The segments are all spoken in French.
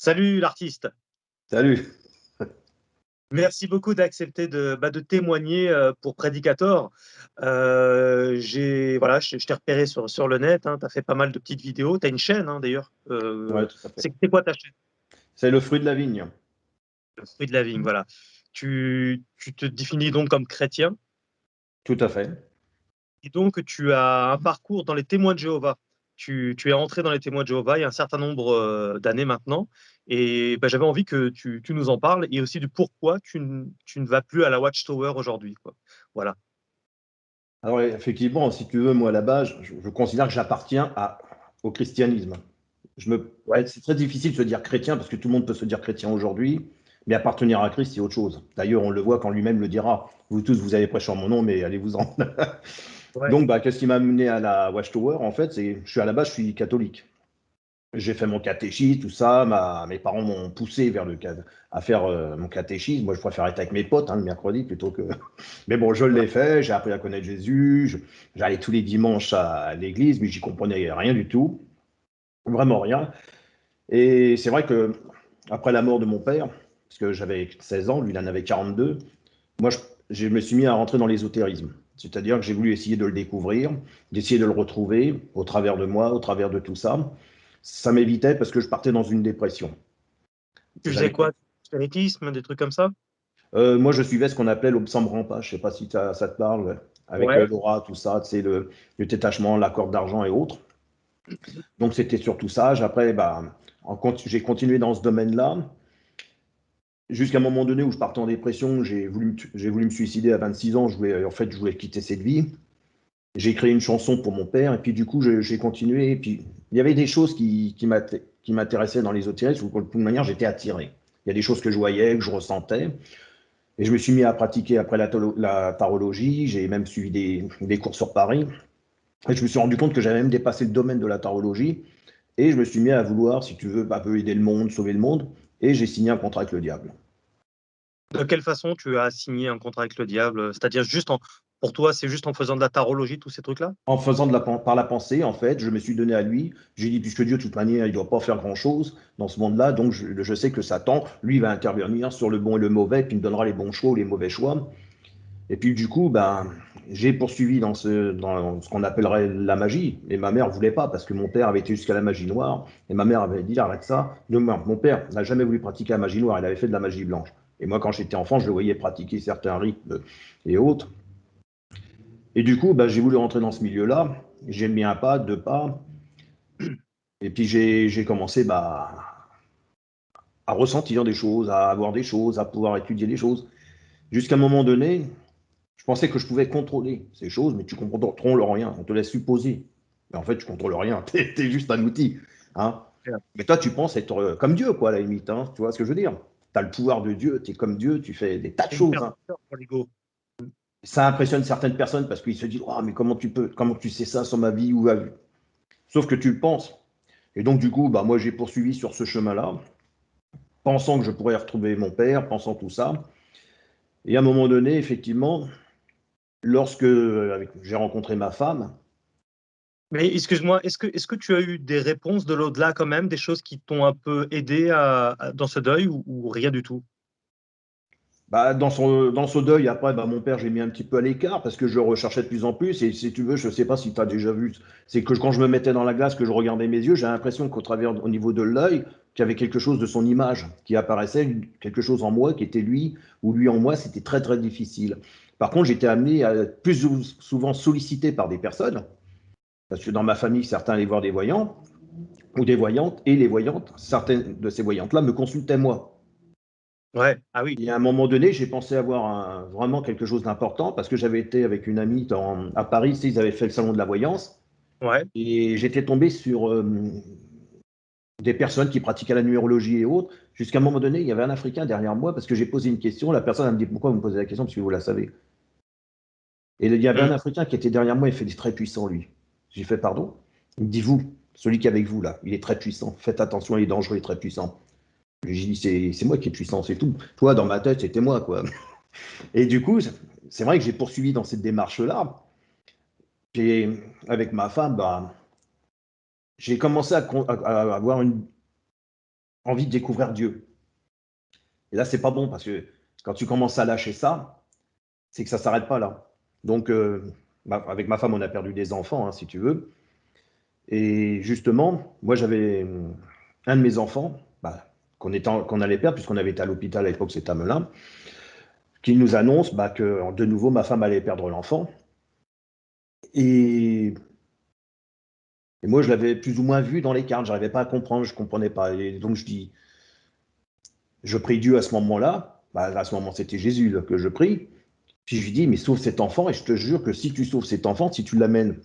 Salut l'artiste. Salut. Merci beaucoup d'accepter de témoigner pour Prédicator. Voilà, je t'ai repéré sur le net, hein, tu as fait pas mal de petites vidéos, tu as une chaîne hein, d'ailleurs. Ouais, tout à fait. C'est quoi ta chaîne? C'est le fruit de la vigne. Le fruit de la vigne, voilà. Tu te définis donc comme chrétien Tout à fait. et donc tu as un parcours dans les témoins de Jéhovah. Tu es entré dans les témoins de Jéhovah il y a un certain nombre d'années maintenant. Et bah, j'avais envie que tu nous en parles et aussi du pourquoi tu ne vas plus à la Watchtower aujourd'hui, quoi. Voilà. Alors effectivement, si tu veux, moi là-bas, je considère que j'appartiens au christianisme. Ouais. C'est très difficile de se dire chrétien parce que tout le monde peut se dire chrétien aujourd'hui, mais appartenir à Christ, c'est autre chose. D'ailleurs, on le voit quand lui-même le dira. Vous tous, vous avez prêché en mon nom, mais allez-vous-en. Ouais. Donc, qu'est-ce qui m'a amené à la Watchtower? En fait, je suis catholique. J'ai fait mon catéchisme, tout ça. Mes parents m'ont poussé à faire mon catéchisme. Moi, je préfère être avec mes potes le mercredi plutôt que. Mais bon, je l'ai fait. J'ai appris à connaître Jésus. J'allais tous les dimanches à l'église, mais j'y comprenais rien du tout, vraiment rien. Et c'est vrai que après la mort de mon père, parce que j'avais 16 ans, lui il en avait 42, moi je me suis mis à rentrer dans l'ésotérisme. C'est-à-dire que j'ai voulu essayer de le découvrir, d'essayer de le retrouver au travers de moi, au travers de tout ça. Ça m'évitait parce que je partais dans une dépression. Tu faisais J'avais, quoi? Spiritisme, des trucs comme ça? moi, je suivais ce qu'on appelait l'Obsam Rampa. Je ne sais pas si ça te parle, avec Ouais. l'aura, tout ça, c'est le détachement, la corde d'argent et autres. Donc, c'était surtout ça. Après, j'ai continué dans ce domaine-là. Jusqu'à un moment donné où je partais en dépression, j'ai voulu me suicider à 26 ans. Je voulais quitter cette vie. J'ai créé une chanson pour mon père, et puis du coup, j'ai continué. Et puis, il y avait des choses qui m'intéressaient dans l'ésotérisme, où de toute manière, j'étais attiré. Il y a des choses que je voyais, que je ressentais. Et je me suis mis à pratiquer après la tarologie. J'ai même suivi des cours sur Paris. Et je me suis rendu compte que j'avais même dépassé le domaine de la tarologie. Et je me suis mis à vouloir, si tu veux, un peu aider le monde, sauver le monde. Et j'ai signé un contrat avec le diable. De quelle façon tu as signé un contrat avec le diable? C'est-à-dire pour toi, c'est juste en faisant de la tarologie, tous ces trucs-là? En faisant par la pensée, en fait, je me suis donné à lui. J'ai dit, puisque Dieu, de toute manière, il ne doit pas faire grand-chose dans ce monde-là, donc je sais que Satan, lui, va intervenir sur le bon et le mauvais, puis il me donnera les bons choix ou les mauvais choix. Et puis, du coup, j'ai poursuivi dans ce qu'on appellerait la magie. Et ma mère voulait pas, parce que mon père avait été jusqu'à la magie noire. Et ma mère avait dit, arrête ça. Mon père n'a jamais voulu pratiquer la magie noire, il avait fait de la magie blanche. Et moi, quand j'étais enfant, je le voyais pratiquer certains rites et autres. Et du coup, j'ai voulu rentrer dans ce milieu-là. J'ai mis un pas, deux pas. Et puis j'ai commencé à ressentir des choses, à avoir des choses, à pouvoir étudier des choses. Jusqu'à un moment donné, je pensais que je pouvais contrôler ces choses, mais tu ne contrôles rien. On te laisse supposer. Mais en fait, tu ne contrôles rien. Tu es juste un outil. Hein. Ouais. Mais toi, tu penses être comme Dieu, quoi, à la limite. Hein. Tu vois ce que je veux dire? Tu as le pouvoir de Dieu, tu es comme Dieu, tu fais des tas de C'est hyper choses. Hein. peur pour l'ego. Ça impressionne certaines personnes parce qu'ils se disent oh, mais comment tu sais ça sur ma vie ou sauf que tu le penses. Et donc, du coup, moi, j'ai poursuivi sur ce chemin-là, pensant que je pourrais retrouver mon père, pensant tout ça. Et à un moment donné, effectivement, lorsque j'ai rencontré ma femme, Mais excuse-moi, est-ce que tu as eu des réponses de l'au-delà quand même, des choses qui t'ont un peu aidé dans ce deuil ou rien du tout? dans ce deuil, après, mon père, j'ai mis un petit peu à l'écart parce que je le recherchais de plus en plus. Et si tu veux, je ne sais pas si tu as déjà vu, c'est que quand je me mettais dans la glace, que je regardais mes yeux, j'ai l'impression au niveau de l'œil, qu'il y avait quelque chose de son image qui apparaissait, quelque chose en moi qui était lui, ou lui en moi, c'était très, très difficile. Par contre, j'étais amené à être plus souvent sollicité par des personnes, parce que dans ma famille, certains allaient voir des voyants ou des voyantes, et les voyantes, certaines de ces voyantes-là me consultaient moi. Ouais, ah oui. Et à un moment donné, j'ai pensé avoir vraiment quelque chose d'important parce que j'avais été avec une amie à Paris, ils avaient fait le salon de la voyance Ouais. et j'étais tombé sur des personnes qui pratiquaient la numérologie et autres. Jusqu'à un moment donné, il y avait un Africain derrière moi parce que j'ai posé une question. La personne elle me dit pourquoi vous me posez la question parce que vous la savez. Et il y avait un Mmh. Africain qui était derrière moi, il fait des très puissant lui. J'ai fait pardon. Il me dit vous, celui qui est avec vous là, il est très puissant. Faites attention, il est dangereux, il est très puissant. J'ai dit c'est moi qui est puissant, c'est tout. Toi dans ma tête c'était moi quoi. Et du coup, c'est vrai que j'ai poursuivi dans cette démarche-là. Avec ma femme, j'ai commencé à avoir envie de découvrir Dieu. Et là, c'est pas bon parce que quand tu commences à lâcher ça, c'est que ça s'arrête pas là. Donc, avec ma femme, on a perdu des enfants, hein, si tu veux. Et justement, moi, j'avais un de mes enfants, qu'on allait perdre, puisqu'on avait été à l'hôpital à l'époque, c'était à Melun, qui nous annonce que de nouveau, ma femme allait perdre l'enfant. Et, et moi, je l'avais plus ou moins vu dans les cartes, j'arrivais pas à comprendre, je comprenais pas. Et donc, je prie Dieu à ce moment-là, à ce moment, c'était Jésus là, que je prie. Puis je lui dis, mais sauve cet enfant, et je te jure que si tu sauves cet enfant, si tu l'amènes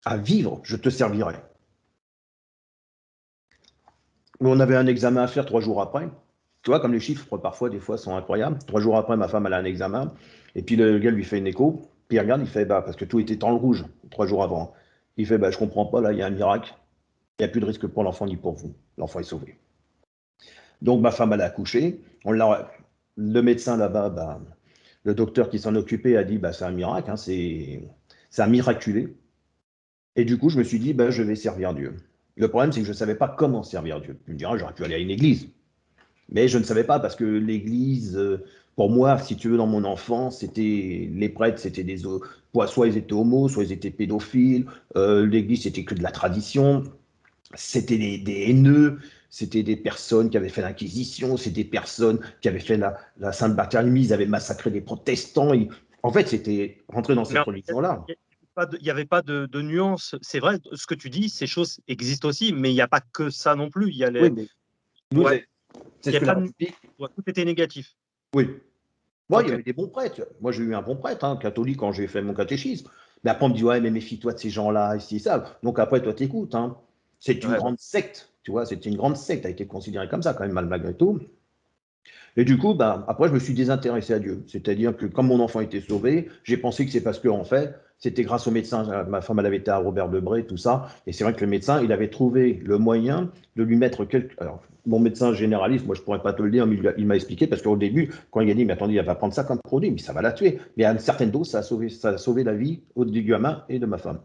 à vivre, je te servirai. On avait un examen à faire 3 jours après. Tu vois, comme les chiffres, parfois, des fois, sont incroyables. 3 jours après, ma femme, elle a un examen. Et puis le gars lui fait une écho. Puis il regarde, il fait, parce que tout était dans le rouge, 3 jours avant. Il fait, je comprends pas, là, il y a un miracle. Il n'y a plus de risque pour l'enfant ni pour vous. L'enfant est sauvé. Donc ma femme, elle a accouché. Le médecin là-bas, le docteur qui s'en occupait a dit, c'est un miracle, hein, c'est un miraculé. Et du coup, je me suis dit, je vais servir Dieu. Le problème, c'est que je ne savais pas comment servir Dieu. Tu me diras, j'aurais pu aller à une église. Mais je ne savais pas parce que l'église, pour moi, si tu veux, dans mon enfance, les prêtres, c'était soit ils étaient homos, soit ils étaient pédophiles. L'église, c'était que de la tradition. C'était des haineux. C'était des personnes qui avaient fait l'Inquisition. C'était des personnes qui avaient fait la Sainte Barthélemy. Ils avaient massacré des protestants. En fait, c'était rentrer dans Mais cette religion-là. il n'y avait pas de nuance. C'est vrai, ce que tu dis, ces choses existent aussi, mais il n'y a pas que ça non plus. Oui, mais nous, Ouais, c'est il y ce a que la pas de... République. ouais, tout était négatif. Oui. Moi, il y Ok. avait des bons prêtres. Moi, j'ai eu un bon prêtre, hein, catholique, quand j'ai fait mon catéchisme. Mais après, on me dit, ouais, mais méfie-toi de ces gens-là, ici et ça. Donc après, toi, t'écoutes. Hein. C'est une Ouais, grande secte, tu vois, c'était une grande secte, a été considérée comme ça, quand même, malgré tout. Et du coup, après, je me suis désintéressé à Dieu. C'est-à-dire que comme mon enfant était sauvé, j'ai pensé que c'est parce que, en fait, c'était grâce au médecin. Ma femme, elle avait été à Robert Debré, tout ça. Et c'est vrai que le médecin, il avait trouvé le moyen de lui mettre quelques. Alors, mon médecin généraliste, moi, je pourrais pas te le dire, mais il m'a expliqué, parce qu'au début, quand il a dit, mais attendez, elle va prendre ça comme produit, mais ça va la tuer. Mais à une certaine dose, ça a sauvé la vie du gamin et de ma femme.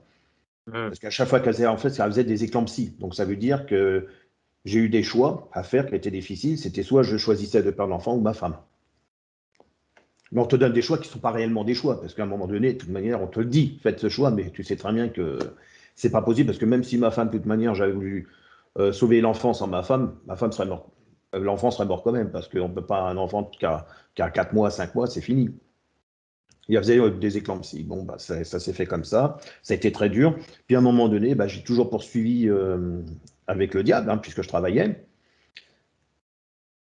ouais. Parce qu'à chaque fois qu'elle faisait, en fait, elle faisait des éclampsies. Donc, ça veut dire que j'ai eu des choix à faire qui étaient difficiles. C'était soit je choisissais de perdre l'enfant ou ma femme. Mais on te donne des choix qui ne sont pas réellement des choix, parce qu'à un moment donné, de toute manière, on te le dit, faites ce choix, mais tu sais très bien que c'est pas possible, parce que même si ma femme, de toute manière, j'avais voulu sauver l'enfant sans ma femme serait morte. L'enfant serait mort quand même, parce qu'on ne peut pas, un enfant qui a 4 mois, 5 mois, c'est fini. Il faisait des éclampsies. Bon, ça s'est fait comme ça. Ça a été très dur. Puis à un moment donné, j'ai toujours poursuivi avec le diable, hein, puisque je travaillais.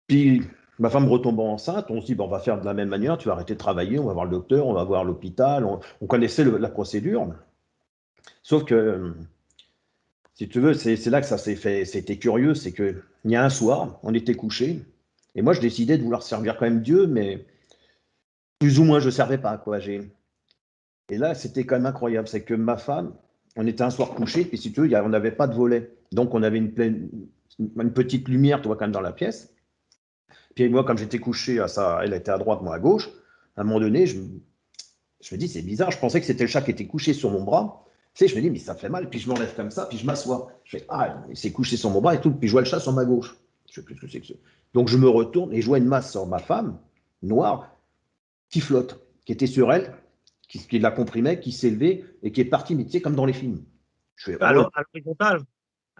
Puis ma femme retombant enceinte, on se dit, on va faire de la même manière, tu vas arrêter de travailler, on va voir le docteur, on va voir l'hôpital. On connaissait la procédure. Sauf que, si tu veux, c'est là que ça s'est fait, c'était curieux, c'est qu'il y a un soir, on était couchés, et moi je décidais de vouloir servir quand même Dieu, mais plus ou moins je ne servais pas, quoi. Et là, c'était quand même incroyable, c'est que ma femme, on était un soir couchés, et si tu veux, on n'avait pas de volet. Donc on avait une petite lumière, tu vois, quand même dans la pièce. Puis moi, comme j'étais couché à ça, elle était à droite, moi à gauche, à un moment donné, je me dis, c'est bizarre, je pensais que c'était le chat qui était couché sur mon bras. Tu sais, je me dis, mais ça fait mal. Puis je m'enlève comme ça, puis je m'assois. Je fais, ah, il s'est couché sur mon bras et tout. Puis je vois le chat sur ma gauche. Je sais plus ce que c'est que ça. Donc je me retourne et je vois une masse sur ma femme, noire, qui flotte, qui était sur elle, qui la comprimait, qui s'élevait et qui est partie, mais tu sais, comme dans les films. Je fais, oh, À l'horizontale.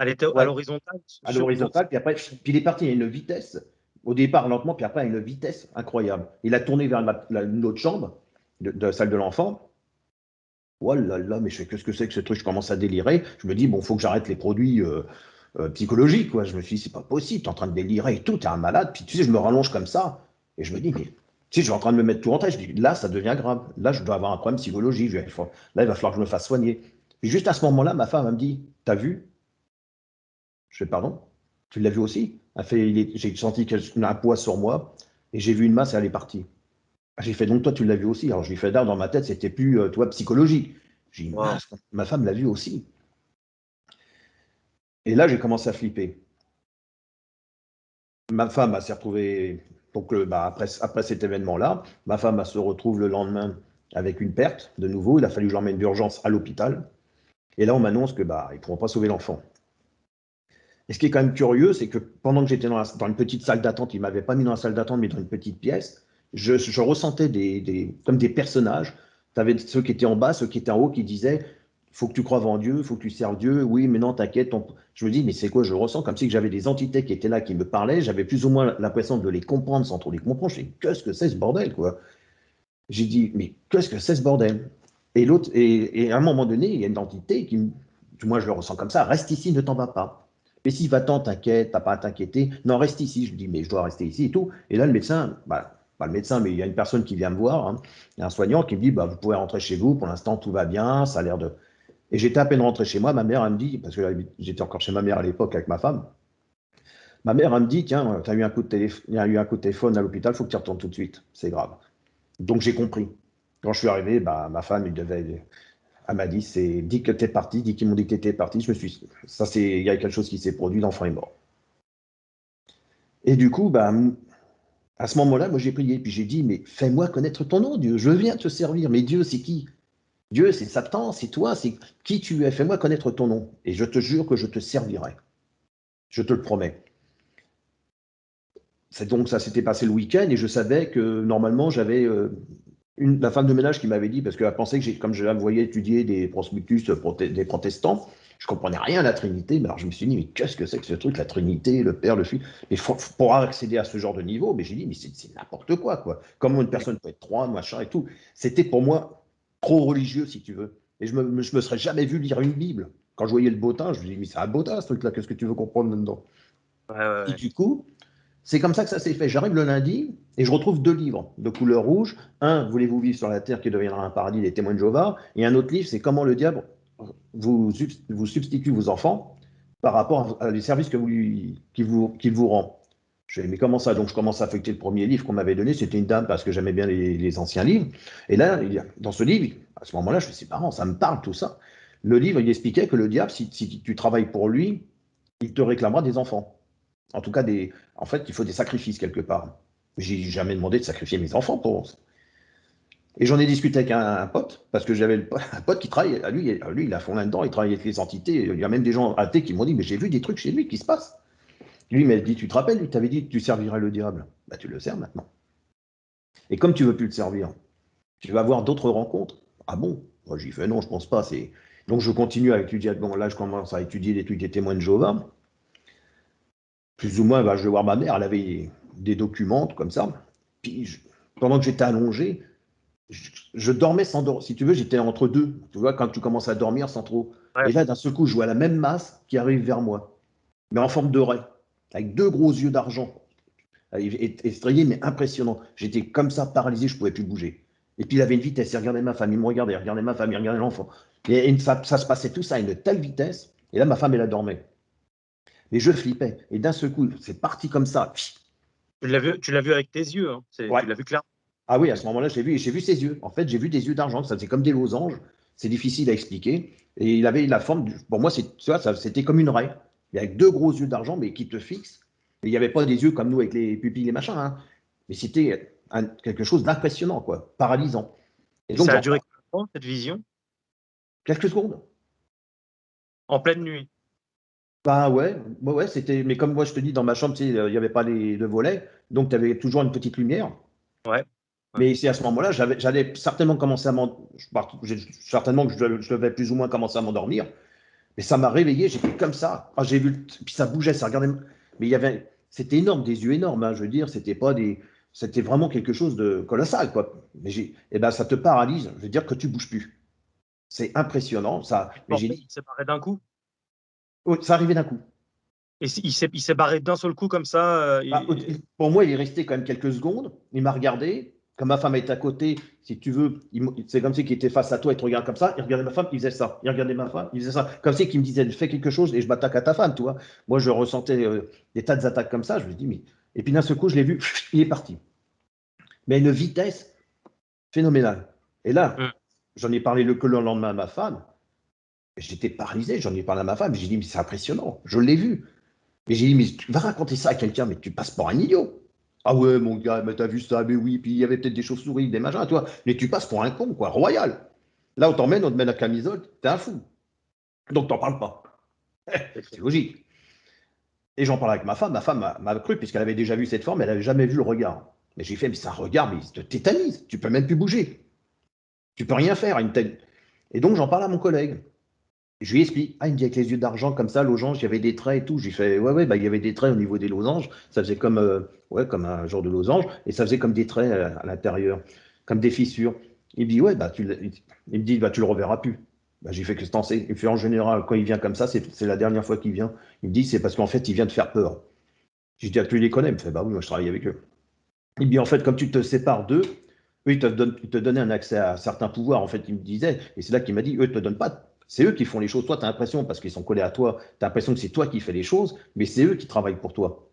Elle était à ouais, l'horizontale. à l'horizontale, puis après, puis il est parti à une vitesse, au départ lentement, puis après à une vitesse incroyable. Il a tourné vers une autre chambre, de la salle de l'enfant. Oh là là, mais je fais, qu'est-ce que c'est que ce truc? Je commence à délirer. Je me dis, bon, faut que j'arrête les produits psychologiques, quoi. Je me suis dit, c'est pas possible, t'es en train de délirer et tout, t'es un malade. Puis tu sais, je me rallonge comme ça, et je me dis, mais tu sais, je suis en train de me mettre tout en tête. Je dis, là, ça devient grave. Là, je dois avoir un problème psychologique. Là, il va falloir que je me fasse soigner. Puis juste à ce moment-là, ma femme, elle me dit, t'as vu? Je fais, pardon? Tu l'as vu aussi? Elle fait, j'ai senti qu'elle a un poids sur moi, et j'ai vu une masse et elle est partie. J'ai fait, donc toi, tu l'as vu aussi. Alors, je lui fais, dans ma tête, c'était plus, toi, psychologique. J'ai dit, Wow. mince, ma femme l'a vu aussi. Et là, j'ai commencé à flipper. Ma femme, elle s'est retrouvée, donc, après cet événement-là, ma femme, elle se retrouve le lendemain avec une perte, de nouveau. Il a fallu que je l'emmène d'urgence à l'hôpital. Et là, on m'annonce que, ils ne pourront pas sauver l'enfant. Et ce qui est quand même curieux, c'est que pendant que j'étais dans une petite salle d'attente, il ne m'avait pas mis dans la salle d'attente, mais dans une petite pièce, je ressentais comme des personnages. Tu avais ceux qui étaient en bas, ceux qui étaient en haut, qui disaient, il faut que tu croives en Dieu, il faut que tu serves Dieu. Oui, mais non, t'inquiète. Je me dis, mais c'est quoi, je ressens comme si j'avais des entités qui étaient là, qui me parlaient. J'avais plus ou moins l'impression de les comprendre sans trop les comprendre. Je dis, qu'est-ce que c'est ce bordel, quoi? J'ai dit, mais qu'est-ce que c'est ce bordel? Et à un moment donné, il y a une entité moi je le ressens comme ça, reste ici, ne t'en vas pas. Mais si va-t'en, t'inquiète, t'as pas à t'inquiéter. Non, reste ici. Je lui dis, mais je dois rester ici et tout. Et là, le médecin, bah, pas le médecin, mais il y a une personne qui vient me voir, hein. Il y a un soignant qui me dit, bah, vous pouvez rentrer chez vous, pour l'instant tout va bien, ça a l'air de. Et j'étais à peine rentré chez moi, ma mère, elle me dit, parce que j'étais encore chez ma mère à l'époque avec ma femme, ma mère, elle me dit, tiens, il y a eu un coup de téléphone à l'hôpital, il faut que tu retournes tout de suite, c'est grave. Donc j'ai compris. Quand je suis arrivé, bah, ma femme, elle m'a dit, dit que t'es parti, dit qu'ils m'ont dit que t'étais parti. Il y a quelque chose qui s'est produit, l'enfant est mort. Et du coup, bah, à ce moment-là, moi j'ai prié, puis j'ai dit, mais fais-moi connaître ton nom, Dieu, je viens te servir. Mais Dieu, c'est qui? Dieu, c'est Satan, c'est toi, c'est qui tu es, fais-moi connaître ton nom. Et je te jure que je te servirai. Je te le promets. Donc ça s'était passé le week-end et je savais que normalement j'avais la femme de ménage qui m'avait dit, parce qu'elle pensait que comme je la voyais étudier des prospectus des protestants, je comprenais rien à la Trinité, mais alors je me suis dit, mais qu'est-ce que c'est que ce truc, la Trinité, le Père, le Fils, mais pour accéder à ce genre de niveau, mais j'ai dit, mais c'est n'importe quoi, quoi. Comment une personne peut être trois, machin et tout. C'était pour moi trop religieux, si tu veux. Et je me serais jamais vu lire une Bible. Quand je voyais le bottin, je me dis, mais c'est un bottin ce truc-là, qu'est-ce que tu veux comprendre là-dedans? Ouais, ouais, Et ouais. du coup, c'est comme ça que ça s'est fait. J'arrive le lundi et je retrouve 2 livres de couleur rouge. Un, Voulez-vous vivre sur la terre qui deviendra un paradis des témoins de Jéhovah. Et un autre livre, c'est Comment le diable vous substitue vos enfants par rapport à les services qu'il vous rend. Je dis, mais comment ça? Donc je commence à affecter le premier livre qu'on m'avait donné. C'était une dame parce que j'aimais bien les anciens livres. Et là, dans ce livre, à ce moment-là, je me suis dit, c'est marrant, ça me parle tout ça. Le livre, il expliquait que le diable, si tu travailles pour lui, il te réclamera des enfants. En tout cas, en fait, il faut des sacrifices quelque part. J'ai jamais demandé de sacrifier mes enfants pour ça. Et j'en ai discuté avec un pote, parce que j'avais un pote qui travaille, lui, il a fond là-dedans, il travaille avec les entités. Il y a même des gens athées qui m'ont dit, mais j'ai vu des trucs chez lui qui se passent. Lui, il m'a dit, tu te rappelles, lui, t'avais dit que tu servirais le diable. Bah, tu le sers maintenant. Et comme tu veux plus le servir, tu vas avoir d'autres rencontres. Ah bon? Moi, j'ai fait non, je pense pas. Donc, je continue à étudier. Bon, là, je commence à étudier les trucs des témoins de Jéhovah. Plus ou moins, bah, je vais voir ma mère, elle avait des documents comme ça. Puis, pendant que j'étais allongé, je dormais sans dormir. Si tu veux, j'étais entre deux. Tu vois, quand tu commences à dormir sans trop. Ouais, Et là, d'un seul coup, je vois la même masse qui arrive vers moi, mais en forme de raie, avec 2 gros yeux d'argent, estrayés, mais impressionnant. J'étais comme ça, paralysé, je ne pouvais plus bouger. Et puis, il avait une vitesse. Il regardait ma femme, il me regardait, il regardait ma femme, il regardait l'enfant. Et ça se passait tout ça à une telle vitesse. Et là, ma femme, elle a dormait. Mais je flippais. Et d'un seul coup, c'est parti comme ça. tu l'as vu avec tes yeux, hein. Ouais. Tu l'as vu clairement. Ah oui, à ce moment-là, j'ai vu ses yeux. En fait, j'ai vu des yeux d'argent. Ça faisait comme des losanges. C'est difficile à expliquer. Et il avait la forme. Pour moi, c'était comme une raie. Il y avait 2 gros yeux d'argent, mais qui te fixent. Et il n'y avait pas des yeux comme nous avec les pupilles et machin, hein. Mais c'était quelque chose d'impressionnant, quoi. Paralysant. Et Et donc, ça a j'en duré parle. combien de temps, cette vision? Quelques secondes. En pleine nuit. Bah ouais, c'était. Mais comme moi, je te dis, dans ma chambre, tu sais, il n'y avait pas de volets. Donc, tu avais toujours une petite lumière. Ouais. Ouais. Mais c'est à ce moment-là, j'allais certainement commencer à certainement que je devais plus ou moins commencer à m'endormir. Mais ça m'a réveillé, j'étais comme ça. Ah, j'ai vu, puis ça bougeait, ça regardait. Mais c'était énorme, des yeux énormes, hein, je veux dire, c'était vraiment quelque chose de colossal, quoi. Eh ben, ça te paralyse, je veux dire que tu bouges plus. C'est impressionnant, ça. Tu Mais j'ai pensais dit, qu'il s'est barré d'un coup? oh, ça arrivait d'un coup. Et il s'est barré d'un seul coup comme ça, Bah, pour moi, il est resté quand même quelques secondes. Il m'a regardé. Comme ma femme est à côté, si tu veux, c'est comme si il était face à toi et te regarde comme ça. Il regardait ma femme, il faisait ça. Il regardait ma femme, il faisait ça. Comme si il me disait, fais quelque chose et je m'attaque à ta femme, tu vois. Moi, je ressentais des tas d'attaques comme ça. Je me dis, mais. Et puis d'un seul coup, je l'ai vu, il est parti. Mais à une vitesse phénoménale. Et là, mmh. j'en ai parlé que le lendemain à ma femme. J'étais paralysé, j'en ai parlé à ma femme. J'ai dit, mais c'est impressionnant, je l'ai vu. Et j'ai dit, mais tu vas raconter ça à quelqu'un, mais tu passes pour un idiot. Ah ouais, mon gars, mais t'as vu ça, mais oui, puis il y avait peut-être des chauves-souris, des machins, toi. Mais tu passes pour un con, quoi, royal. Là, on te met la camisole, t'es un fou. Donc t'en parles pas. C'est C'est clair. logique. Et j'en parlais avec ma femme. Ma femme m'a cru, puisqu'elle avait déjà vu cette forme, elle n'avait jamais vu le regard. Mais j'ai fait, mais c'est un regard, mais il te tétanise. Tu peux même plus bouger. Tu peux rien faire. Et donc, j'en parle à mon collègue. Je lui explique. Ah, il me dit avec les yeux d'argent comme ça, losange, il y avait des traits et tout. J'ai fait, ouais, ouais, bah, il y avait des traits au niveau des losanges. Ça faisait comme, ouais, comme un genre de losange. Et ça faisait comme des traits à l'intérieur, comme des fissures. Il me dit, ouais, bah, il me dit, bah, tu le reverras plus. Bah, j'ai fait que ce temps c'est. Il fait en général, quand il vient comme ça, c'est la dernière fois qu'il vient. Il me dit, c'est parce qu'en fait, il vient de faire peur. J'ai dit, ah, tu les connais? Il me fait, bah oui, moi je travaille avec eux. Il me dit, en fait, comme tu te sépares d'eux, eux, ils te donnaient un accès à certains pouvoirs, en fait, il me disait. Et c'est là qu'il m'a dit, eux, ils te donnent pas. C'est eux qui font les choses. Toi, tu as l'impression, parce qu'ils sont collés à toi, tu as l'impression que c'est toi qui fais les choses, mais c'est eux qui travaillent pour toi.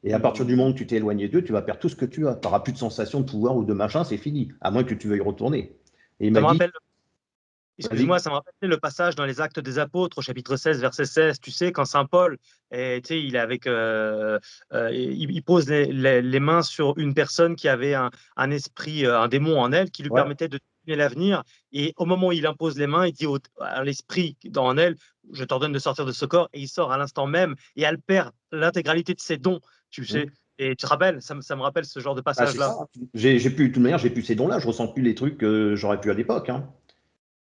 Et à partir du moment où tu t'es éloigné d'eux, tu vas perdre tout ce que tu as. Tu n'auras plus de sensation de pouvoir ou de machin, c'est fini, à moins que tu veuilles retourner. Et il Ça m'a me dit, rappelle, vas-y, excuse-moi, ça me rappelle le passage dans les Actes des Apôtres, au chapitre 16, verset 16. Tu sais, quand Saint Paul, il est avec, il pose les mains sur une personne qui avait un esprit, un démon en elle, qui lui ouais, permettait de deviner l'avenir. Et au moment où il impose les mains, il dit à l'esprit en elle, je t'ordonne de sortir de ce corps. Et il sort à l'instant même, et elle perd l'intégralité de ses dons, tu sais. hum. Et tu te rappelles, ça me rappelle ce genre de Bah, c'est passage-là. ça. J'ai plus, de toute manière, j'ai plus ces dons-là, je ressens plus les trucs que j'aurais pu à l'époque, hein.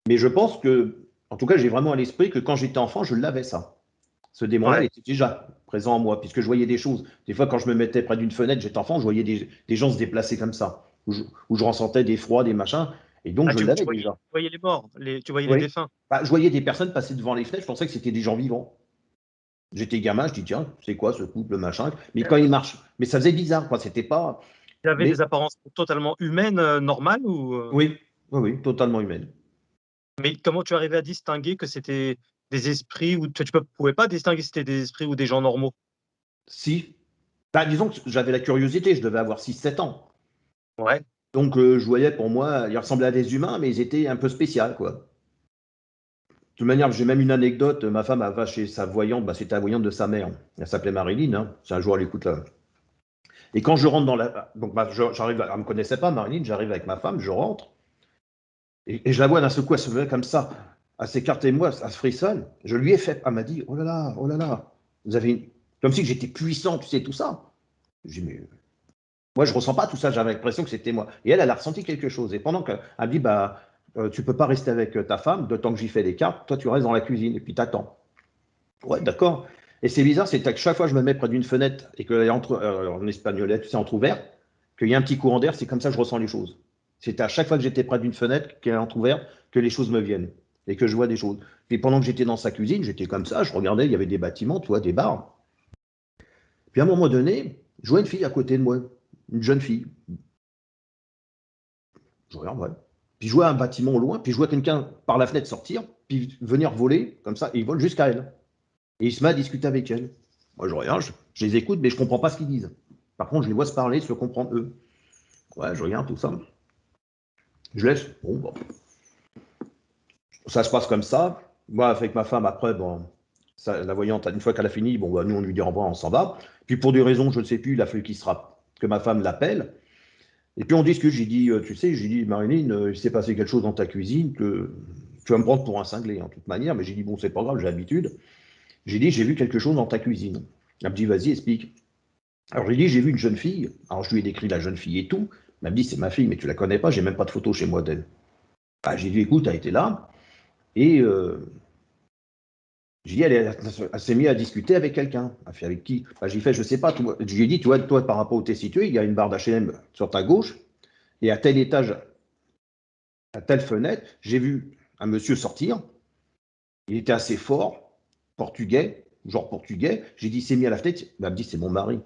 Mais je pense que, en tout cas, j'ai vraiment à l'esprit que quand j'étais enfant, je l'avais ça. Ce démon-là, il Ouais. était déjà présent en moi, puisque je voyais des choses. Des fois, quand je me mettais près d'une fenêtre, j'étais enfant, je voyais des gens se déplacer comme ça, où je ressentais des froids, des machins, et donc Ah, je tu l'avais voyais, déjà. tu voyais les morts, tu voyais les Oui. défunts. Bah, je voyais des personnes passer devant les fenêtres, je pensais que c'était des gens vivants. J'étais gamin, je dis, tiens, c'est quoi ce couple, machin. Mais quand ils marchent, mais ça faisait bizarre, quoi. C'était pas. Ils avaient Mais des apparences totalement humaines, normales ou? oui, oui, oui, totalement humaine. Mais comment tu arrivais à distinguer que c'était des esprits ou tu pouvais pas distinguer si c'était des esprits ou des gens normaux? Si. Bah, disons que j'avais la curiosité, je devais avoir 6, 7 ans. Ouais. Donc, je voyais pour moi, ils ressemblaient à des humains, mais ils étaient un peu spéciaux, quoi. De toute manière, j'ai même une anecdote. Ma femme va chez sa voyante, bah, c'était la voyante de sa mère. Elle s'appelait Marilyn, hein. C'est un jour, elle écoute là. Et quand je rentre dans la. Donc, bah, j'arrive, elle ne me connaissait pas, Marilyn, j'arrive avec ma femme, je rentre, et je la vois d'un seul coup, elle se met comme ça, elle s'écarte et moi, elle se frissonne. Je lui ai fait, elle m'a dit, oh là là, vous avez une. Comme si j'étais puissant, tu sais, tout ça. J'ai dit, mais moi, je ressens pas tout ça, j'avais l'impression que c'était moi. Et elle a ressenti quelque chose. Et pendant qu'elle me dit, bah, tu peux pas rester avec ta femme, de temps que j'y fais des cartes, toi, tu restes dans la cuisine, et puis t'attends. Ouais, d'accord. Et c'est bizarre, c'est que chaque fois que je me mets près d'une fenêtre et qu'elle est en espagnolais, tu sais, entre-ouvert, qu'il y a un petit courant d'air, c'est comme ça que je ressens les choses. C'est à chaque fois que j'étais près d'une fenêtre qui est entre-ouverte que les choses me viennent et que je vois des choses. Puis pendant que j'étais dans sa cuisine, j'étais comme ça, je regardais, il y avait des bâtiments, tu vois, des bars. Puis à un moment donné, je vois une fille à côté de moi, une jeune fille. Je regarde, ouais. Puis je vois un bâtiment au loin, puis je vois quelqu'un par la fenêtre sortir, puis venir voler, comme ça, et il vole jusqu'à elle. Et il se met à discuter avec elle. Moi, je regarde, je les écoute, mais je comprends pas ce qu'ils disent. Par contre, je les vois se parler, se comprendre eux. Ouais, je regarde tout ça. Je laisse. Bon, bon. Ça se passe comme ça. Moi, avec ma femme, après, bon, ça, la voyante, une fois qu'elle a fini, bon, bah, nous, on lui dit au revoir, on s'en va. Puis pour des raisons, je ne sais plus, il a fallu qu'il se rappelle, que ma femme l'appelle. Et puis on discute. J'ai dit, tu sais, j'ai dit, Marilyn, il s'est passé quelque chose dans ta cuisine que tu vas me prendre pour un cinglé, en toute manière. Mais j'ai dit, bon, c'est pas grave, j'ai l'habitude. J'ai dit, j'ai vu quelque chose dans ta cuisine. Elle me dit, vas-y, explique. Alors, je lui ai dit, j'ai vu une jeune fille. Alors, je lui ai décrit la jeune fille et tout. Elle m'a dit, c'est ma fille, mais tu la connais pas, j'ai même pas de photo chez moi d'elle. Bah, j'ai dit, écoute, elle était là. Et j'ai dit, elle s'est mise à discuter avec quelqu'un. Elle fait, avec qui? Bah, j'ai fait, je sais pas. Je lui ai dit, toi, par rapport où tu es situé, il y a une barre d'H&M sur ta gauche. Et à tel étage, à telle fenêtre, j'ai vu un monsieur sortir. Il était assez fort, portugais, genre portugais. J'ai dit, il s'est mis à la fenêtre. Elle m'a dit, c'est mon mari.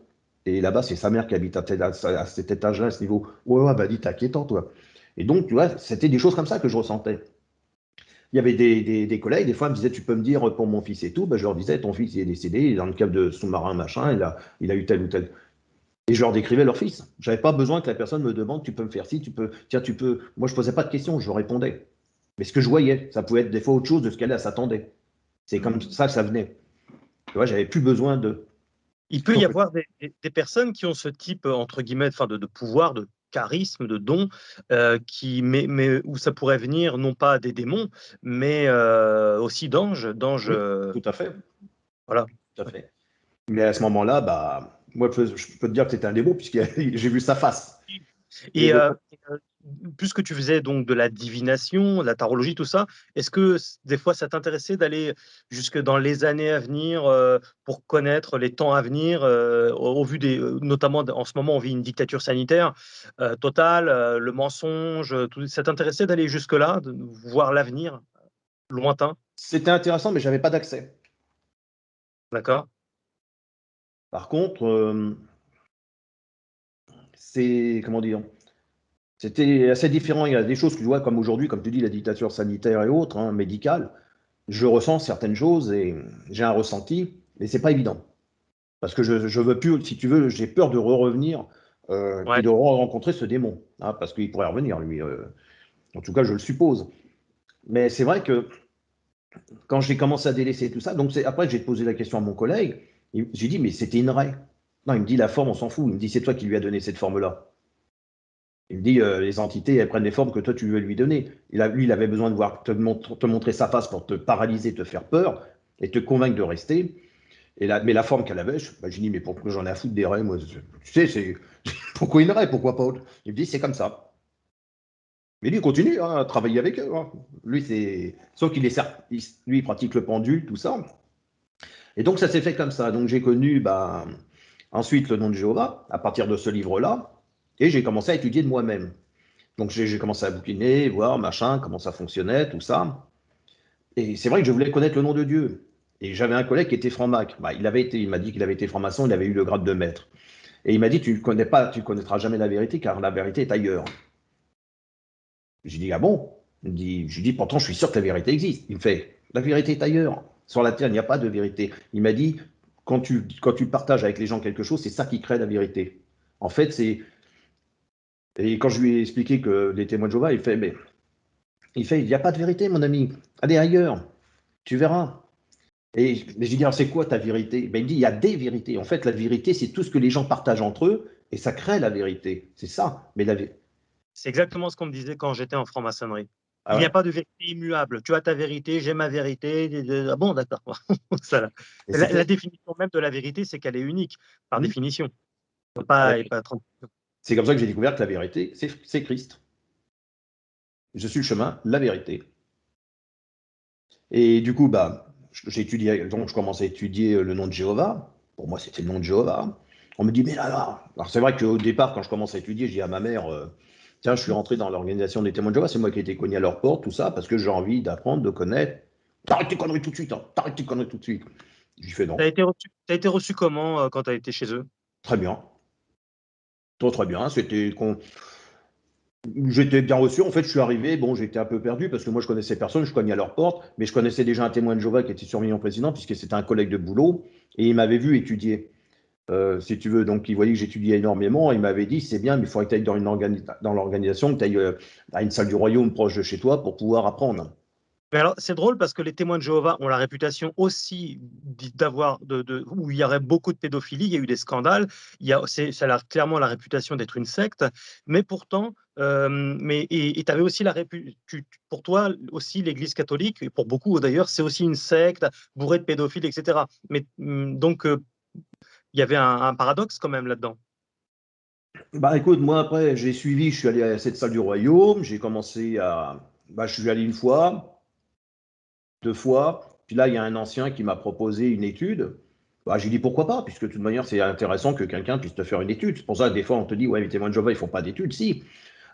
Et là-bas, c'est sa mère qui habite à cet étage-là, à ce niveau. Ouais, ouais, bah dit, t'es inquiétant, toi. Et donc, tu vois, c'était des choses comme ça que je ressentais. Il y avait des collègues, des fois, ils me disaient, tu peux me dire pour mon fils et tout. Ben, je leur disais, ton fils il est décédé, il est dans le cave de sous-marin, machin, il a eu tel ou tel. Et je leur décrivais leur fils. Je n'avais pas besoin que la personne me demande, tu peux me faire ci, tu peux, tiens, tu peux. Moi, je ne posais pas de questions, je répondais. Mais ce que je voyais, ça pouvait être des fois autre chose de ce qu'elle s'attendait. C'est comme ça que ça venait. Tu vois, j'avais plus besoin de. Il peut y avoir des personnes qui ont ce type, entre guillemets, enfin de pouvoir, de charisme, de don, mais où ça pourrait venir non pas des démons, mais aussi d'anges, Oui, tout à fait. voilà. Tout à fait. Mais à ce moment-là, bah, moi, je peux te dire que c'était un démon, puisque j'ai vu sa face. Et Et donc, puisque tu faisais donc de la divination, de la tarologie, tout ça, est-ce que des fois ça t'intéressait d'aller jusque dans les années à venir pour connaître les temps à venir, au vu des, notamment en ce moment on vit une dictature sanitaire totale, le mensonge, tout, ça t'intéressait d'aller jusque-là, de voir l'avenir lointain, c'était intéressant, mais j'avais pas d'accès. d'accord? Par contre, c'est, comment dire, c'était assez différent. Il y a des choses que tu vois, comme aujourd'hui, comme tu dis, la dictature sanitaire et autres, hein, médicale. Je ressens certaines choses et j'ai un ressenti, mais c'est pas évident. Parce que je veux plus, si tu veux, j'ai peur de revenir et Ouais. de rencontrer ce démon, hein, parce qu'il pourrait revenir, lui. En tout cas, je le suppose. Mais c'est vrai que quand j'ai commencé à délaisser tout ça, donc après j'ai posé la question à mon collègue, j'ai dit, mais c'était une raie. Non, il me dit, la forme, on s'en fout. Il me dit, c'est toi qui lui as donné cette forme-là. Il me dit, les entités, elles prennent les formes que toi, tu veux lui donner. Lui, il avait besoin de voir, te montrer sa face pour te paralyser, te faire peur et te convaincre de rester. Mais la forme qu'elle avait, j'ai dit, mais pourquoi j'en ai à foutre des raies, moi? Tu sais, c'est pourquoi une raie, pourquoi pas autre? Il me dit, c'est comme ça. Mais lui, il continue hein, à travailler avec eux. Hein. Lui, c'est. Sauf qu'il est lui, il pratique le pendule, tout ça. Et donc, ça s'est fait comme ça. Donc, j'ai connu bah, ensuite le nom de Jéhovah, à partir de ce livre-là, et j'ai commencé à étudier de moi-même. Donc, j'ai commencé à bouquiner, voir, machin, comment ça fonctionnait, tout ça. Et c'est vrai que je voulais connaître le nom de Dieu. Et j'avais un collègue qui était franc-mac. Bah, il m'a dit qu'il avait été franc-maçon, il avait eu le grade de maître. Et il m'a dit, tu connais pas, tu connaîtras jamais la vérité, car la vérité est ailleurs. J'ai dit, ah bon? Je lui dis, pourtant, je suis sûr que la vérité existe. Il me fait, la vérité est ailleurs. Sur la terre, il n'y a pas de vérité. Il m'a dit, quand tu partages avec les gens quelque chose, c'est ça qui crée la vérité. En fait, c'est. Et quand je lui ai expliqué que les témoins de Jéhovah, il n'y a pas de vérité, mon ami. Allez ailleurs, tu verras. Et j'ai dit, alors c'est quoi ta vérité? Ben, il me dit, il y a des vérités. En fait, la vérité, c'est tout ce que les gens partagent entre eux, et ça crée la vérité. C'est ça. Mais C'est exactement ce qu'on me disait quand j'étais en franc-maçonnerie. ah Il n'y a ouais. pas de vérité immuable. Tu as ta vérité, j'ai ma vérité. Ah bon, d'accord. Ça, là. Et La c'était. définition même de la vérité, c'est qu'elle est unique, par Hmm. définition. Ah Pas, et ouais. pas C'est comme ça que j'ai découvert que la vérité, c'est Christ. Je suis le chemin, la vérité. Et du coup, bah, j'ai étudié, donc je commence à étudier le nom de Jéhovah. Pour moi, c'était le nom de Jéhovah. On me dit, mais là. Alors, c'est vrai qu'au départ, quand je commence à étudier, je dis à ma mère, tiens, je suis rentré dans l'organisation des témoins de Jéhovah, c'est moi qui ai été cogné à leur porte, tout ça, parce que j'ai envie d'apprendre, de connaître. T'arrêtes tes conneries tout de suite, hein. T'arrêtes tes conneries tout de suite. Je lui fais non. T'as été reçu comment quand tu as été chez eux? Très bien. Très, très bien. J'étais bien reçu. En fait, je suis arrivé. Bon, j'étais un peu perdu parce que moi, je connaissais personne. Je cognais à leur porte. Mais je connaissais déjà un témoin de Jéhovah qui était surveillant président, puisque c'était un collègue de boulot. Et il m'avait vu étudier, si tu veux. Donc, il voyait que j'étudiais énormément. Il m'avait dit, c'est bien, mais il faudrait que tu ailles dans l'organisation, que tu ailles à une salle du royaume proche de chez toi pour pouvoir apprendre. Mais alors, c'est drôle parce que les témoins de Jéhovah ont la réputation aussi d'avoir, où il y aurait beaucoup de pédophilie, il y a eu des scandales, ça a clairement la réputation d'être une secte, mais pourtant, et tu avais aussi pour toi aussi l'Église catholique, et pour beaucoup d'ailleurs, c'est aussi une secte bourrée de pédophiles, etc. Mais donc, il y avait un paradoxe quand même là-dedans. Bah écoute, moi après, j'ai suivi, je suis allé à cette salle du royaume. J'ai commencé à. Bah, je suis allé une fois, deux fois. Puis là, il y a un ancien qui m'a proposé une étude. Bah, j'ai dit pourquoi pas, puisque de toute manière, c'est intéressant que quelqu'un puisse te faire une étude. C'est pour ça que des fois, on te dit, ouais, les témoins de Jéhovah, ils font pas d'études. Si.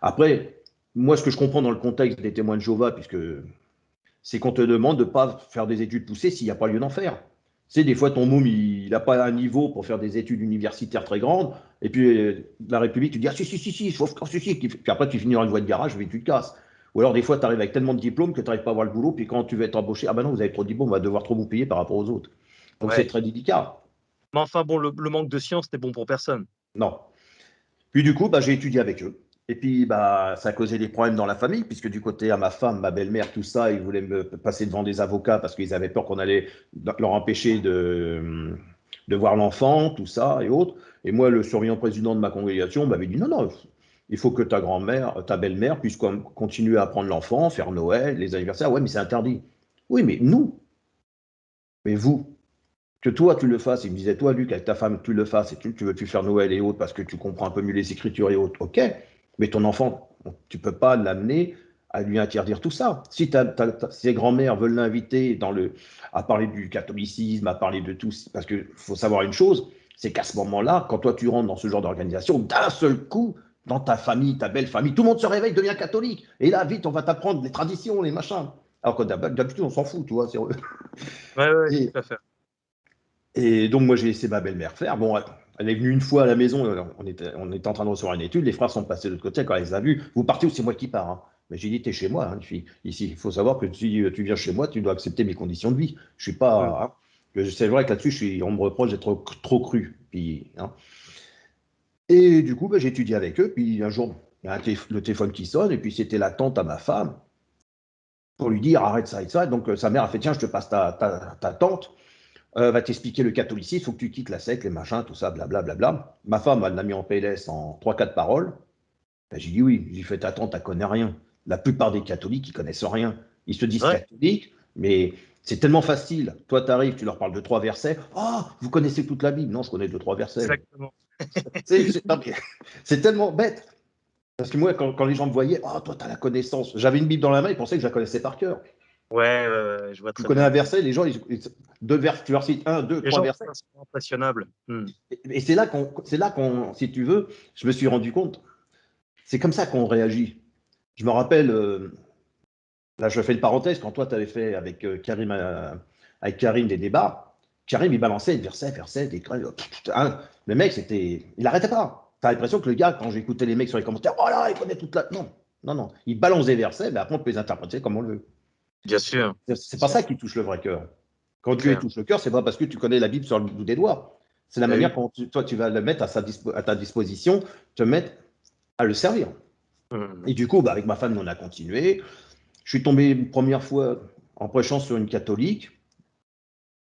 Après, moi, ce que je comprends dans le contexte des témoins de Jéhovah, puisque c'est qu'on te demande de ne pas faire des études poussées s'il n'y a pas lieu d'en faire. Tu sais, des fois, ton môme, il n'a pas un niveau pour faire des études universitaires très grandes. Et puis, la République, tu dis, ah si, si, si, si, il faut faire ceci. Puis après, tu finis dans une voie de garage, puis tu te casses. Ou alors, des fois, tu arrives avec tellement de diplômes que tu n'arrives pas à avoir le boulot. Puis quand tu vas être embauché, ah ben non, vous avez trop de diplômes, on va devoir trop vous payer par rapport aux autres. Donc, c'est Ouais. très délicat. Mais enfin, bon, le manque de science n'est bon pour personne. Non. Puis du coup, bah, j'ai étudié avec eux. Et puis, bah, ça a causé des problèmes dans la famille, puisque du côté à ma femme, ma belle-mère, tout ça, ils voulaient me passer devant des avocats parce qu'ils avaient peur qu'on allait leur empêcher de voir l'enfant, tout ça et autres. Et moi, le surveillant président de ma congrégation m'avait dit non, non, il faut que ta grand-mère, ta belle-mère puisse continuer à prendre l'enfant, faire Noël, les anniversaires. Ouais, mais c'est interdit. Oui, mais nous, mais vous. que toi, tu le fasses. Il me disait, toi, Luc, avec ta femme, tu le fasses et tu veux plus faire Noël et autres parce que tu comprends un peu mieux les Écritures et autres. OK, mais ton enfant, tu peux pas l'amener à lui interdire tout ça. Si ses grands-mères veulent l'inviter à parler du catholicisme, à parler de tout, parce qu'il faut savoir une chose, c'est qu'à ce moment-là, quand toi tu rentres dans ce genre d'organisation, d'un seul coup, dans ta famille, ta belle famille, tout le monde se réveille, devient catholique. Et là, vite, on va t'apprendre les traditions, les machins. Alors que d'habitude, on s'en fout, tu vois. Ouais, Et, tout à fait. et donc, moi, j'ai laissé ma belle-mère faire. Bon, elle est venue une fois à la maison, on était en train de recevoir une étude, les frères sont passés de l'autre côté, quand elle les a vus, vous partez ou c'est moi qui pars, hein. Mais j'ai dit, t'es chez moi, hein, fille. Ici, il faut savoir que si tu viens chez moi, tu dois accepter mes conditions de vie. Je suis Mm. pas. Hein, c'est vrai que là-dessus, on me reproche d'être trop cru. Puis, hein. Et du coup, j'ai étudié avec eux, puis un jour, il y a le téléphone qui sonne, et puis c'était la tante à ma femme, pour lui dire, arrête ça et ça. Donc, sa mère a fait, tiens, je te passe ta tante. Va t'expliquer le catholicisme, il faut que tu quittes la secte, les machins, tout ça, blablabla. Bla, bla, bla. Ma femme, elle l'a mis en PLS en trois quatre paroles. Ben, j'ai dit oui, j'ai fait attends, tu connais rien. La plupart des catholiques, ils connaissent rien. Ils se disent Ouais, catholiques, mais c'est tellement facile. Toi, tu arrives, tu leur parles de trois versets. Ah, vous connaissez toute la Bible? Non, je connais deux, trois versets. exactement. C'est tellement bête. Parce que moi, quand les gens me voyaient, oh, toi, tu as la connaissance. J'avais une Bible dans la main, ils pensaient que je la connaissais par cœur. Je vois Tu très connais un bien. verset, les gens, deux versets, tu leur cites un, deux, Les trois gens versets. sont impressionnables. Mm. Et c'est là qu'on, si tu veux, je me suis rendu compte. C'est comme ça qu'on réagit. Je me rappelle, là je fais une parenthèse, quand toi tu avais fait avec Karim des débats, Karim il balançait verset, des hein, le mec, il n'arrêtait pas. Tu as l'impression que le gars, quand j'écoutais les mecs sur les commentaires, oh là, il connaît toute la. Non, non, non. Il balance des versets, mais après on peut les interpréter comme on le veut. Bien sûr, C'est pas ça qui touche le vrai cœur. Quand c'est Dieu il clair. touche le cœur, c'est pas parce que tu connais la Bible sur le bout des doigts. C'est la Ben manière oui. dont toi tu vas le mettre à ta disposition, te mettre à le servir. Mm. Et du coup, avec ma femme, on a continué. Je suis tombé une première fois en prêchant sur une catholique.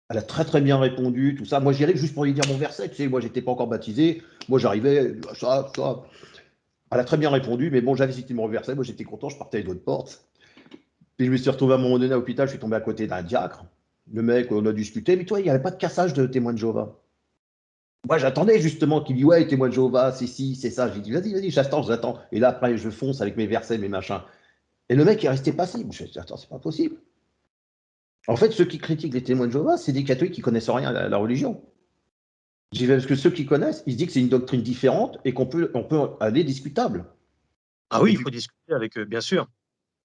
Elle a très très bien répondu, tout ça. Moi, j'y allais juste pour lui dire mon verset. Tu sais, moi, j'étais pas encore baptisé. Moi, j'arrivais, ça. Elle a très bien répondu, mais bon, j'avais cité mon verset. Moi, j'étais content, je partais de l'autre porte. Puis je me suis retrouvé à un moment donné à l'hôpital. Je suis tombé à côté d'un diacre. Le mec, on a discuté. Mais toi, il n'y avait pas de cassage de témoin de Jéhovah. Moi, j'attendais justement qu'il dise ouais, témoin de Jéhovah, c'est ci, c'est ça. J'ai dit vas-y, j'attends. Et là, après, je fonce avec mes versets, mes machins. Et le mec est resté passif. Je me suis dit attends, c'est pas possible. En fait, ceux qui critiquent les témoins de Jéhovah, c'est des catholiques qui connaissent rien à la religion. J'y vais parce que ceux qui connaissent, ils se disent que c'est une doctrine différente et on peut aller discutable. Ah Et, oui, il du, faut discuter avec eux, bien sûr.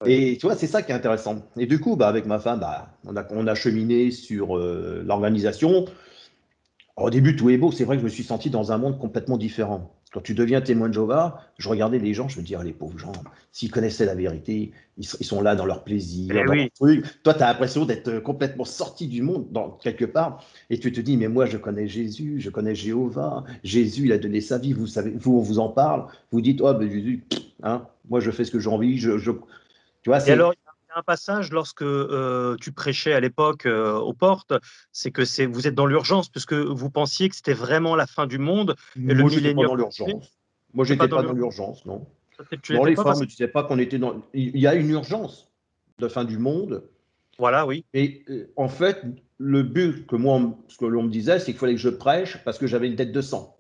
Ouais. et tu vois, c'est ça qui est intéressant. Et du coup, avec ma femme, on a cheminé sur l'organisation. Au début, tout est beau. C'est vrai que je me suis senti dans un monde complètement différent. Quand tu deviens témoin de Jéhovah, je regardais les gens, je me disais, ah, les pauvres gens, s'ils connaissaient la vérité, ils sont là dans leur plaisir, Eh dans leur oui. truc. Toi, tu as l'impression d'être complètement sorti du monde, quelque part, et tu te dis, mais moi, je connais Jésus, je connais Jéhovah. Jésus, il a donné sa vie, vous savez, vous, on vous en parle. Vous dites, oh, ben Jésus, hein, moi, je fais ce que j'ai envie. Tu vois, Et c'est. alors, il y a un passage lorsque tu prêchais à l'époque aux portes, c'est que vous êtes dans l'urgence, puisque vous pensiez que c'était vraiment la fin du monde et le Moi, j'étais pas millénium dans arrivait. l'urgence. Moi, T'es pas j'étais dans pas dans l'urgence? l'urgence, non. Tu Non, l'étais les pas femmes parce ne que. disaient pas qu'on était dans. Il y a une urgence de fin du monde. Voilà, oui. Et en fait, le but ce que l'on me disait, c'est qu'il fallait que je prêche parce que j'avais une dette de sang.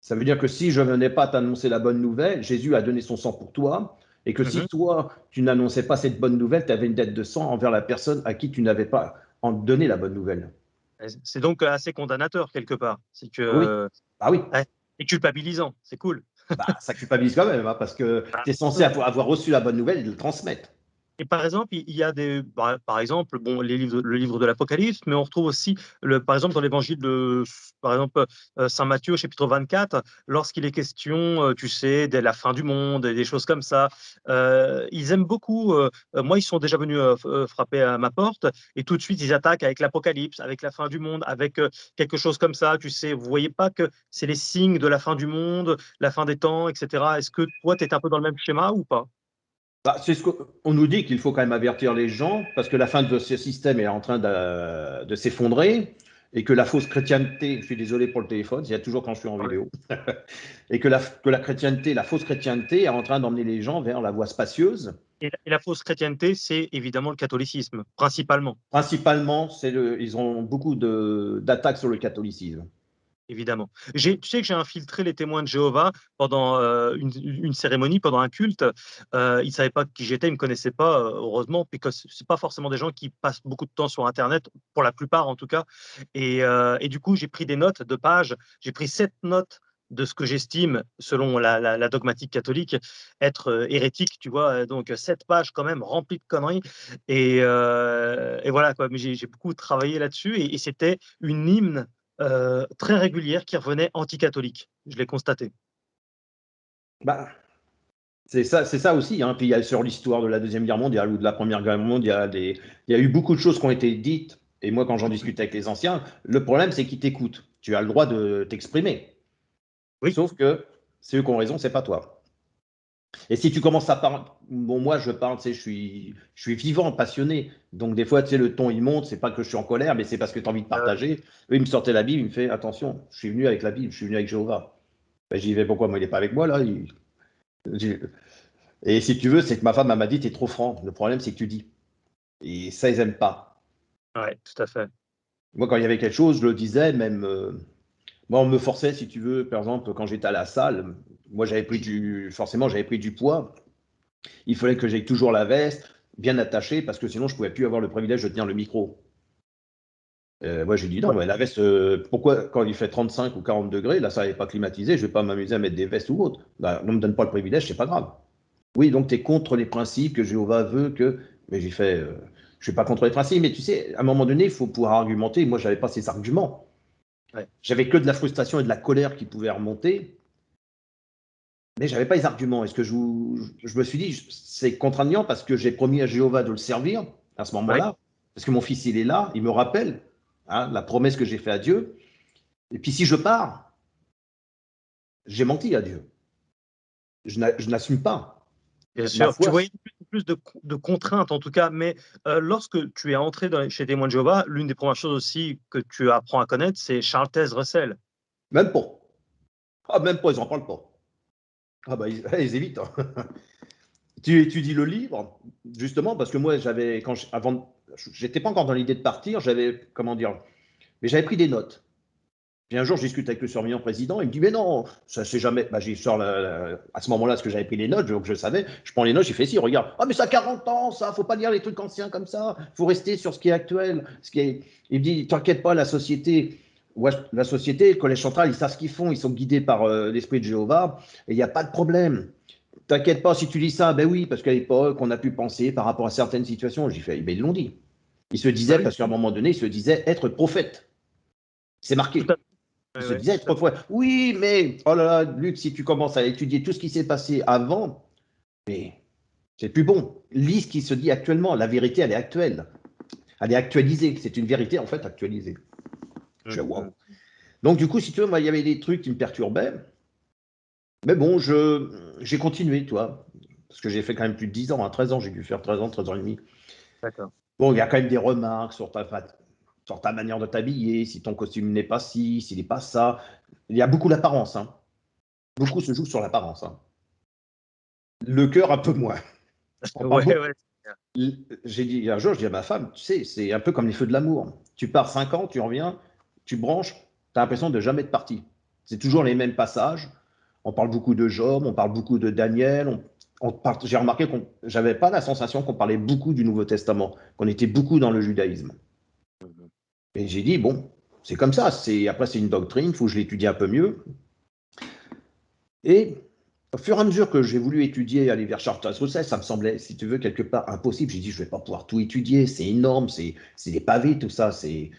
Ça veut dire que si je ne venais pas t'annoncer la bonne nouvelle, Jésus a donné son sang pour toi, et que si Mhm. toi, tu n'annonçais pas cette bonne nouvelle, tu avais une dette de sang envers la personne à qui tu n'avais pas en donné la bonne nouvelle. C'est donc assez condamnateur quelque part. C'est Oui. que Ah oui. ouais, et culpabilisant. C'est cool. Bah, ça culpabilise quand même, hein, parce que Ah, tu es censé sûr. avoir reçu la bonne nouvelle et de le transmettre. Et par exemple, il y a par exemple, bon, le livre de l'Apocalypse, mais on retrouve aussi, par exemple, dans l'évangile de, par exemple, Saint Matthieu, chapitre 24, lorsqu'il est question, tu sais, de la fin du monde, et des choses comme ça. Ils aiment beaucoup, moi, ils sont déjà venus frapper à ma porte, et tout de suite, ils attaquent avec l'Apocalypse, avec la fin du monde, avec quelque chose comme ça. Tu sais, vous voyez pas que c'est les signes de la fin du monde, la fin des temps, etc. Est-ce que toi, tu es un peu dans le même schéma ou pas? Bah, c'est ce qu'on nous dit qu'il faut quand même avertir les gens parce que la fin de ce système est en train de s'effondrer. et que la fausse chrétienté, je suis désolé pour le téléphone, il y a toujours quand je suis en Ouais. vidéo, et que la chrétienté, la fausse chrétienté est en train d'emmener les gens vers la voie spacieuse. Et la fausse chrétienté, c'est évidemment le catholicisme, principalement, Principalement, ils ont beaucoup d'attaques sur le catholicisme. évidemment. Tu sais que j'ai infiltré les témoins de Jéhovah pendant une cérémonie, pendant un culte. Ils ne savaient pas qui j'étais, ils ne me connaissaient pas, heureusement, parce que ce n'est pas forcément des gens qui passent beaucoup de temps sur Internet, pour la plupart en tout cas. Et du coup, j'ai pris des notes de pages, j'ai pris 7 notes de ce que j'estime, selon la dogmatique catholique, être hérétique, tu vois. Donc 7 pages quand même remplies de conneries. Et voilà, quoi. Mais j'ai beaucoup travaillé là-dessus et c'était une hymne très régulière qui revenait anticatholique. Je l'ai constaté. Bah, c'est ça aussi. Hein. Puis il y a sur l'histoire de la Deuxième Guerre mondiale ou de la Première Guerre mondiale, il y a eu beaucoup de choses qui ont été dites. Et moi, quand j'en discute avec les anciens, le problème, c'est qu'ils t'écoutent. Tu as le droit de t'exprimer. Oui, Sauf que c'est eux qui ont raison, c'est pas toi. Et si tu commences à parler, bon, moi je parle, tu sais, je suis vivant, passionné. Donc des fois, tu sais, le ton il monte, c'est pas que je suis en colère, mais c'est parce que tu as envie de partager. Eux, ils me sortaient la Bible, ils me fait attention, je suis venu avec la Bible, je suis venu avec Jéhovah. Ben, j'y vais, pourquoi moi il n'est pas avec moi là Et si tu veux, c'est que ma femme elle m'a dit, t'es trop franc. Le problème, c'est que tu dis. Et ça, ils aiment pas. ouais, tout à fait. Moi, quand il y avait quelque chose, je le disais, même. Moi, on me forçait, si tu veux, par exemple, quand j'étais à la salle, moi, forcément, j'avais pris du poids. Il fallait que j'aie toujours la veste bien attachée parce que sinon, je ne pouvais plus avoir le privilège de tenir le micro. Moi, j'ai dit non, Ouais, mais la veste, pourquoi quand il fait 35 ou 40 degrés, là, ça n'est pas climatisé, je ne vais pas m'amuser à mettre des vestes ou autre. Bah, on ne me donne pas le privilège, c'est pas grave. Oui, donc tu es contre les principes que Jéhovah veut que. Mais j'ai fait, je suis pas contre les principes, mais tu sais, à un moment donné, il faut pouvoir argumenter. Moi, j'avais pas ces arguments. ouais. J'avais que de la frustration et de la colère qui pouvaient remonter, mais j'avais pas les arguments. Est-ce que je me suis dit, c'est contraignant parce que j'ai promis à Jéhovah de le servir à ce Ouais. moment-là, parce que mon fils, il est là, il me rappelle hein, la promesse que j'ai faite à Dieu. Et puis si je pars, j'ai menti à Dieu. Je n'assume pas. Bien Ma sûr. Tu foi, voyais plus de contraintes en tout cas, mais lorsque tu es entré chez Témoins de Jéhovah, l'une des premières choses aussi que tu apprends à connaître, c'est Charles Taze Russell. même pas. Ah, même pas, ils n'en parlent pas. Ah bah, ils évitent. Hein. Tu étudies le livre, justement, parce que moi, j'étais pas encore dans l'idée de partir, j'avais, comment dire, mais j'avais pris des notes. Puis un jour, je discute avec le surveillant président, il me dit, mais non, ça c'est jamais. Bah, j'y sors à ce moment-là, parce que j'avais pris les notes, donc je savais, je prends les notes, j'ai fait, si, regarde, ah, mais ça a 40 ans, ça, faut pas dire les trucs anciens comme ça, faut rester sur ce qui est actuel. Il me dit, t'inquiète pas, la société, le collège central, ils savent ce qu'ils font, ils sont guidés par l'esprit de Jéhovah, et il n'y a pas de problème. T'inquiète pas si tu dis ça, ben oui, parce qu'à l'époque, on a pu penser par rapport à certaines situations. J'ai fait, ben ils l'ont dit. Ils se Bah disaient, oui, parce qu'à un moment donné, ils se disaient être prophète. C'est tout à marqué. fait. Ils Ouais, se ouais, disaient être tout à fait. prophète. Oui, mais, oh là là, Luc, si tu commences à étudier tout ce qui s'est passé avant, mais c'est plus bon. Lis ce qui se dit actuellement. La vérité, elle est actuelle. Elle est actualisée. C'est une vérité, en fait, actualisée. Je fais, Mhm. waouh. Donc, du coup, si tu veux, moi, il y avait des trucs qui me perturbaient. Mais bon, j'ai continué, toi. Parce que j'ai fait quand même plus de 10 ans, hein, 13 ans, j'ai dû faire 13 ans et demi. D'accord. Bon, il y a quand même des remarques sur ta manière de t'habiller, si ton costume n'est pas ci, s'il n'est pas ça. Il y a beaucoup d'apparence. Hein. Beaucoup se joue sur l'apparence. Hein. Le cœur, un peu moins. On parle Ouais, beaucoup. ouais. J'ai dit un jour, je dis à ma femme, tu sais, c'est un peu comme les feux de l'amour. Tu pars 5 ans, tu reviens, tu branches, tu as l'impression de jamais être parti. C'est toujours les mêmes passages. On parle beaucoup de Job, on parle beaucoup de Daniel. J'ai remarqué qu'on j'avais pas la sensation qu'on parlait beaucoup du Nouveau Testament, qu'on était beaucoup dans le judaïsme. Mhm. Et j'ai dit, bon, c'est comme ça. Après, c'est une doctrine, il faut que je l'étudie un peu mieux. Et au fur et à mesure que j'ai voulu étudier, aller vers Charles Taze-Russell, ça me semblait, si tu veux, quelque part impossible. J'ai dit, je ne vais pas pouvoir tout étudier, c'est énorme, c'est des pavés, tout ça, c'est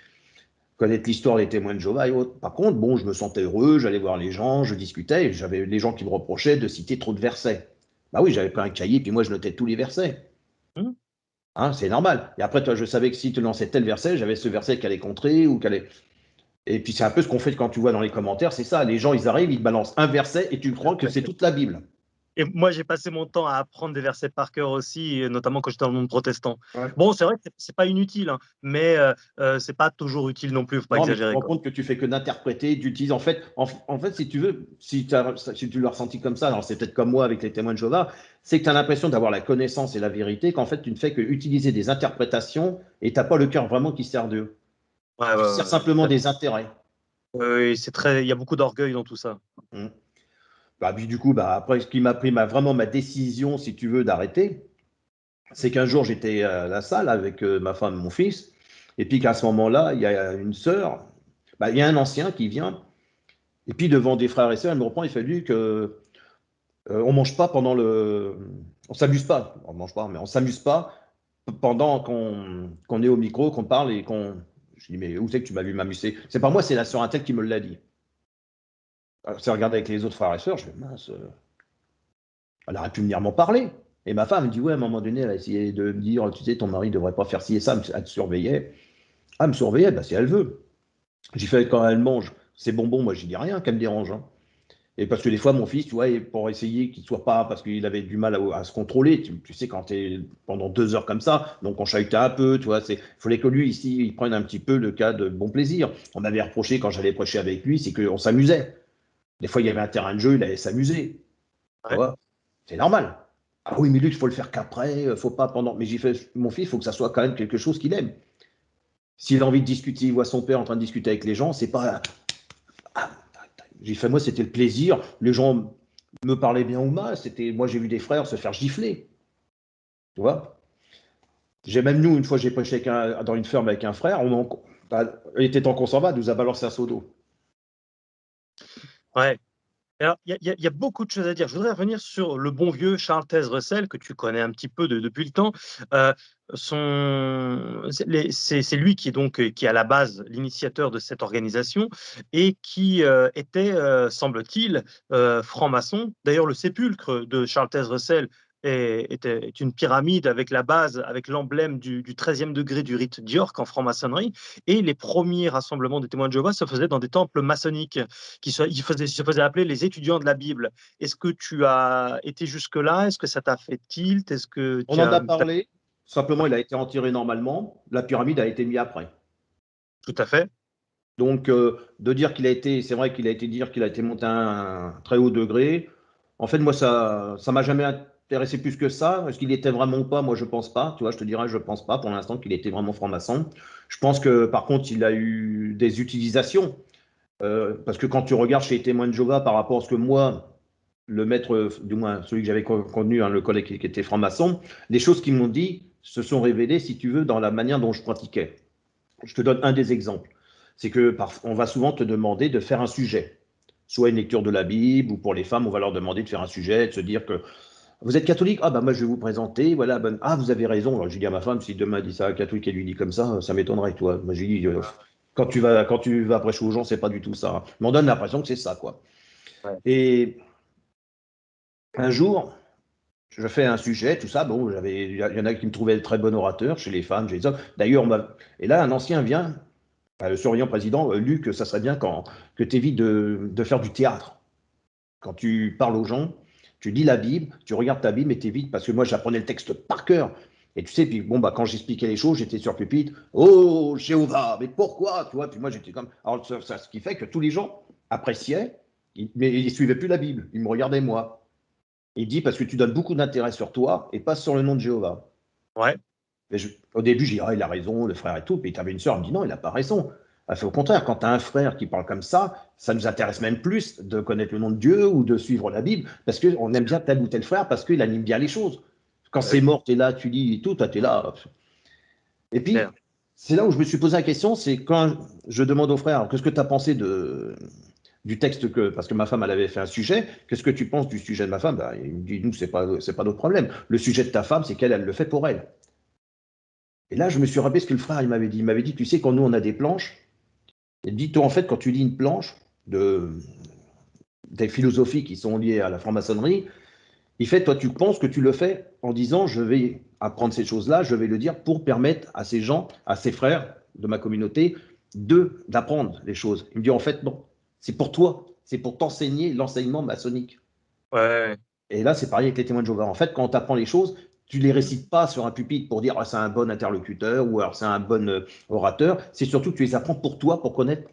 connaître l'histoire des témoins de Jéhovah et autres. Par contre, bon, je me sentais heureux, j'allais voir les gens, je discutais, et j'avais des gens qui me reprochaient de citer trop de versets. Bah oui, j'avais pris un cahier, puis moi, je notais tous les versets. Mhm. Hein, c'est normal. Et après, toi, je savais que si tu lançais tel verset, j'avais ce verset qui allait contrer ou qui allait. Et puis c'est un peu ce qu'on fait quand tu vois dans les commentaires, c'est ça. Les gens, ils arrivent, ils te balancent un verset et tu crois que c'est toute la Bible. Et moi, j'ai passé mon temps à apprendre des versets par cœur aussi, et notamment quand j'étais dans le monde protestant. Ouais. Bon, c'est vrai que c'est pas inutile, hein, mais c'est pas toujours utile non plus, faut pas Non, mais tu te exagérer, rends quoi. compte que tu fais que d'interpréter, d'utiliser. En fait, si tu veux, si tu l'as ressenti comme ça, alors c'est peut-être comme moi avec les témoins de Jéhovah, c'est que tu as l'impression d'avoir la connaissance et la vérité, qu'en fait, tu ne fais que utiliser des interprétations et tu n'as pas le cœur vraiment qui sert d'eux. Ouais, Tu ouais, sers ouais, simplement des intérêts. oui, c'est très, il y a beaucoup d'orgueil dans tout ça. Mm. Bah, puis du coup, bah, après, ce qui m'a pris vraiment ma décision, si tu veux, d'arrêter, c'est qu'un jour, j'étais à la salle avec ma femme et mon fils, et puis qu'à ce moment-là, il y a une sœur, bah, il y a un ancien qui vient, et puis devant des frères et sœurs, elle me reprend, il fallu que on mange pas pendant le, on s'amuse pas, on mange pas, mais on s'amuse pas pendant qu'on est au micro, qu'on parle et qu'on. Je dis mais où c'est que tu m'as vu m'amuser? C'est pas moi, c'est la sœur Intel qui me l'a dit. Alors, c'est regardé avec les autres frères et sœurs, je fais mince, elle aurait pu venir m'en parler. Et ma femme me dit ouais, à un moment donné, elle a essayé de me dire, tu sais, ton mari devrait pas faire ci et ça, elle te surveillait. Ah, elle me surveillait, bah, si elle veut. J'ai fait quand elle mange ses bonbons, moi j'y dis rien, qu'elle me dérange, hein. Et parce que des fois, mon fils, tu vois, pour essayer qu'il ne soit pas, parce qu'il avait du mal à se contrôler, tu sais, quand tu es pendant 2 heures comme ça, donc on chahutait un peu, tu vois, il fallait que lui, ici, il prenne un petit peu le cas de bon plaisir. On m'avait reproché quand j'allais prêcher avec lui, c'est qu'on s'amusait. Des fois, il y avait un terrain de jeu, il allait s'amuser, tu Ouais. vois, c'est normal. Ah oui, mais lui, il faut le faire qu'après, il faut pas pendant. Mais j'ai fait, mon fils, il faut que ça soit quand même quelque chose qu'il aime. S'il a envie de discuter, il voit son père en train de discuter avec les gens, c'est pas. Ah, j'ai fait, moi, c'était le plaisir. Les gens me parlaient bien ou mal. Moi, j'ai vu des frères se faire gifler. Tu vois. J'ai même nous, une fois, j'ai prêché dans une ferme avec un frère. Il était en conserva, nous a balancé un seau d'eau. Ouais. Alors, il y a beaucoup de choses à dire. Je voudrais revenir sur le bon vieux Charles Taze Russell, que tu connais un petit peu depuis le temps. Euh, c'est lui qui est donc qui est à la base l'initiateur de cette organisation et qui était, semble-t-il, franc-maçon. D'ailleurs, le sépulcre de Charles Taze Russell est une pyramide avec la base, avec l'emblème du 13e degré du rite d'York en franc-maçonnerie. Et les premiers rassemblements des témoins de Jéhovah se faisaient dans des temples maçonniques se faisaient appeler les étudiants de la Bible. Est-ce que tu as été jusque-là? Est-ce que ça t'a fait tilt? Est-ce que On tu en as... a parlé. Simplement, il a été enterré normalement. La pyramide a été mise après. Tout à fait. Donc, de dire qu'il a été, c'est vrai qu'il a été dire qu'il a été monté à un très haut degré. En fait, moi, ça m'a jamais intéressé plus que ça. Est-ce qu'il était vraiment ou pas? Moi, je pense pas. Tu vois, je te dirais, je pense pas pour l'instant qu'il était vraiment franc-maçon. Je pense que, par contre, il a eu des utilisations. Parce que quand tu regardes chez les témoins de Jéhovah par rapport à ce que moi, le maître, du moins celui que j'avais connu, hein, le collègue qui était franc-maçon, les choses qu'ils m'ont dit se sont révélées, si tu veux, dans la manière dont je pratiquais. Je te donne un des exemples. C'est que on va souvent te demander de faire un sujet, soit une lecture de la Bible, ou pour les femmes, on va leur demander de faire un sujet, de se dire que vous êtes catholique, ah ben moi je vais vous présenter, voilà, ben, ah vous avez raison. Alors je dis à ma femme, si demain elle dit ça à un catholique et lui dit comme ça m'étonnerait, toi. Moi je dis, quand tu vas prêcher aux gens, c'est pas du tout ça. Mais on donne l'impression que c'est ça, quoi. Ouais. Et un jour, je fais un sujet, tout ça, bon, il y en a qui me trouvaient très bon orateur chez les femmes, chez les hommes. D'ailleurs, et là, un ancien vient. Le surveillant président, Luc, ça serait bien que tu évites de faire du théâtre. Quand tu parles aux gens, tu lis la Bible, tu regardes ta Bible et t'évites, parce que moi j'apprenais le texte par cœur. Et tu sais, puis bon, bah, quand j'expliquais les choses, j'étais sur le pupitre, oh Jéhovah, mais pourquoi? Tu vois, puis moi j'étais comme. Alors, ce qui fait que tous les gens appréciaient, mais ils ne suivaient plus la Bible, ils me regardaient moi. Il dit, parce que tu donnes beaucoup d'intérêt sur toi et pas sur le nom de Jéhovah. Ouais. Au début, j'ai dit, ah, il a raison, le frère et tout. Puis tu avais une sœur, elle me dit, non, il n'a pas raison. Elle fait, au contraire, quand tu as un frère qui parle comme ça nous intéresse même plus de connaître le nom de Dieu ou de suivre la Bible, parce qu'on aime bien tel ou tel frère, parce qu'il anime bien les choses. Quand c'est Oui, mort, tu es là, tu lis et tout, toi, tu es là. Et puis, clair. c'est là où je me suis posé la question, c'est quand je demande au frère, qu'est-ce que tu as pensé du texte parce que ma femme, elle avait fait un sujet, qu'est-ce que tu penses du sujet de ma femme? Ben, il me dit, nous, c'est pas notre problème. Le sujet de ta femme, c'est qu'elle, elle le fait pour elle. Et là, je me suis rappelé ce que le frère il m'avait dit. Il m'avait dit, tu sais, quand nous, on a des planches, il dit, toi, en fait, quand tu lis une planche des philosophies qui sont liées à la franc-maçonnerie, il fait, toi, tu penses que tu le fais en disant, je vais apprendre ces choses-là, je vais le dire pour permettre à ces gens, à ces frères de ma communauté, d'apprendre les choses. Il me dit, en fait, non, c'est pour toi, c'est pour t'enseigner l'enseignement maçonnique. Ouais. Et là, c'est pareil avec les témoins de Jéhovah. En fait, quand tu apprends les choses, tu les récites pas sur un pupitre pour dire ah, c'est un bon interlocuteur ou alors c'est un bon orateur. C'est surtout que tu les apprends pour toi, pour connaître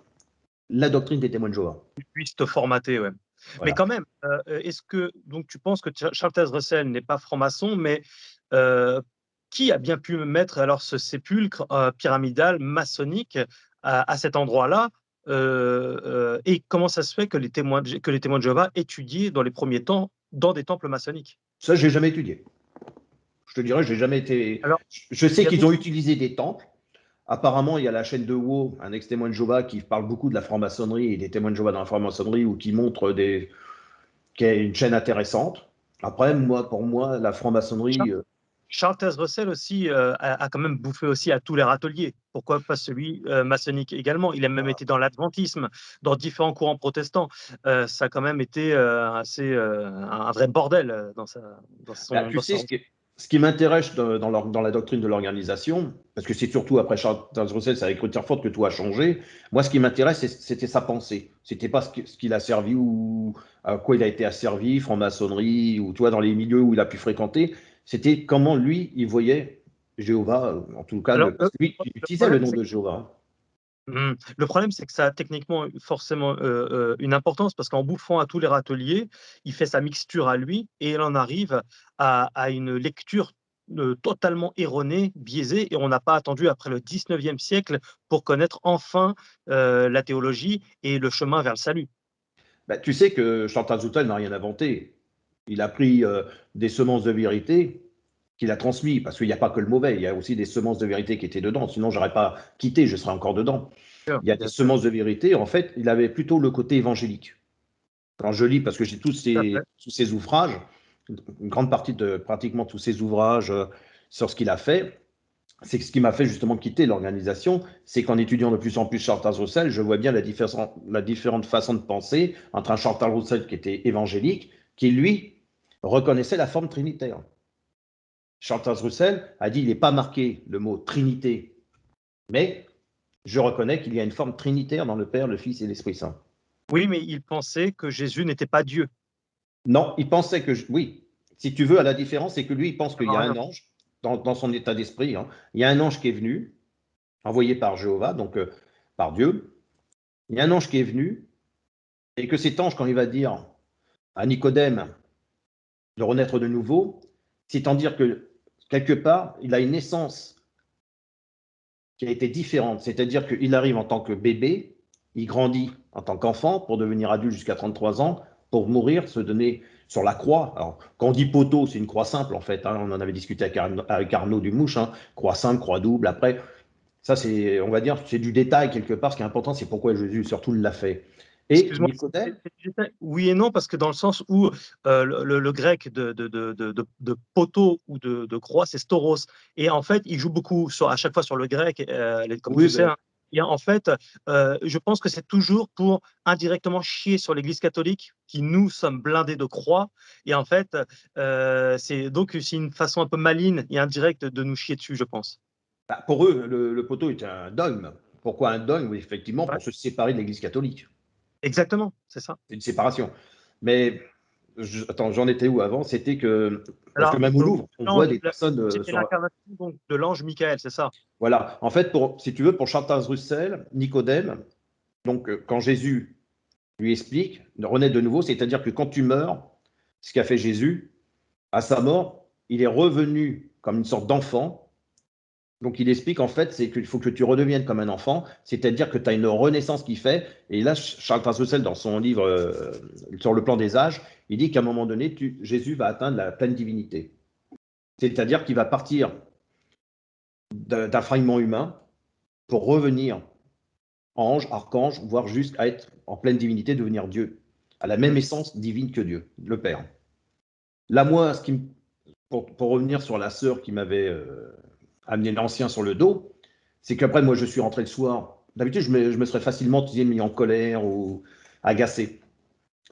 la doctrine des témoins de Jéhovah. Tu puisses te formater, ouais. Mais Voilà. quand même, est-ce que donc tu penses que Charles Taze Russell n'est pas franc-maçon, mais euh, qui a bien pu mettre alors ce sépulcre pyramidal maçonnique à cet endroit-là et comment ça se fait que que les témoins de Jéhovah étudiaient dans les premiers temps dans des temples maçonniques? Ça, j'ai jamais étudié. Je te dirais, j'ai jamais été. Alors, Je il sais y a qu'ils ont beaucoup. utilisé des temples. Apparemment, il y a la chaîne de WoW, un ex-témoin de Jéhovah, qui parle beaucoup de la franc-maçonnerie et des témoins de Jéhovah dans la franc-maçonnerie ou qui montre qui est une chaîne intéressante. Après, moi, pour moi, la franc-maçonnerie, Charles Taze Russell aussi a quand même bouffé aussi à tous les râteliers. Pourquoi pas celui maçonnique également? Il a même été dans l'adventisme, dans différents courants protestants. Ça a quand même été un vrai bordel bah, tu sais, ce qui m'intéresse dans la doctrine de l'organisation, parce que c'est surtout après Charles Russell, c'est avec Rutherford que tout a changé. Moi, ce qui m'intéresse, c'était sa pensée. C'était pas ce qu'il a servi ou à quoi il a été asservi, franc-maçonnerie, ou tu vois, dans les milieux où il a pu fréquenter. C'était comment lui, il voyait Jéhovah, en tout cas, Alors, parce que lui, il le utilisait le problème, nom c'est de Jéhovah. Le problème, c'est que ça a techniquement forcément une importance parce qu'en bouffant à tous les râteliers, il fait sa mixture à lui et il en arrive à une lecture totalement erronée, biaisée, et on n'a pas attendu après le 19e siècle pour connaître enfin la théologie et le chemin vers le salut. Bah, tu sais que Chantal Zoutel n'a rien inventé. Il a pris des semences de vérité qu'il a transmis, parce qu'il n'y a pas que le mauvais, il y a aussi des semences de vérité qui étaient dedans, sinon j'aurais pas quitté, je serais encore dedans. Il y a des Bien sûr, semences de vérité, en fait, il avait plutôt le côté évangélique. Quand je lis, parce que j'ai tout à fait. tous ces ouvrages, une grande partie de pratiquement tous ces ouvrages sur ce qu'il a fait, c'est ce qui m'a fait justement quitter l'organisation, c'est qu'en étudiant de plus en plus Charles Roussel, je vois bien la différente façon de penser entre un Charles Roussel qui était évangélique, qui lui reconnaissait la forme trinitaire. Charles Roussel a dit il n'est pas marqué le mot Trinité, mais je reconnais qu'il y a une forme trinitaire dans le Père, le Fils et l'Esprit Saint. Oui, mais il pensait que Jésus n'était pas Dieu. Non, il pensait que, oui, si tu veux, à la différence, c'est que lui, il pense qu'il y a Rien. un ange dans son état d'esprit. Hein. Il y a un ange qui est venu, envoyé par Jéhovah, donc par Dieu. Il y a un ange qui est venu, et que cet ange, quand il va dire à Nicodème de renaître de nouveau, c'est-à-dire que quelque part, il a une naissance qui a été différente. C'est-à-dire qu'il arrive en tant que bébé, il grandit en tant qu'enfant pour devenir adulte jusqu'à 33 ans, pour mourir, se donner sur la croix. Alors, quand on dit poteau, c'est une croix simple en fait. Hein, on en avait discuté avec Arnaud Dumouche, hein, croix simple, croix double. Après, ça c'est, on va dire, c'est du détail quelque part. Ce qui est important, c'est pourquoi Jésus surtout l'a fait. Et Excuse-moi, Nicodème, oui et non, parce que dans le sens où le grec de poteau ou de croix, c'est stauros. Et en fait, il joue beaucoup à chaque fois sur le grec, comme tu oui, sais. ben, Hein. Et en fait, je pense que c'est toujours pour indirectement chier sur l'Église catholique, qui nous sommes blindés de croix. Et en fait, c'est une façon un peu maligne et indirecte de nous chier dessus, je pense. bah, pour eux, le poteau était un dogme. Pourquoi un dogme? Oui, effectivement, Ouais, pour se séparer de l'Église catholique. exactement, c'est ça. C'est une séparation. Mais attends, j'en étais où avant? C'était que parce que Alors, même au donc, Louvre, on voit des personnes c'était sur. l'incarnation donc, de l'ange Michael, c'est ça? Voilà. En fait, si tu veux, pour Charles Russell, Nicodème, donc quand Jésus lui explique, renaît de nouveau, c'est-à-dire que quand tu meurs, ce qu'a fait Jésus, à sa mort, il est revenu comme une sorte d'enfant. Donc il explique en fait, c'est qu'il faut que tu redeviennes comme un enfant, c'est-à-dire que tu as une renaissance qui fait. Et là, Charles Russell, dans son livre sur le plan des âges, il dit qu'à un moment donné, Jésus va atteindre la pleine divinité. C'est-à-dire qu'il va partir d'un fragment humain pour revenir ange, archange, voire jusqu'à être en pleine divinité, devenir Dieu, à la même Mhm. essence divine que Dieu, le Père. Là, moi, pour revenir sur la sœur qui m'avait amené l'ancien sur le dos, c'est qu'après, moi, je suis rentré le soir. D'habitude, je me serais facilement mis en colère ou agacé.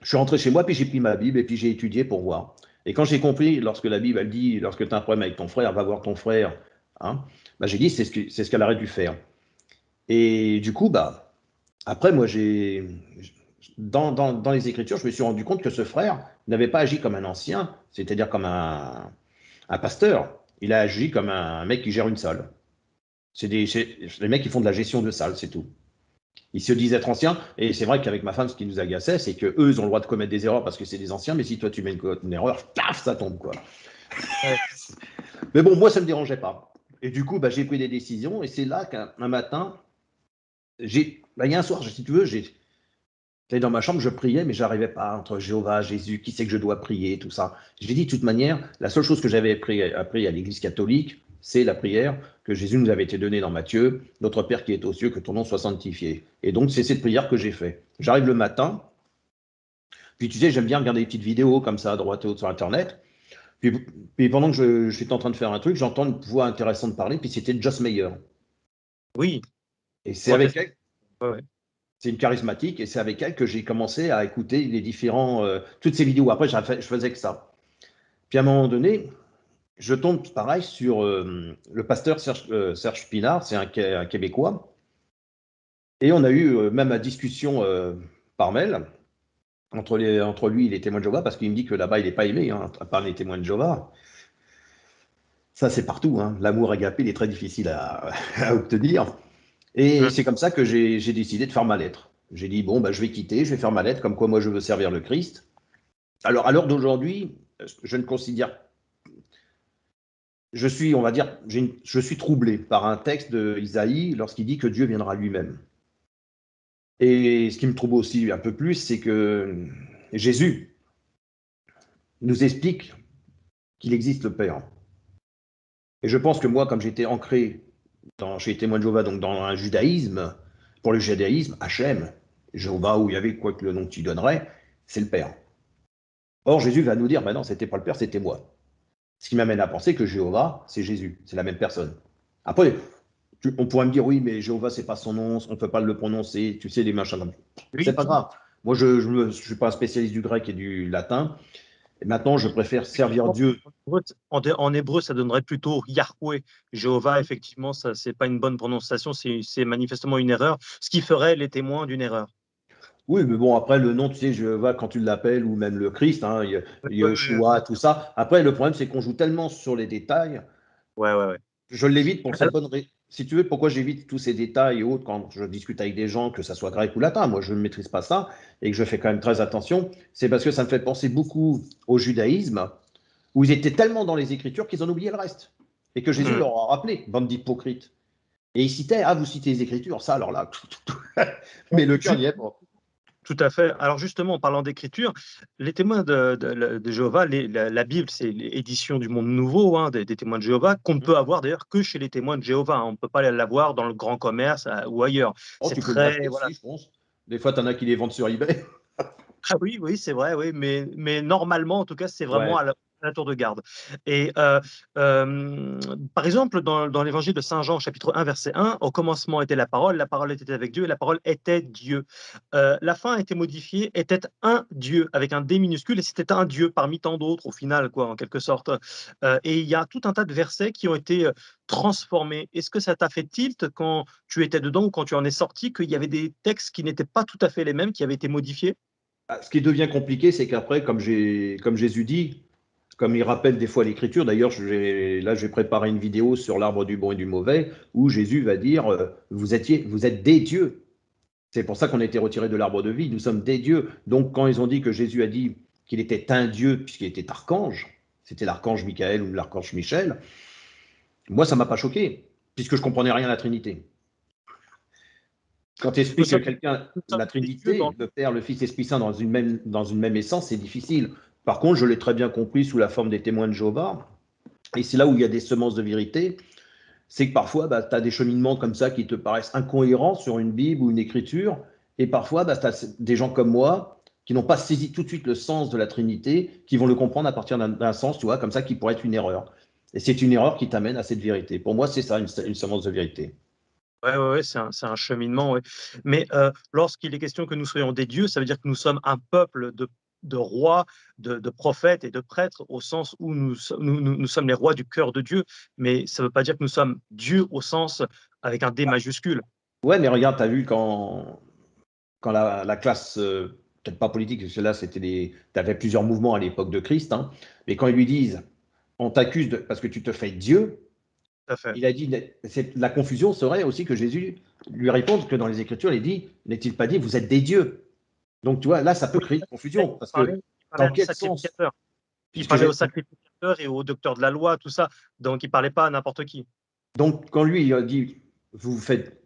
Je suis rentré chez moi, puis j'ai pris ma Bible et puis j'ai étudié pour voir. Et quand j'ai compris, lorsque la Bible, elle dit, lorsque tu as un problème avec ton frère, va voir ton frère, hein, bah, j'ai dit, c'est ce qu'elle aurait dû faire. Et du coup, bah, après, moi, dans les Écritures, je me suis rendu compte que ce frère n'avait pas agi comme un ancien, c'est-à-dire comme un pasteur. Il a agi comme un mec qui gère une salle. C'est les mecs qui font de la gestion de salle, c'est tout. Ils se disent être anciens, et c'est vrai qu'avec ma femme, ce qui nous agaçait, c'est qu'eux, ils ont le droit de commettre des erreurs parce que c'est des anciens, mais si toi tu mets une erreur, paf, ça tombe, quoi. Ouais. Mais bon, moi, ça ne me dérangeait pas. Et du coup, j'ai pris des décisions, et c'est là qu'un matin, il y a un soir, si tu veux, j'étais dans ma chambre, je priais, mais j'arrivais pas entre Jéhovah, Jésus, qui c'est que je dois prier, tout ça. J'ai dit, de toute manière, la seule chose que j'avais appris à l'Église catholique, c'est la prière que Jésus nous avait été donnée dans Matthieu, notre Père qui est aux cieux, que ton nom soit sanctifié. Et donc, c'est cette prière que j'ai fait. J'arrive le matin, puis tu sais, j'aime bien regarder des petites vidéos comme ça, à droite et haute sur Internet. Puis, puis pendant que je suis en train de faire un truc, j'entends une voix intéressante parler, puis c'était Joss Meyer. Oui, Et c'est avec protestant. elle, Ouais, ouais. c'est une charismatique, et c'est avec elle que j'ai commencé à écouter les différents, toutes ces vidéos. Après, je faisais que ça. Puis à un moment donné, je tombe pareil sur le pasteur Serge Pinard, c'est un Québécois, et on a eu même la discussion par mail entre lui et les témoins de Jéhovah, parce qu'il me dit que là-bas, il n'est pas aimé, hein, à part les témoins de Jéhovah. Ça, c'est partout, hein. L'amour agapé, il est très difficile à obtenir. Et Hum. c'est comme ça que j'ai décidé de faire ma lettre. J'ai dit, bon, je vais quitter, je vais faire ma lettre, comme quoi moi je veux servir le Christ. Alors, à l'heure d'aujourd'hui, je ne considère. Je suis, on va dire, je suis troublé par un texte d'Isaïe lorsqu'il dit que Dieu viendra lui-même. Et ce qui me trouble aussi un peu plus, c'est que Jésus nous explique qu'il existe le Père. Et je pense que moi, comme j'étais ancré chez les témoins de Jéhovah, donc dans un judaïsme, pour le judaïsme, Hachem, Jéhovah, où il y avait quoi que le nom que tu donnerais, c'est le Père. Or, Jésus va nous dire, non, c'était pas le Père, c'était moi. Ce qui m'amène à penser que Jéhovah, c'est Jésus, c'est la même personne. Après, on pourrait me dire, oui, mais Jéhovah, c'est pas son nom, on peut pas le prononcer, tu sais, les machins comme ça. C'est Oui. pas grave. Moi, je suis pas un spécialiste du grec et du latin. Et maintenant, je préfère servir Dieu. En hébreu, ça donnerait plutôt Yahweh. Jéhovah, effectivement, ça, c'est pas une bonne prononciation, c'est manifestement une erreur, ce qui ferait les témoins d'une erreur. Oui, mais bon, après, le nom, tu sais, Jéhovah, quand tu l'appelles, ou même le Christ, hein, Ouais, Yeshua, tout ça. Après, le problème, c'est qu'on joue tellement sur les détails. ouais, ouais. Je l'évite pour cette Alors, bonne raison. Si tu veux, pourquoi j'évite tous ces détails et autres quand je discute avec des gens, que ça soit grec ou latin, moi je ne maîtrise pas ça et que je fais quand même très attention, c'est parce que ça me fait penser beaucoup au judaïsme, où ils étaient tellement dans les Écritures qu'ils en oubliaient le reste. Et que Jésus hum. leur a rappelé, bande d'hypocrites. Et ils citaient, ah, vous citez les Écritures, ça alors là, mais le cœur n'y est pas. Tout à fait. Alors justement, en parlant d'écriture, les témoins de Jéhovah, la Bible, c'est l'édition du Monde Nouveau, hein, des témoins de Jéhovah, qu'on ne peut avoir d'ailleurs que chez les témoins de Jéhovah, hein. On ne peut pas l'avoir dans le grand commerce ou ailleurs. Oh, C'est tu peux très, l'acheter, voilà. si, je pense. Des fois, t'en as qui les vendent sur eBay. Ah oui, oui, c'est vrai, oui, mais normalement, en tout cas, c'est vraiment Ouais. à la tour de garde. Et par exemple, dans l'évangile de Saint Jean, chapitre 1, verset 1, au commencement était la parole était avec Dieu, et la parole était Dieu. La fin a été modifiée, était un Dieu, avec un D minuscule, et c'était un Dieu parmi tant d'autres, au final, quoi, en quelque sorte. Et il y a tout un tas de versets qui ont été transformés. Est-ce que ça t'a fait tilt quand tu étais dedans ou quand tu en es sorti, qu'il y avait des textes qui n'étaient pas tout à fait les mêmes, qui avaient été modifiés? Ah, ce qui devient compliqué, c'est qu'après, comme Jésus dit, comme il rappelle des fois l'Écriture, d'ailleurs, là, j'ai préparé une vidéo sur l'arbre du bon et du mauvais, où Jésus va dire, vous êtes des dieux. C'est pour ça qu'on a été retirés de l'arbre de vie, nous sommes des dieux. Donc, quand ils ont dit que Jésus a dit qu'il était un dieu, puisqu'il était archange, c'était l'archange Michael ou l'archange Michel, moi, ça m'a pas choqué, puisque je comprenais rien à la Trinité. Quand tu Nous expliques que sommes, quelqu'un, nous sommes la des dieux Trinité, le Père, le Fils, Esprit Saint dans une même essence, c'est difficile. Par contre, je l'ai très bien compris sous la forme des témoins de Jéhovah. Et c'est là où il y a des semences de vérité. C'est que parfois, tu as des cheminements comme ça qui te paraissent incohérents sur une Bible ou une écriture. Et parfois, tu as des gens comme moi qui n'ont pas saisi tout de suite le sens de la Trinité, qui vont le comprendre à partir d'un sens, tu vois, comme ça, qui pourrait être une erreur. Et c'est une erreur qui t'amène à cette vérité. Pour moi, c'est ça, une semence de vérité. Ouais, ouais, ouais, c'est un cheminement, ouais. Mais lorsqu'il est question que nous soyons des dieux, ça veut dire que nous sommes un peuple de rois, de prophètes et de prêtres, au sens où nous sommes les rois du cœur de Dieu. Mais ça ne veut pas dire que nous sommes Dieu au sens avec un D majuscule. Ouais, mais regarde, tu as vu quand quand la classe, peut-être pas politique, parce que là, tu avais plusieurs mouvements à l'époque de Christ, hein, mais quand ils lui disent, on t'accuse parce que tu te fais Dieu, tout à fait. il a dit, la confusion serait aussi que Jésus lui réponde que dans les Écritures, il dit, n'est-il pas dit, vous êtes des dieux? Donc, tu vois, là, ça peut Oui, créer une confusion, parce que il parlait dans au quel sens? sacrificateur. Il Puisque parlait au sacrificateur et au docteur de la loi, tout ça. Donc, il parlait pas à n'importe qui. donc, quand lui, il a dit,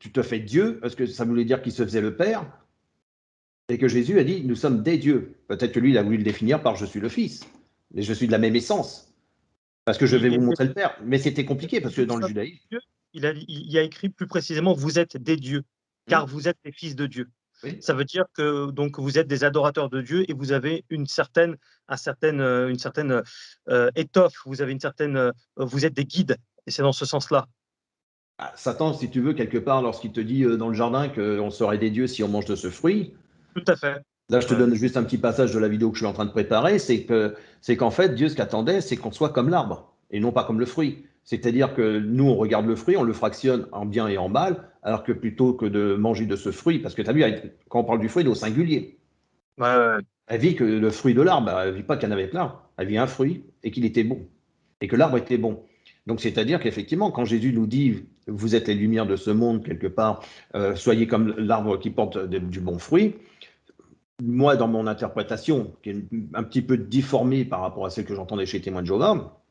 tu te fais Dieu, est-ce que ça voulait dire qu'il se faisait le Père? Et que Jésus a dit, nous sommes des dieux. Peut-être que lui, il a voulu le définir par je suis le Fils, mais je suis de la même essence, parce que je vais Il vous était montrer le Père. Mais c'était compliqué, parce que nous dans le sommes judaïsme, des dieux. Il a écrit plus précisément, vous êtes des dieux, car hmm, vous êtes les fils de Dieu. oui, Ça veut dire que donc vous êtes des adorateurs de Dieu et vous avez une certaine étoffe, vous avez vous êtes des guides. Et c'est dans ce sens-là. ah, Satan, si tu veux, quelque part, lorsqu'il te dit dans le jardin qu'on serait des dieux si on mange de ce fruit, Tout à fait. là, je te Ouais. donne juste un petit passage de la vidéo que je suis en train de préparer, c'est qu'en fait, Dieu, ce qu'attendait, c'est qu'on soit comme l'arbre, et non pas comme le fruit. C'est-à-dire que nous, on regarde le fruit, on le fractionne en bien et en mal, alors que plutôt que de manger de ce fruit, parce que tu as vu, quand on parle du fruit, il est au singulier. Ouais, ouais, Elle vit que le fruit de l'arbre, elle vit pas qu'il y en avait plein, elle vit un fruit et qu'il était bon, et que l'arbre était bon. Donc, c'est-à-dire qu'effectivement, quand Jésus nous dit, vous êtes les lumières de ce monde, quelque part, soyez comme l'arbre qui porte du bon fruit, moi, dans mon interprétation, qui est un petit peu difformée par rapport à celle que j'entendais chez Témoins de Jéhovah,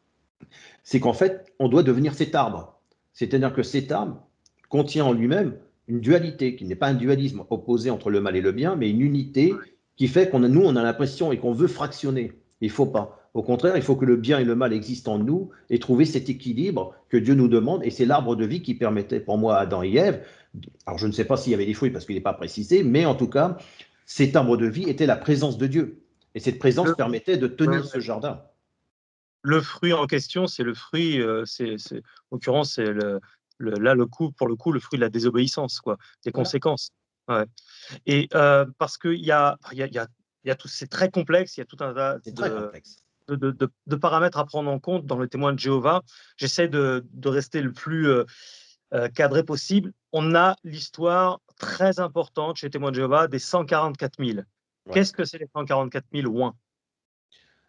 c'est qu'en fait, on doit devenir cet arbre. C'est-à-dire que cet arbre contient en lui-même une dualité, qui n'est pas un dualisme opposé entre le mal et le bien, mais une unité qui fait nous, on a l'impression et qu'on veut fractionner. Il ne faut pas. Au contraire, il faut que le bien et le mal existent en nous et trouver cet équilibre que Dieu nous demande. Et c'est l'arbre de vie qui permettait pour moi à Adam et Ève, alors je ne sais pas s'il y avait des fruits parce qu'il n'est pas précisé, mais en tout cas, cet arbre de vie était la présence de Dieu. Et cette présence Le, permettait de ouais, tenir ouais. ce jardin. Le fruit en question, c'est le fruit, en l'occurrence, c'est là, pour le coup, le fruit de la désobéissance, quoi, des Voilà. conséquences. Ouais. Et parce qu'il y a tout, c'est très complexe, il y a tout un tas C'est très complexe. de paramètres à prendre en compte dans le témoin de Jéhovah. J'essaie de rester le plus cadré possible. On a l'histoire très importante chez Témoins de Jéhovah des 144 000. Ouais. Qu'est-ce que c'est les 144 000 ouins?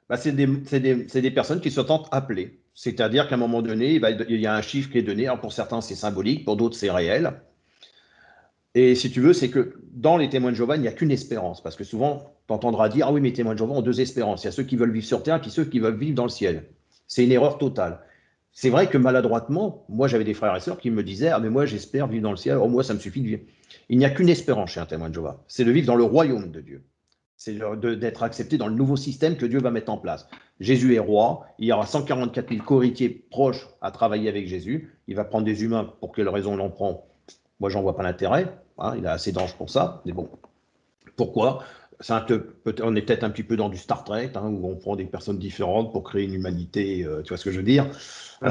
Bah, c'est des personnes qui se sentent appelées. C'est-à-dire qu'à un moment donné, il y a un chiffre qui est donné. Alors pour certains, c'est symbolique, pour d'autres, c'est réel. Et si tu veux, c'est que dans les témoins de Jéhovah, il n'y a qu'une espérance. Parce que souvent, tu entendras dire, ah oui, mais les témoins de Jéhovah ont deux espérances. Il y a ceux qui veulent vivre sur terre, puis ceux qui veulent vivre dans le ciel. C'est une erreur totale. C'est vrai que maladroitement, moi j'avais des frères et sœurs qui me disaient, ah mais moi j'espère vivre dans le ciel, oh moi ça me suffit de vivre. Il n'y a qu'une espérance chez un témoin de Jéhovah. C'est de vivre dans le royaume de Dieu. C'est d'être accepté dans le nouveau système que Dieu va mettre en place. Jésus est roi, il y aura 144 000 co-héritiers proches à travailler avec Jésus. Il va prendre des humains, pour quelle raison il en prend? Moi, j'en vois pas l'intérêt. Hein, il a assez d'anges pour ça. Mais bon, pourquoi? On est peut-être un petit peu dans du Star Trek, hein, où on prend des personnes différentes pour créer une humanité, tu vois ce que je veux dire? Mmh.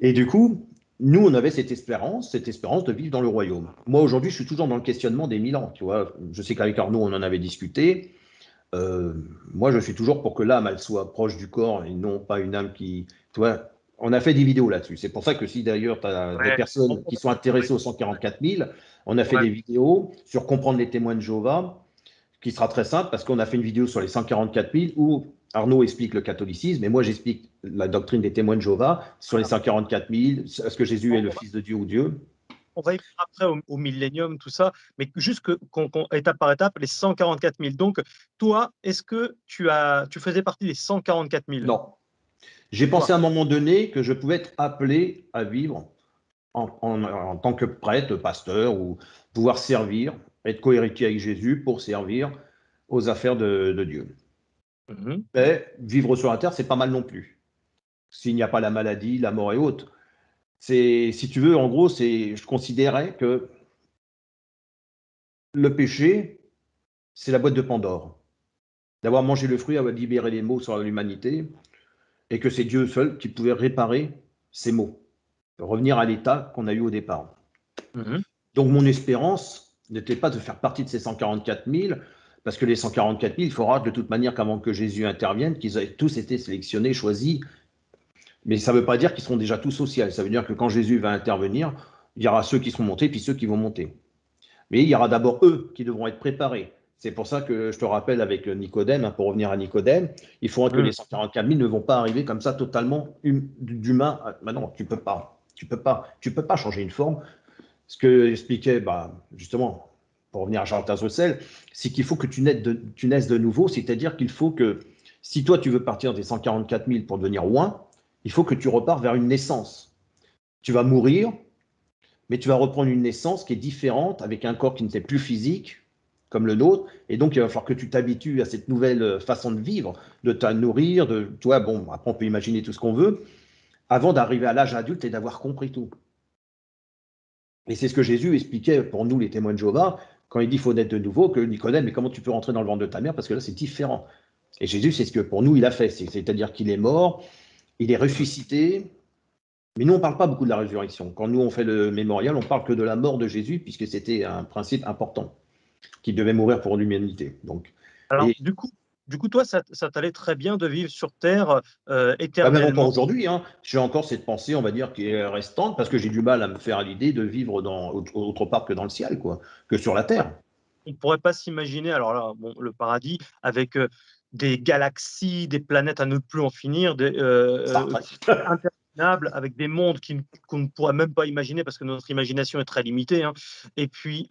Et du coup, nous, on avait cette espérance de vivre dans le royaume. Moi, aujourd'hui, je suis toujours dans le questionnement des 1000 ans. Tu vois, je sais qu'avec Arnaud, on en avait discuté. Euh, Moi, je suis toujours pour que l'âme, elle soit proche du corps et non pas une âme qui. Tu vois, on a fait des vidéos là-dessus. C'est pour ça que si d'ailleurs tu as des Ouais. personnes qui sont intéressées aux 144 000, on a fait Ouais. des vidéos sur comprendre les témoins de Jéhovah, qui sera très simple parce qu'on a fait une vidéo sur les 144 000 où Arnaud explique le catholicisme et moi j'explique la doctrine des témoins de Jéhovah sur les 144 000. Est-ce que Jésus est le Fils de Dieu ou Dieu? On va y venir après au millénium, tout ça, mais juste étape par étape, les 144 000. Donc, toi, est-ce que tu faisais partie des 144 000? Non. J'ai pensé Toi, à un moment donné que je pouvais être appelé à vivre en tant que prêtre, pasteur, ou pouvoir servir, être cohéritier avec Jésus pour servir aux affaires de Dieu. mmh, Mais vivre sur la terre, c'est pas mal non plus. S'il n'y a pas la maladie, la mort et autres. Si tu veux, en gros, je considérais que le péché, c'est la boîte de Pandore. D'avoir mangé le fruit, avoir libéré les maux sur l'humanité, et que c'est Dieu seul qui pouvait réparer ces maux, revenir à l'état qu'on a eu au départ. mmh. Donc mon espérance n'était pas de faire partie de ces 144 000, parce que les 144 000, il faudra de toute manière qu'avant que Jésus intervienne, qu'ils aient tous été sélectionnés, choisis. Mais ça ne veut pas dire qu'ils seront déjà tous au ciel. Ça veut dire que quand Jésus va intervenir, il y aura ceux qui seront montés, puis ceux qui vont monter. Mais il y aura d'abord eux qui devront être préparés. C'est pour ça que je te rappelle avec Nicodème, hein, pour revenir à Nicodème, il faudra que les 144 000 ne vont pas arriver comme ça totalement d'humain. Ben non, tu peux pas. Tu peux pas changer une forme. Ce que expliquait, justement, pour revenir à Charles Roussel, c'est qu'il faut que tu naisses de nouveau, c'est-à-dire qu'il faut que, si toi tu veux partir des 144 000 pour devenir oin, il faut que tu repars vers une naissance. Tu vas mourir, mais tu vas reprendre une naissance qui est différente, avec un corps qui ne t'est plus physique, comme le nôtre, et donc il va falloir que tu t'habitues à cette nouvelle façon de vivre, de te nourrir, toi, bon, après on peut imaginer tout ce qu'on veut, avant d'arriver à l'âge adulte et d'avoir compris tout. Et c'est ce que Jésus expliquait pour nous, les témoins de Jéhovah, quand il dit faut naître de nouveau, que Nicodème, mais comment tu peux rentrer dans le ventre de ta mère, parce que là c'est différent. Et Jésus, c'est ce que pour nous il a fait, c'est-à-dire qu'il est mort, il est ressuscité, mais nous on ne parle pas beaucoup de la résurrection. Quand nous on fait le mémorial, on parle que de la mort de Jésus, puisque c'était un principe important, qu'il devait mourir pour l'humanité. Donc, Alors, et du coup toi, ça t'allait très bien de vivre sur Terre même encore éternellement. aujourd'hui, hein, j'ai encore cette pensée, on va dire, qui est restante, parce que j'ai du mal à me faire à l'idée de vivre autre part que dans le ciel, quoi, que sur la Ouais. terre. On ne pourrait pas s'imaginer, alors là, bon, le paradis, avec des galaxies, des planètes à ne plus en finir, Star Trek. interminables, avec des mondes qu'on ne pourrait même pas imaginer parce que notre imagination est très limitée. Hein. Et puis,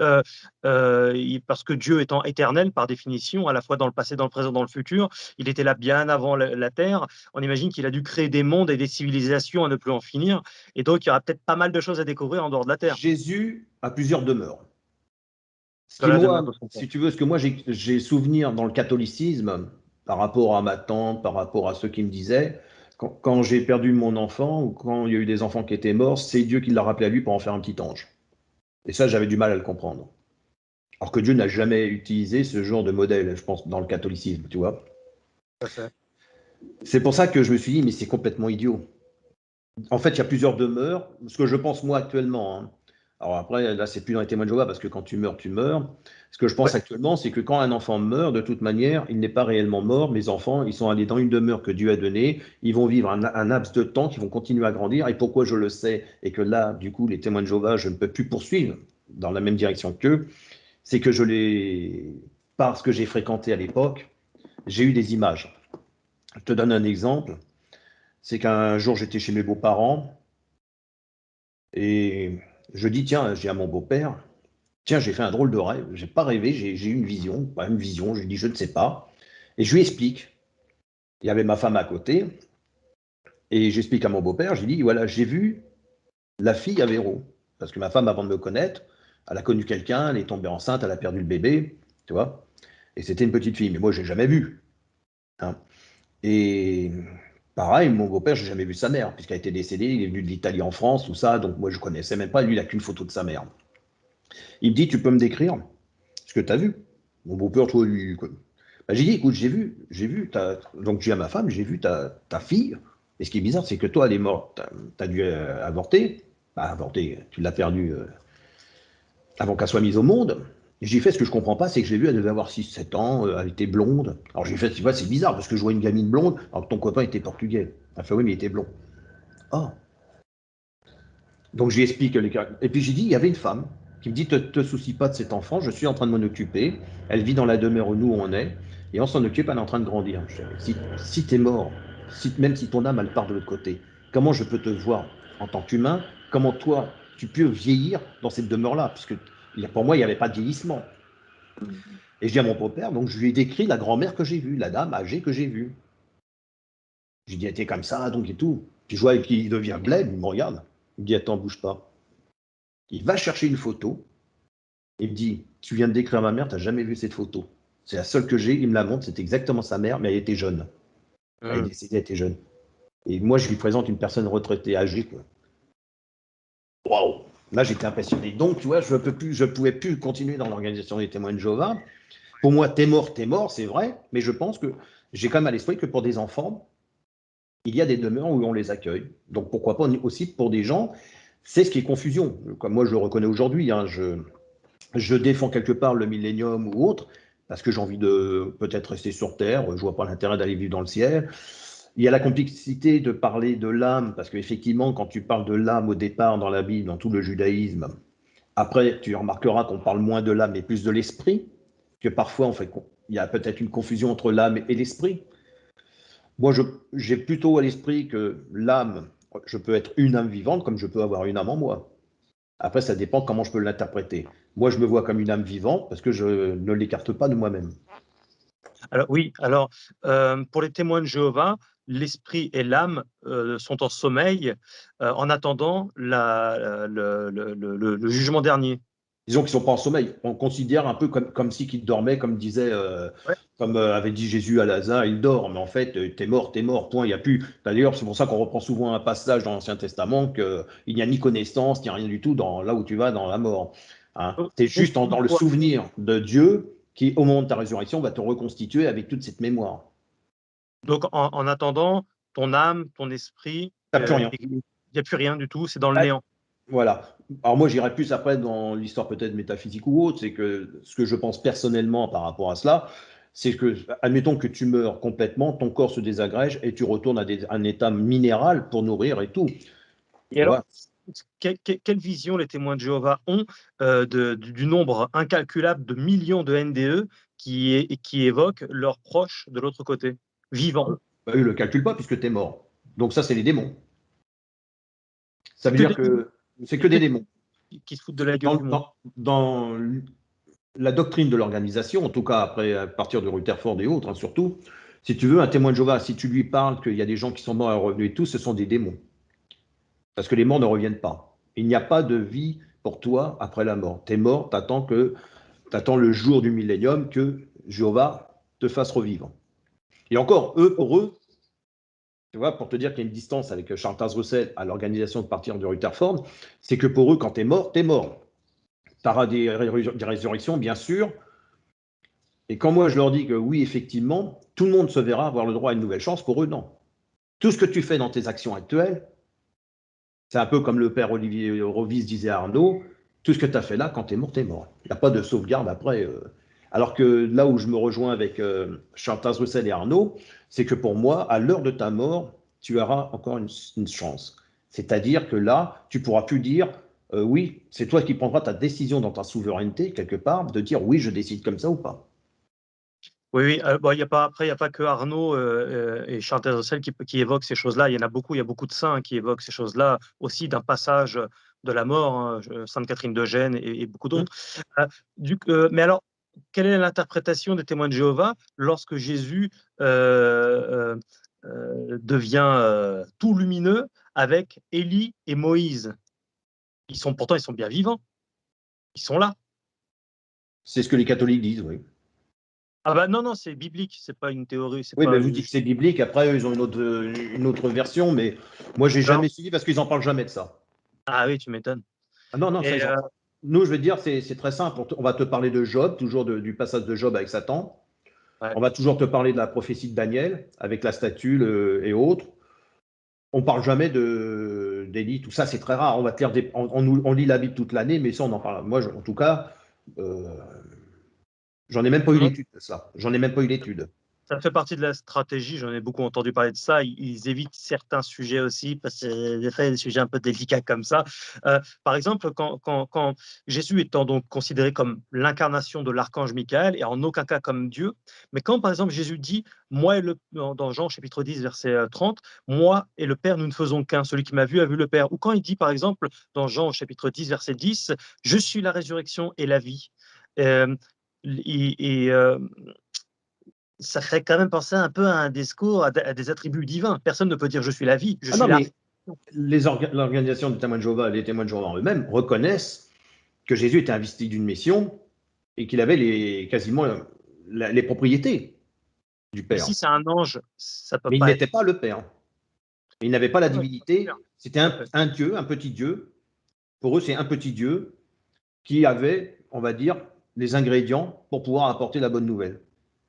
parce que Dieu étant éternel par définition, à la fois dans le passé, dans le présent, dans le futur, il était là bien avant la Terre. On imagine qu'il a dû créer des mondes et des civilisations à ne plus en finir. Et donc, il y aura peut-être pas mal de choses à découvrir en dehors de la Terre. Jésus a plusieurs demeures. Ce qui, Cela demeure moi, de son si temps. tu veux, ce que moi j'ai souvenir dans le catholicisme, par rapport à ma tante, par rapport à ceux qui me disaient, quand j'ai perdu mon enfant, ou quand il y a eu des enfants qui étaient morts, c'est Dieu qui l'a rappelé à lui pour en faire un petit ange. Et ça, j'avais du mal à le comprendre. Alors que Dieu n'a jamais utilisé ce genre de modèle, je pense, dans le catholicisme, tu vois. Tout à fait. C'est pour ça que je me suis dit, mais c'est complètement idiot. En fait, il y a plusieurs demeures. Ce que je pense moi actuellement, hein. Alors après, là, c'est plus dans les témoins de Jéhovah parce que quand tu meurs, tu meurs. Ce que je pense Ouais. actuellement, c'est que quand un enfant meurt, de toute manière, il n'est pas réellement mort. Mes enfants, ils sont allés dans une demeure que Dieu a donnée. Ils vont vivre un laps de temps qui vont continuer à grandir. Et pourquoi je le sais et que là, du coup, les témoins de Jéhovah, je ne peux plus poursuivre dans la même direction qu'eux, c'est que parce que j'ai fréquenté à l'époque, j'ai eu des images. Je te donne un exemple. C'est qu'un jour, j'étais chez mes beaux-parents. Et je dis, tiens, j'ai à mon beau-père, tiens, j'ai fait un drôle de rêve. J'ai pas rêvé, j'ai eu une vision, pas une vision, je lui dis, je ne sais pas. Et je lui explique. Il y avait ma femme à côté, et j'explique à mon beau-père, je lui dis, voilà, j'ai vu la fille à Véro. Parce que ma femme, avant de me connaître, elle a connu quelqu'un, elle est tombée enceinte, elle a perdu le bébé, tu vois. Et c'était une petite fille, mais moi, je l'ai jamais vue, hein. Et pareil, mon beau-père, j'ai jamais vu sa mère, puisqu'elle était décédée, il est venu de l'Italie en France, tout ça, donc moi, je connaissais même pas, lui, il a qu'une photo de sa mère. Il me dit, tu peux me décrire ce que tu as vu? Mon beau-père, toi, lui. J'ai dit, écoute, donc j'ai à ma femme, j'ai vu ta fille. Et ce qui est bizarre, c'est que toi, elle est morte. Tu as dû avorter. Avorter, tu l'as perdue avant qu'elle soit mise au monde. Et j'ai fait ce que je comprends pas, c'est que j'ai vu, elle devait avoir 6, 7 ans, elle était blonde. Alors j'ai fait, tu vois, c'est bizarre parce que je vois une gamine blonde, alors que ton copain était portugais. Elle fait, oui, mais il était blond. Ah, donc je lui explique les caractères. Et puis j'ai dit, il y avait une femme qui me dit, te soucie pas de cet enfant, je suis en train de m'en occuper. Elle vit dans la demeure où nous on est, et on s'en occupe, elle est en train de grandir. Si tu es mort, même si ton âme elle part de l'autre côté, comment je peux te voir en tant qu'humain? Comment toi tu peux vieillir dans cette demeure-là? Puisque pour moi il n'y avait pas de vieillissement. Et je dis à mon beau-père, donc je lui ai décrit la grand-mère que j'ai vue, la dame âgée que j'ai vue. J'ai dit, elle était comme ça, donc et tout. Puis je vois qu'il devient blême, il me regarde. Il me dit, attends, bouge pas. Il va chercher une photo. Il me dit, tu viens de décrire ma mère, tu n'as jamais vu cette photo. C'est la seule que j'ai, il me la montre, c'est exactement sa mère, mais elle était jeune. Elle est Mmh. décédée, elle était jeune. Et moi, je lui présente une personne retraitée, âgée. Waouh! Là, j'étais impressionné. Donc, tu vois, je ne pouvais plus continuer dans l'organisation des témoins de Jéhovah. Pour moi, t'es mort, c'est vrai, mais je pense que j'ai quand même à l'esprit que pour des enfants, il y a des demeures où on les accueille. Donc, pourquoi pas aussi pour des gens, c'est ce qui est confusion. Comme moi, je le reconnais aujourd'hui, hein, je défends quelque part le millénium ou autre, parce que j'ai envie de peut-être rester sur Terre, je vois pas l'intérêt d'aller vivre dans le ciel. Il y a la complexité de parler de l'âme, parce qu'effectivement, quand tu parles de l'âme au départ dans la Bible, dans tout le judaïsme, Après, tu remarqueras qu'on parle moins de l'âme et plus de l'esprit, que parfois, il y a peut-être une confusion entre l'âme et l'esprit. Moi, j'ai plutôt à l'esprit que l'âme, je peux être une âme vivante comme je peux avoir une âme en moi. Après, ça dépend comment je peux l'interpréter. Moi, je me vois comme une âme vivante parce que je ne l'écarte pas de moi-même. Alors oui, alors pour les témoins de Jéhovah, l'esprit et l'âme sont en sommeil en attendant le jugement dernier. Disons qu'ils ne sont pas en sommeil. On considère un peu comme si qu'ils dormaient, comme disait, Ouais. comme avait dit Jésus à Lazare, il dort, mais en fait, t'es mort, point. Il y a plus. D'ailleurs, c'est pour ça qu'on reprend souvent un passage dans l'Ancien Testament qu'il n'y a ni connaissance, ni rien du tout dans là où tu vas dans la mort. Hein. Tu es Donc, juste dans le souvenir de Dieu qui, au moment de ta résurrection, va te reconstituer avec toute cette mémoire. donc en attendant, ton âme, ton esprit, Tu n'as plus rien. il n'y a plus rien du tout, c'est dans le Ah, néant. voilà. Alors moi, j'irai plus après dans l'histoire peut-être métaphysique ou autre. C'est que ce que je pense personnellement par rapport à cela, c'est que, admettons que tu meurs complètement, ton corps se désagrège et tu retournes à un état minéral pour nourrir et tout. Et Tu alors, vois. quelle vision les témoins de Jéhovah ont du nombre incalculable de millions de NDE qui évoquent leurs proches de l'autre côté, vivants? Bah, eux, ne le calculent pas puisque tu es mort. Donc ça, c'est les démons. Ça C'est veut que dire des démons que c'est que des démons. qui se foutent de la gueule Dans, du monde. dans la doctrine de l'organisation, en tout cas après, à partir de Rutherford et autres, hein, surtout, si tu veux, un témoin de Jéhovah, si tu lui parles qu'il y a des gens qui sont morts et revenus et tout, ce sont des démons. Parce que les morts ne reviennent pas. Il n'y a pas de vie pour toi après la mort. Tu es mort, tu attends le jour du millénium que Jéhovah te fasse revivre. Et encore, pour eux, tu vois, pour te dire qu'il y a une distance avec Charles Russell à l'organisation de partir de Rutherford, c'est que pour eux, quand tu es mort, tu es mort. Tu auras des résurrections, bien sûr. Et quand moi je leur dis que oui, effectivement, tout le monde se verra avoir le droit à une nouvelle chance, pour eux, non. Tout ce que tu fais dans tes actions actuelles, c'est un peu comme le père Olivier Rovis disait à Arnaud, tout ce que tu as fait là, quand tu es mort, tu es mort. Il n'y a pas de sauvegarde après. Alors que là où je me rejoins avec Charles Russell et Arnaud, c'est que pour moi, à l'heure de ta mort, tu auras encore une chance. C'est-à-dire que là, tu pourras plus dire, oui, c'est toi qui prendras ta décision dans ta souveraineté, quelque part, de dire oui, je décide comme ça ou pas. Oui, oui, bon, il y a pas après, il y a pas que Arnaud, et Charles Russell qui évoquent ces choses-là. Il y a beaucoup de saints qui évoquent ces choses-là, aussi d'un passage de la mort, hein, Sainte Catherine de Gênes et beaucoup Hum. d'autres. Mais alors, quelle est l'interprétation des témoins de Jéhovah lorsque Jésus, devient, tout lumineux avec Élie et Moïse? Pourtant, ils sont bien vivants, ils sont là. C'est ce que les catholiques disent, oui. Ah bah, non, non, c'est biblique, c'est pas une théorie, c'est Oui, pas mais vous une dites que c'est biblique. Après, eux, ils ont une autre version, mais moi, j'ai alors jamais suivi parce qu'ils en parlent jamais de ça. ah oui, tu m'étonnes. Ah non, non, ça, Et ils en parlent. Nous, je vais te dire, c'est très simple. On va te parler de Job, toujours du passage de Job avec Satan. ouais. On va toujours te parler de la prophétie de Daniel avec la statue et autres. On parle jamais d'Élie. Tout ça, c'est très rare. On va te lire on lit la Bible toute l'année, mais ça, on en parle. Moi, en tout cas, euh, j'en ai même pas eu Non, l'étude de ça. J'en ai même pas eu l'étude. ça fait partie de la stratégie, j'en ai beaucoup entendu parler de ça. Ils évitent certains sujets aussi, parce que des fois, il y a des sujets un peu délicats comme ça. Par exemple, quand Jésus étant donc considéré comme l'incarnation de l'archange Michael et en aucun cas comme Dieu, mais quand par exemple Jésus dit, moi et dans Jean chapitre 10, verset 30, moi et le Père, nous ne faisons qu'un, celui qui m'a vu a vu le Père. Ou quand il dit par exemple dans Jean chapitre 10, verset 10, je suis la résurrection et la vie. Euh, et, ça fait quand même penser un peu à un discours, à des attributs divins. Personne ne peut dire je suis la vie, je Ah suis non, la. mais l'organisation des témoins de Jéhovah, les témoins de Jéhovah en eux-mêmes reconnaissent que Jésus était investi d'une mission et qu'il avait quasiment les propriétés du Mais Père. si c'est un ange, ça peut Mais il pas n'était être. pas le Père. Il n'avait pas la Ouais, divinité. C'était tout à fait. un Dieu, un petit Dieu. Pour eux, c'est un petit Dieu qui avait, on va dire, les ingrédients pour pouvoir apporter la bonne nouvelle.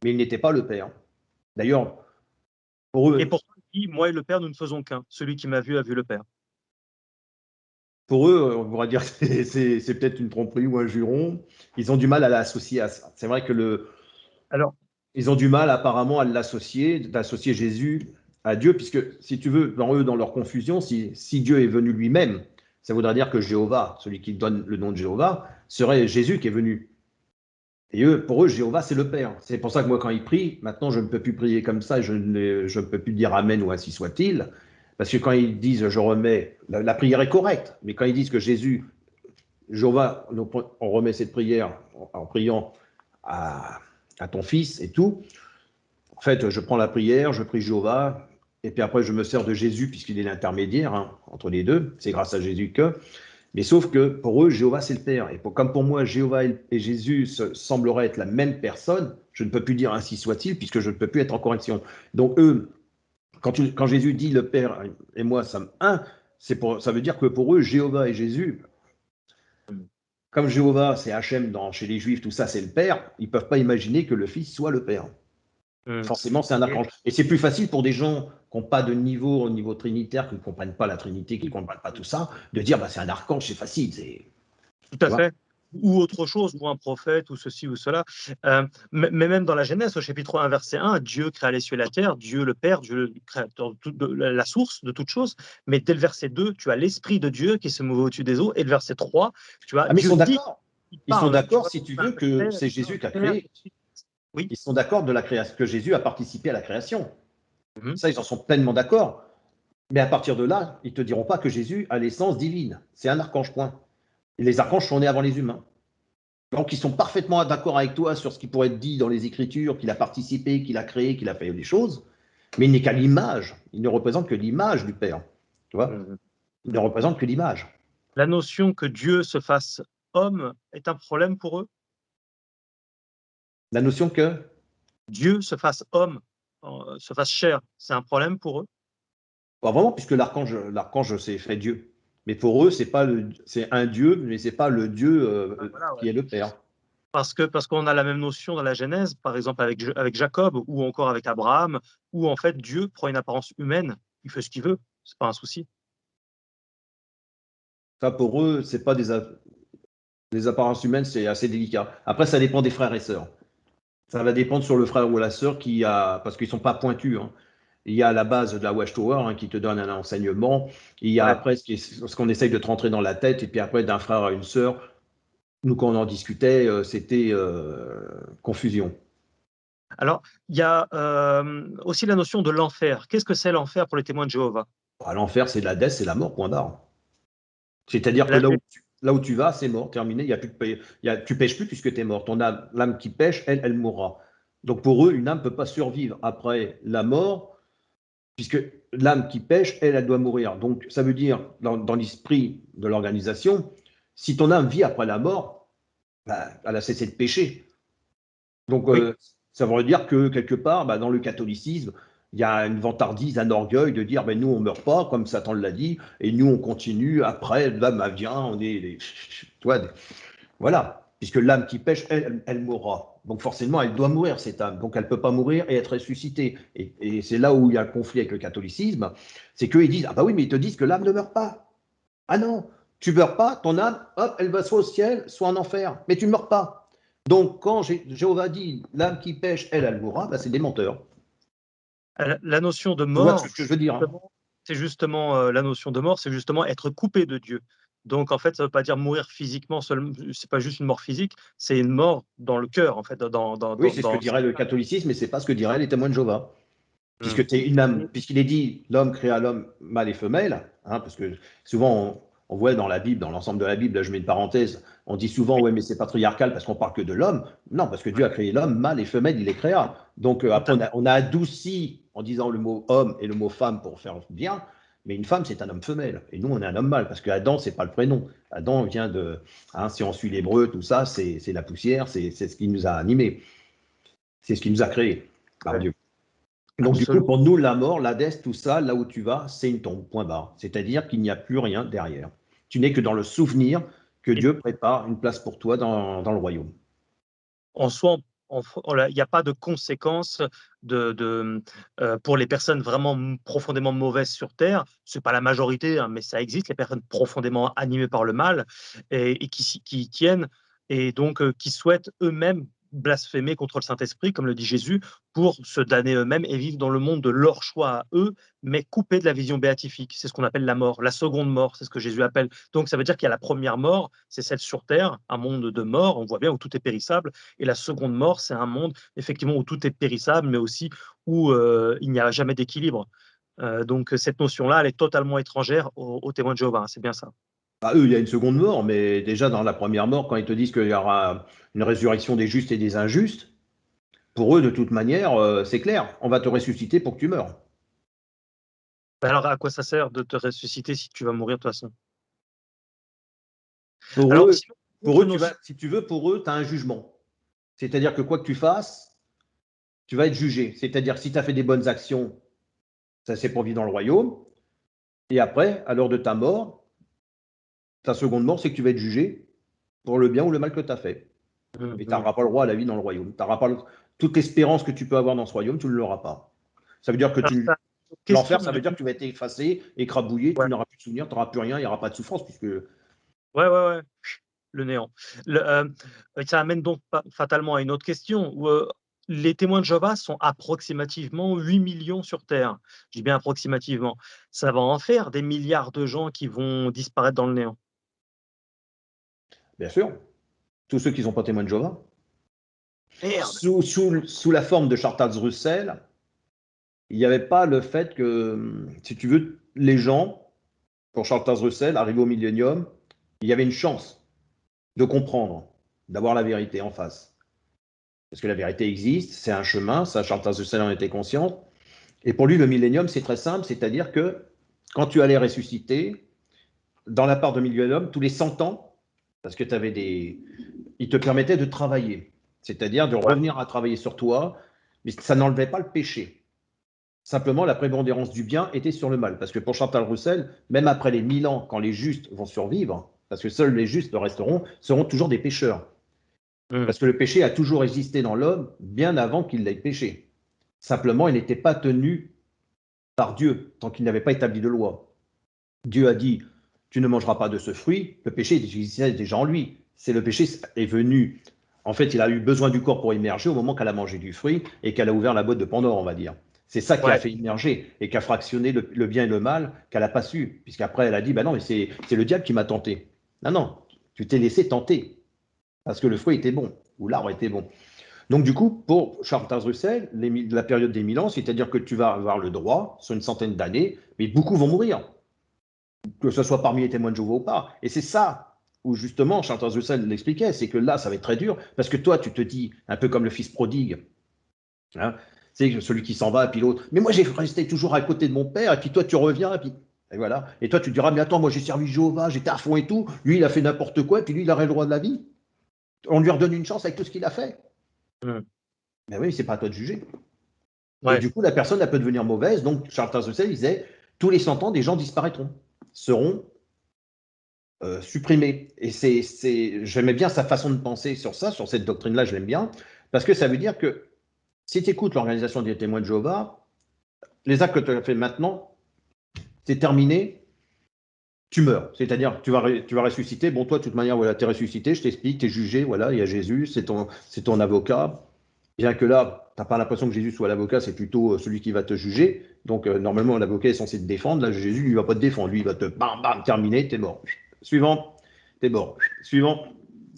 Mais il n'était pas le Père. D'ailleurs, pour Et eux, pourtant, il dit, moi et le Père, nous ne faisons qu'un. Celui qui m'a vu a vu le Père. on pourrait dire que c'est peut-être une tromperie ou un juron. Ils ont du mal à l'associer à ça. C'est vrai que Alors, ils ont du mal apparemment à l'associer, d'associer Jésus à Dieu, puisque si tu veux, dans eux, dans leur confusion, si Dieu est venu lui-même, Ça voudrait dire que Jéhovah, celui qui donne le nom de Jéhovah, serait Jésus qui est venu. Et pour eux, Jéhovah, c'est le Père. C'est pour ça que moi, quand ils prient, maintenant, je ne peux plus prier comme ça, je ne peux plus dire Amen ou ainsi soit-il, parce que quand ils disent je remets, la prière est correcte, mais quand ils disent que Jésus, Jéhovah, on remet cette prière en priant à, à ton fils et tout, en fait, je prends la prière, je prie Jéhovah, et puis après, je me sers de Jésus, puisqu'il est l'intermédiaire entre les deux. C'est grâce à Jésus que. Mais sauf que pour eux, Jéhovah, c'est le Père. Et comme pour moi, Jéhovah et Jésus sembleraient être la même personne, je ne peux plus dire ainsi soit-il, puisque je ne peux plus être en correction. Donc eux, quand Jésus dit le Père et moi sommes un, ça veut dire que pour eux, Jéhovah et Jésus, comme Jéhovah, c'est Hachem chez les Juifs, tout ça, c'est le Père, ils ne peuvent pas imaginer que le Fils soit le Père. Forcément, c'est un archange. Et c'est plus facile pour des gens qui n'ont pas de niveau au niveau trinitaire, qui ne comprennent pas la Trinité, qui ne comprennent pas tout ça, de dire bah, c'est un archange, c'est facile. Tout à fait. Ou autre chose, ou un prophète, ou ceci ou cela. Mais même dans la Genèse, au chapitre 1, verset 1, Dieu créa les cieux et la terre, Dieu le Père, Dieu le créateur, la source de toute chose. Mais dès le verset 2, tu as l'Esprit de Dieu qui se mouve au-dessus des eaux. Et le verset 3, tu as mais Dieu ils sont dit, d'accord. Ils sont d'accord, si tu veux, que c'est Jésus qui a créé. Oui. Ils sont d'accord de la création, que Jésus a participé à la création. Ça, ils en sont pleinement d'accord. Mais à partir de là, ils ne te diront pas que Jésus a l'essence divine. C'est un archange, point. Et les archanges sont nés avant les humains. Donc, ils sont parfaitement d'accord avec toi sur ce qui pourrait être dit dans les Écritures, qu'il a participé, qu'il a créé, qu'il a fait des choses, mais il n'est qu'à l'image. Il ne représente que l'image du Père. Tu vois, il ne représente que l'image. La notion que Dieu se fasse homme est un problème pour eux? La notion que Dieu se fasse homme, se fasse chair, c'est un problème pour eux? Pas vraiment, puisque l'archange c'est fait Dieu. Mais pour eux, c'est un Dieu, mais c'est pas le Dieu qui est le Père. Parce qu'on a la même notion dans la Genèse, par exemple avec Jacob ou encore avec Abraham, où en fait Dieu prend une apparence humaine, il fait ce qu'il veut, c'est pas un souci. Ça, pour eux, c'est pas des apparences humaines, c'est assez délicat. Après, ça dépend des frères et sœurs. Ça va dépendre sur le frère ou la sœur parce qu'ils sont pas pointus. Il y a la base de la Watchtower qui te donne un enseignement. Il y a après ce qu'on essaye de te rentrer dans la tête, et puis après, d'un frère à une sœur, nous, quand on en discutait, c'était confusion. Alors, il y a aussi la notion de l'enfer. Qu'est-ce que c'est l'enfer pour les témoins de Jéhovah? L'enfer, c'est de la death, c'est la mort, point barre. C'est-à-dire que là où tu vas, c'est mort, terminé. Il y a plus tu pêches plus puisque tu es mort. Ton âme, l'âme qui pêche, elle mourra. Donc pour eux, une âme ne peut pas survivre après la mort, puisque l'âme qui pêche, elle doit mourir. Donc ça veut dire, dans l'esprit de l'organisation, si ton âme vit après la mort, bah, elle a cessé de pécher. Donc ça veut dire que quelque part, bah, dans le catholicisme, il y a une vantardise, un orgueil de dire nous on meurt pas comme Satan l'a dit et nous on continue après l'âme vient, on est voilà, puisque l'âme qui pêche elle mourra, donc forcément elle doit mourir cette âme, donc elle peut pas mourir et être ressuscitée, et c'est là où il y a le conflit avec le catholicisme, c'est qu'eux ils disent ah bah oui mais ils te disent que l'âme ne meurt pas. Ah non, tu meurs pas, ton âme hop elle va soit au ciel soit en enfer, mais tu ne meurs pas. Donc, quand Jéhovah dit l'âme qui pêche, elle mourra, bah, c'est des menteurs. La notion de Tu vois mort, ce que je veux dire c'est justement la notion de mort, c'est justement être coupé de Dieu. Donc en fait, ça ne veut pas dire mourir physiquement, c'est pas juste une mort physique, c'est une mort dans le cœur en fait. Oui, c'est ce que dirait le catholicisme, mais c'est pas ce que diraient les témoins de Jéhovah. Puisque tu es une âme, puisqu'il est dit l'homme créa l'homme mâle et femelle, parce que souvent on voit dans la Bible, dans l'ensemble de la Bible, là je mets une parenthèse, on dit souvent ouais mais c'est patriarcal parce qu'on parle que de l'homme. Non, parce que Dieu a créé l'homme mâle et femelle, il les créa. Donc après on a adouci en disant le mot homme et le mot femme pour faire bien, mais une femme c'est un homme femelle et nous on est un homme mâle parce que Adam c'est pas le prénom. Adam vient de, si on suit l'hébreu tout ça, c'est la poussière, c'est ce qui nous a animés, c'est ce qui nous a créés par Dieu. Donc, du coup, pour nous, la mort, l'Hadès, tout ça, là où tu vas, c'est une tombe, point barre. C'est-à-dire qu'il n'y a plus rien derrière. Tu n'es que dans le souvenir que Dieu prépare une place pour toi dans le royaume. En soi, il n'y a pas de conséquences pour les personnes vraiment profondément mauvaises sur Terre. Ce n'est pas la majorité, mais ça existe, les personnes profondément animées par le mal et qui tiennent et donc qui souhaitent eux-mêmes blasphémer contre le Saint-Esprit, comme le dit Jésus, pour se damner eux-mêmes et vivre dans le monde de leur choix à eux, mais coupés de la vision béatifique. C'est ce qu'on appelle la mort, la seconde mort, c'est ce que Jésus appelle. Donc ça veut dire qu'il y a la première mort, c'est celle sur terre, un monde de mort, on voit bien, où tout est périssable, et la seconde mort, c'est un monde effectivement où tout est périssable, mais aussi où il n'y a jamais d'équilibre. Donc cette notion-là, elle est totalement étrangère aux témoins de Jéhovah, hein, c'est bien ça. Bah, eux, il y a une seconde mort, mais déjà dans la première mort, quand ils te disent qu'il y aura une résurrection des justes et des injustes, pour eux, de toute manière, c'est clair, on va te ressusciter pour que tu meurs. Alors à quoi ça sert de te ressusciter si tu vas mourir de toute façon? Pour Alors eux, sinon, autre notion. si tu veux, pour eux, tu as un jugement. C'est-à-dire que quoi que tu fasses, tu vas être jugé. C'est-à-dire que si tu as fait des bonnes actions, ça c'est pour vivre dans le royaume. Et après, à l'heure de ta mort, ta seconde mort, c'est que tu vas être jugé pour le bien ou le mal que tu as fait. Et tu n'auras pas le droit à la vie dans le royaume. Toute l'espérance que tu peux avoir dans ce royaume, tu ne l'auras pas. Ça veut dire que Alors, ça, l'enfer, question ça veut dire que tu vas être effacé, écrabouillé, tu ouais, n'auras plus de souvenirs, tu n'auras plus rien, il n'y aura pas de souffrance, puisque ouais, le néant. Ça amène donc fatalement à une autre question, où les témoins de Jéhovah sont approximativement 8 millions sur Terre. Je dis bien approximativement. Ça va en faire des milliards de gens qui vont disparaître dans le néant. bien sûr, tous ceux qui ne sont pas témoins de Jéhovah, Merde. sous la forme de Charles Russell, il n'y avait pas le fait que, si tu veux, les gens, pour Charles Russell, arrivés au millénium, il y avait une chance de comprendre, d'avoir la vérité en face. Parce que la vérité existe, c'est un chemin, ça Charles Russell en était conscient. Et pour lui, le millénium, c'est très simple, c'est-à-dire que quand tu allais ressusciter, dans la part de millénium, tous les 100 ans, parce que tu avais des. Il te permettait de travailler, c'est-à-dire de Ouais. revenir à travailler sur toi, mais ça n'enlevait pas le péché. Simplement, la prépondérance du bien était sur le mal. Parce que pour Chantal Roussel, même après les 1000 ans, quand les justes vont survivre, parce que seuls les justes resteront, seront toujours des pécheurs. Mm. Parce que le péché a toujours existé dans l'homme bien avant qu'il ait péché. Simplement, il n'était pas tenu par Dieu tant qu'il n'avait pas établi de loi. Dieu a dit, tu ne mangeras pas de ce fruit. Le péché existait déjà en lui. C'est le péché est venu. En fait, il a eu besoin du corps pour émerger au moment qu'elle a mangé du fruit et qu'elle a ouvert la boîte de Pandore, on va dire. C'est ça qui a Ouais. fait émerger et qui a fractionné le bien et le mal qu'elle n'a pas su. Puisqu'après, elle a dit, ben non, mais c'est le diable qui m'a tenté. Non, non, tu t'es laissé tenter parce que le fruit était bon ou l'arbre était bon. Donc, du coup, pour Charles Russell, la période des 1000 ans, c'est-à-dire que tu vas avoir le droit sur une centaine d'années, mais beaucoup vont mourir, que ce soit parmi les témoins de Jéhovah ou pas. Et c'est ça où justement Charles Russell l'expliquait, c'est que là, ça va être très dur, parce que toi, tu te dis, un peu comme le fils prodigue, hein, c'est celui qui s'en va, et puis l'autre, mais moi, j'ai resté toujours à côté de mon père, et puis toi, tu reviens, et puis et voilà. Et toi, tu te diras, mais attends, moi, j'ai servi Jéhovah, j'étais à fond et tout, lui, il a fait n'importe quoi, et puis lui, il aurait le droit de la vie. On lui redonne une chance avec tout ce qu'il a fait. Mm. Mais oui, c'est pas à toi de juger. Et Ouais. du coup, la personne, elle peut devenir mauvaise. Donc, Charles Russell disait, tous les 100 ans, des gens disparaîtront, seront supprimés. Et j'aimais bien sa façon de penser sur ça, sur cette doctrine-là, je l'aime bien, parce que ça veut dire que si tu écoutes l'organisation des témoins de Jéhovah, les actes que tu as fait maintenant, c'est terminé, tu meurs. C'est-à-dire, tu vas ressusciter. Bon, toi, de toute manière, voilà, tu es ressuscité, je t'explique, tu es jugé, voilà, il y a Jésus, c'est ton avocat. Bien que là, tu n'as pas l'impression que Jésus soit l'avocat, c'est plutôt celui qui va te juger. Donc, normalement, l'avocat est censé te défendre. Là, Jésus, lui, ne va pas te défendre. Lui, il va te bam, bam, terminer, t'es mort. Suivant, t'es mort. Suivant.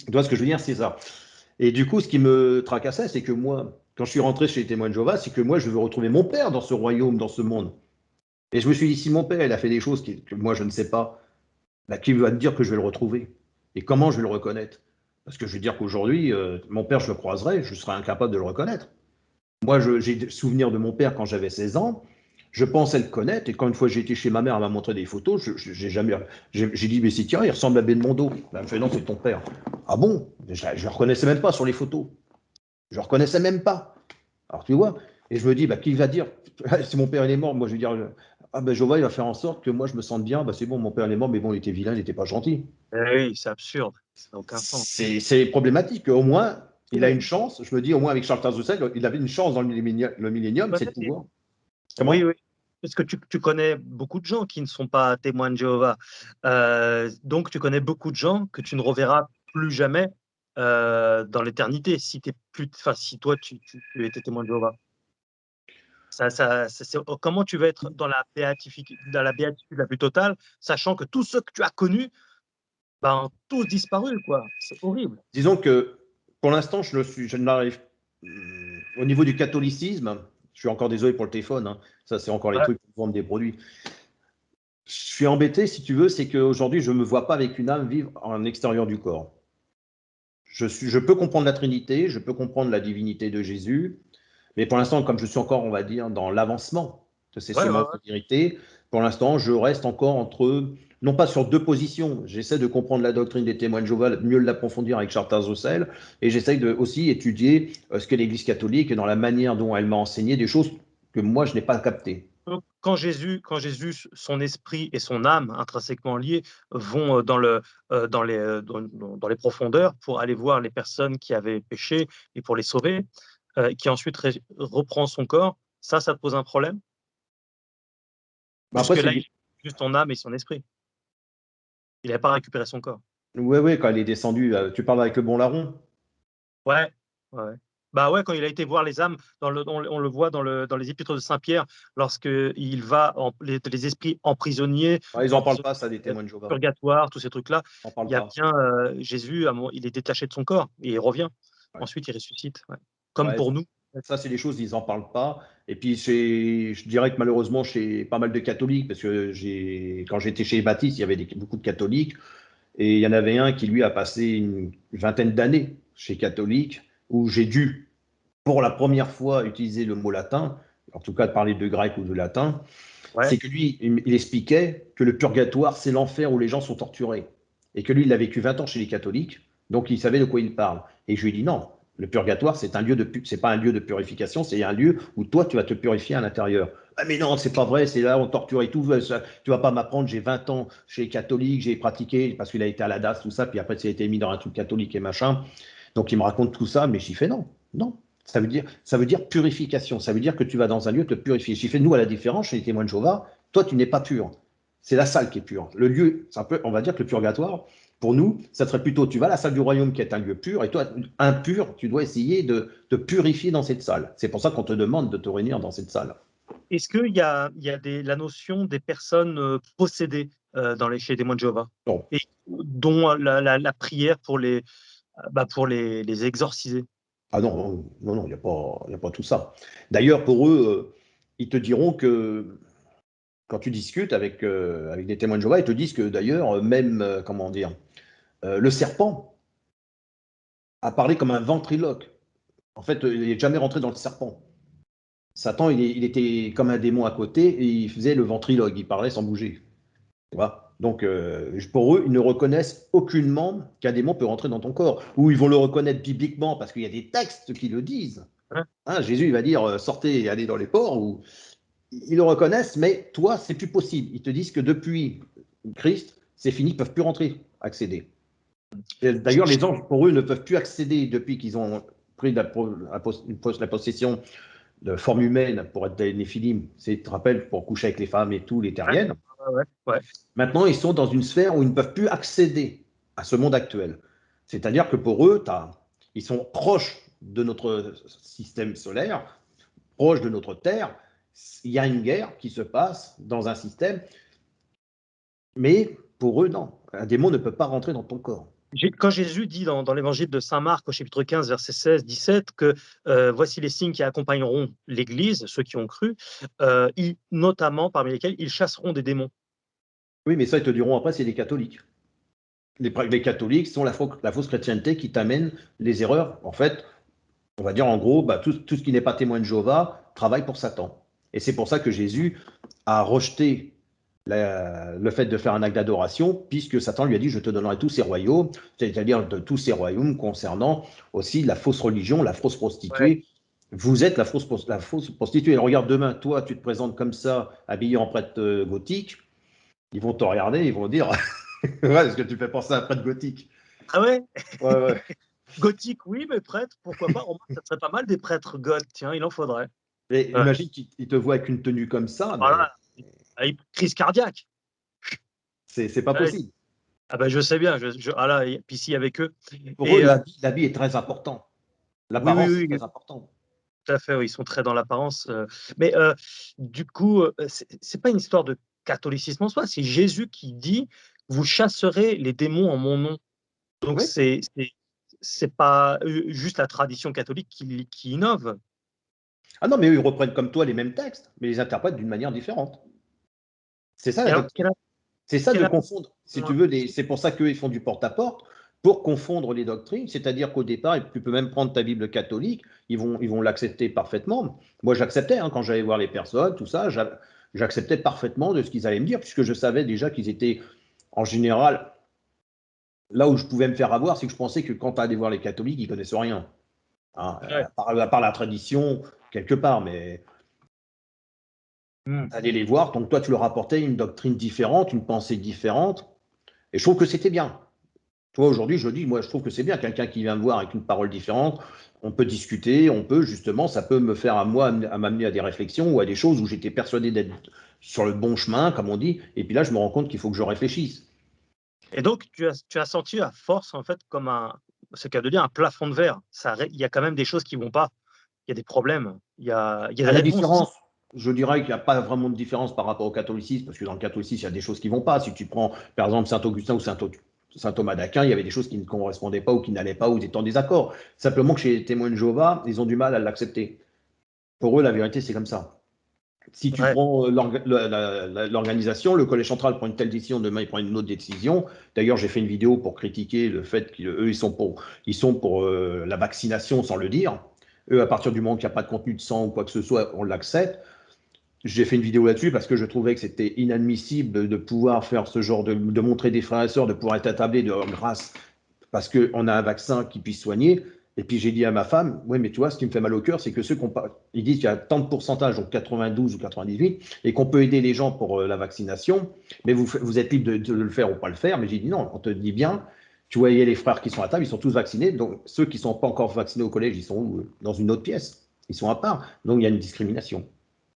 Tu vois ce que je veux dire, c'est ça. Et du coup, ce qui me tracassait, c'est que moi, quand je suis rentré chez les témoins de Jéhovah, c'est que moi, je veux retrouver mon père dans ce royaume, dans ce monde. Et je me suis dit, si mon père, il a fait des choses que moi, je ne sais pas, bah, qui va me dire que je vais le retrouver? Et comment je vais le reconnaître? Parce que je veux dire qu'aujourd'hui, mon père, je le croiserai, je serais incapable de le reconnaître. Moi, j'ai des souvenirs de mon père quand j'avais 16 ans. Je pensais le connaître. Et quand une fois j'ai été chez ma mère, elle m'a montré des photos. J'ai dit, mais c'est tiens, il ressemble à Belmondo. Elle me fait, non, c'est ton père. Ah bon? Je ne le reconnaissais même pas sur les photos. Je ne le reconnaissais même pas. Alors tu vois, et je me dis, bah, qui va dire, si mon père il est mort, moi je vais dire, ah ben Jéhovah il va faire en sorte que moi je me sente bien, bah, c'est bon, mon père il est mort, mais bon, il était vilain, il n'était pas gentil. Oui, c'est absurde. Ça n'a aucun sens. C'est problématique. Au moins, il a Oui, une chance. Je me dis, au moins avec Charles Tazousek, il avait une chance dans le millénium, c'est de peut-être. pouvoir. Oui, Comment? oui. Parce que tu connais beaucoup de gens qui ne sont pas témoins de Jéhovah. Donc, tu connais beaucoup de gens que tu ne reverras plus jamais dans l'éternité si t'es plus, enfin, si toi tu étais témoin de Jéhovah. Comment tu vas être dans la béatitude la plus totale, sachant que tous ceux que tu as connus, ben, ont tous disparu, quoi. C'est horrible. Disons que pour l'instant, je n'arrive. Au niveau du catholicisme, je suis encore désolé pour le téléphone, hein, ça c'est encore les Ouais, trucs pour vendre des produits. Je suis embêté, si tu veux, c'est qu'aujourd'hui, je ne me vois pas avec une âme vivre en extérieur du corps. Je peux comprendre la Trinité, je peux comprendre la divinité de Jésus, mais pour l'instant, comme je suis encore, on va dire, dans l'avancement de ces ouais, ouais, semences ouais. de vérité, pour l'instant, je reste encore entre, non pas sur deux positions, j'essaie de comprendre la doctrine des témoins de Jéhovah, mieux l'approfondir avec Charles Tarzocel, et j'essaie de aussi étudier ce qu'est l'Église catholique et dans la manière dont elle m'a enseigné des choses que moi, je n'ai pas captées. Donc, quand Jésus, son esprit et son âme intrinsèquement liés, vont dans les profondeurs pour aller voir les personnes qui avaient péché et pour les sauver, qui ensuite reprend son corps, ça te pose un problème? Mais Puisque après, là, il a juste son âme et son esprit. Il n'avait pas récupéré son corps. ouais, ouais, quand elle est descendue, tu parles avec le bon larron. Ouais, ouais, ouais. Bah, ouais, quand il a été voir les âmes, on le voit dans les épîtres de saint Pierre, lorsqu'il va les esprits emprisonnés, Ah, ils n'en parlent emprisonnés, pas, ça, des témoins de Jéhovah. purgatoire, tous ces trucs-là. Ils n'en parlent Il y a pas. bien, Jésus, à un moment, il est détaché de son corps et il revient. Ouais. Ensuite, il ressuscite, ouais. Comme Ouais, pour nous. ça, c'est des choses, ils n'en parlent pas. Et puis, je dirais que malheureusement, chez pas mal de catholiques, parce que quand j'étais chez les baptistes, il y avait beaucoup de catholiques, et il y en avait un qui, lui, a passé une vingtaine d'années chez catholique, où j'ai dû, pour la première fois, utiliser le mot latin, en tout cas de parler de grec ou de latin. Ouais. C'est que lui, il expliquait que le purgatoire, c'est l'enfer où les gens sont torturés. Et que lui, il a vécu 20 ans chez les catholiques, donc il savait de quoi il parle. Et je lui ai dit non, le purgatoire, c'est pas un lieu de purification, c'est un lieu où toi, tu vas te purifier à l'intérieur. Ah mais non, c'est pas vrai, c'est là, on torture et tout. Tu vas pas m'apprendre, j'ai 20 ans chez les catholiques, j'ai pratiqué, parce qu'il a été à la DAS, tout ça, puis après, il a été mis dans un truc catholique et machin. Donc il me raconte tout ça, mais j'y fais non, non. Ça veut dire purification. Ça veut dire que tu vas dans un lieu te purifier. J'y fais nous à la différence chez les témoins de Jéhovah. Toi, tu n'es pas pur. C'est la salle qui est pure. Le lieu, on va dire que le purgatoire, pour nous, ça serait plutôt tu vas à la salle du royaume qui est un lieu pur, et toi, impur, tu dois essayer de te purifier dans cette salle. C'est pour ça qu'on te demande de te réunir dans cette salle. Est-ce qu'il y a la notion des personnes possédées chez les témoins de Jéhovah, Bon. et dont la prière pour les exorciser? Ah non, non, non, non, il y a pas tout ça. D'ailleurs, pour eux, ils te diront que quand tu discutes avec des témoins de Jéhovah, ils te disent que d'ailleurs, même, comment dire, le serpent a parlé comme un ventriloque. En fait, il n'est jamais rentré dans le serpent. Satan, il était comme un démon à côté et il faisait le ventriloque, il parlait sans bouger. Tu vois. Donc, pour eux, ils ne reconnaissent aucunement qu'un démon peut rentrer dans ton corps. Ou ils vont le reconnaître bibliquement parce qu'il y a des textes qui le disent. Hein. Hein, Jésus, il va dire sortez et allez dans les ports. Ou... Ils le reconnaissent, mais toi, c'est plus possible. Ils te disent que depuis Christ, c'est fini, ils ne peuvent plus rentrer, accéder. D'ailleurs, les anges, pour eux, ne peuvent plus accéder depuis qu'ils ont pris la possession de forme humaine pour être des néphilim. C'est, tu te rappelles, pour coucher avec les femmes et tout, les Ouais, terriennes. ouais, ouais. Maintenant, ils sont dans une sphère où ils ne peuvent plus accéder à ce monde actuel. C'est-à-dire que pour eux, ils sont proches de notre système solaire, proches de notre Terre. Il y a une guerre qui se passe dans un système, mais pour eux, non. Un démon ne peut pas rentrer dans ton corps. Quand Jésus dit dans l'évangile de saint Marc, au chapitre 15, versets 16-17, que voici les signes qui accompagneront l'Église, ceux qui ont cru, notamment parmi lesquels ils chasseront des démons. Oui, mais ça, ils te diront après, c'est les catholiques. Les catholiques sont la fausse chrétienté qui t'amène les erreurs. En fait, on va dire en gros, tout ce qui n'est pas témoin de Jéhovah travaille pour Satan. Et c'est pour ça que Jésus a rejeté le fait de faire un acte d'adoration, puisque Satan lui a dit, je te donnerai tous ces royaumes, c'est-à-dire de tous ces royaumes concernant aussi la fausse religion, la fausse Ouais. prostituée. Vous êtes la fausse prostituée. Et regarde, demain, toi, tu te présentes comme ça, habillé en prêtre gothique, ils vont te regarder, ils vont dire, ouais, est-ce que tu fais penser à un prêtre gothique? Ah ouais? Ouais, ouais. Gothique, oui, mais prêtre, pourquoi pas? Remarque, ça serait pas mal des prêtres goths, tiens, il en faudrait. Mais Ouais. imagine qu'ils te voient avec une tenue comme ça, mais Voilà, crise cardiaque. c'est pas Ouais, possible. Ah ben, je sais bien, ah là, et puis si avec eux. Pour eux, Et l'habit est très important. oui, oui, L'apparence, c'est oui, très important. tout à fait, oui, ils sont très dans l'apparence. Mais du coup, c'est pas une histoire de catholicisme en soi, c'est Jésus qui dit: «Vous chasserez les démons en mon nom». Donc Oui. c'est pas, juste la tradition catholique qui innove. Ah non, mais eux, ils reprennent comme toi les mêmes textes, mais ils les interprètent d'une manière différente. C'est ça Et la alors doctrine. C'est ça quelle de a confondre. Si tu veux, c'est pour ça qu'eux, ils font du porte-à-porte, pour confondre les doctrines. C'est-à-dire qu'au départ, tu peux même prendre ta Bible catholique, ils vont l'accepter parfaitement. Moi, j'acceptais, hein, quand j'allais voir les personnes, tout ça, j'acceptais parfaitement de ce qu'ils allaient me dire, puisque je savais déjà qu'ils étaient, en général, là où je pouvais me faire avoir, c'est que je pensais que quand tu allais voir les catholiques, ils connaissent rien. Hein, ouais. à part la tradition, quelque part, mais Mmh. aller les voir, donc toi, tu leur apportais une doctrine différente, une pensée différente, et je trouve que c'était bien. Toi, aujourd'hui, je dis, moi, je trouve que c'est bien, quelqu'un qui vient me voir avec une parole différente, on peut discuter, on peut justement, ça peut me faire à moi, à m'amener à des réflexions ou à des choses où j'étais persuadé d'être sur le bon chemin, comme on dit, et puis là, je me rends compte qu'il faut que je réfléchisse. Et donc tu as senti à force, en fait, comme c'est le cas de dire, un plafond de verre. Il y a quand même des choses qui vont pas. Il y a des problèmes, il y a À des la réponses aussi. différence, je dirais qu'il n'y a pas vraiment de différence par rapport au catholicisme, parce que dans le catholicisme, il y a des choses qui ne vont pas. Si tu prends, par exemple, Saint-Augustin ou Saint Thomas d'Aquin, il y avait des choses qui ne correspondaient pas ou qui n'allaient pas ou ils étaient en désaccord. Simplement que chez les témoins de Jéhovah, ils ont du mal à l'accepter. Pour eux, la vérité, c'est comme ça. Si tu Ouais, prends l'organisation, le collège central prend une telle décision, demain il prend une autre décision. D'ailleurs, j'ai fait une vidéo pour critiquer le fait qu'eux, ils sont pour la vaccination sans le dire. Eux, à partir du moment qu'il n'y a pas de contenu de sang ou quoi que ce soit, on l'accepte. J'ai fait une vidéo là-dessus parce que je trouvais que c'était inadmissible de pouvoir faire ce genre de montrer des frères et sœurs, de pouvoir être attablés de grâce parce qu'on a un vaccin qui puisse soigner. Et puis j'ai dit à ma femme, oui, mais tu vois, ce qui me fait mal au cœur, c'est que ceux qui ont pas, ils disent qu'il y a tant de pourcentage, donc 92 ou 98, et qu'on peut aider les gens pour la vaccination, mais vous êtes libre de le faire ou pas le faire. Mais j'ai dit non, on te dit bien, tu voyais les frères qui sont à table, ils sont tous vaccinés, donc ceux qui ne sont pas encore vaccinés au collège, ils sont dans une autre pièce, ils sont à part, donc il y a une discrimination.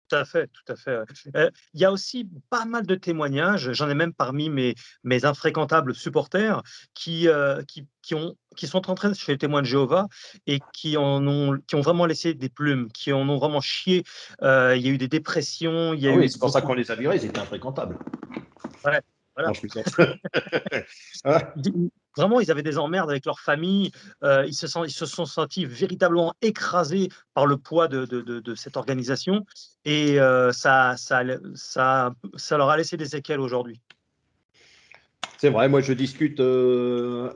tout à fait, tout à fait, ouais. Il y a aussi pas mal de témoignages, j'en ai même parmi mes infréquentables supporters qui sont entrés chez les Témoins de Jéhovah et qui ont vraiment laissé des plumes, qui en ont vraiment chié. Il y a eu des dépressions, il y a Ah eu oui, c'est pour ça beaucoup qu'on les a virés, ils étaient infréquentables. ouais, Non, voilà. je plaisante. Ah, Vraiment, ils avaient des emmerdes avec leur famille, ils se sont sentis véritablement écrasés par le poids de cette organisation et ça leur a laissé des séquelles aujourd'hui. c'est vrai, moi je discute de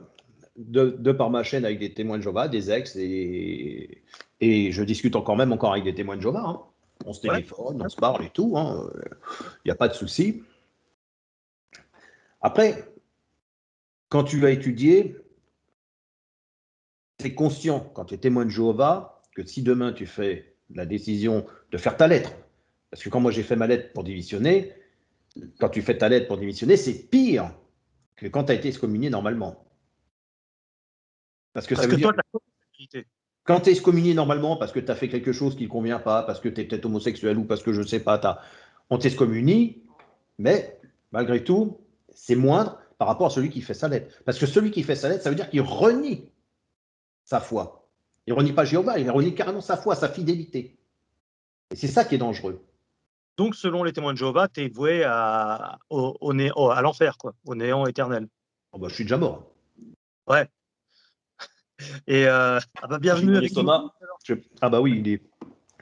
par ma chaîne avec des témoins de Jéhovah, des ex, et je discute encore avec des témoins de Jéhovah. Hein. On se Ouais, téléphone, on se parle et tout. Il n'y a pas de souci. Après, quand tu vas étudier, tu es conscient, quand tu es témoin de Jéhovah, que si demain tu fais la décision de faire ta lettre, parce que quand moi j'ai fait ma lettre pour démissionner, quand tu fais ta lettre pour démissionner, c'est pire que quand tu as été excommunié normalement. Parce que ça parce veut que dire toi, tu as la vérité. quand tu es excommunié normalement parce que tu as fait quelque chose qui ne convient pas, parce que tu es peut-être homosexuel ou parce que je ne sais pas, on t'excommunie, mais malgré tout, c'est moindre par rapport à celui qui fait sa lettre. Parce que celui qui fait sa lettre, ça veut dire qu'il renie sa foi. Il ne renie pas Jéhovah, il renie carrément sa foi, sa fidélité. Et c'est ça qui est dangereux. Donc selon les Témoins de Jéhovah, tu es voué à l'enfer, quoi, au néant éternel. Oh bah, je suis déjà mort. Ouais et ah bah, J'ai bienvenue mon avec nous. estomac. Ah bah oui,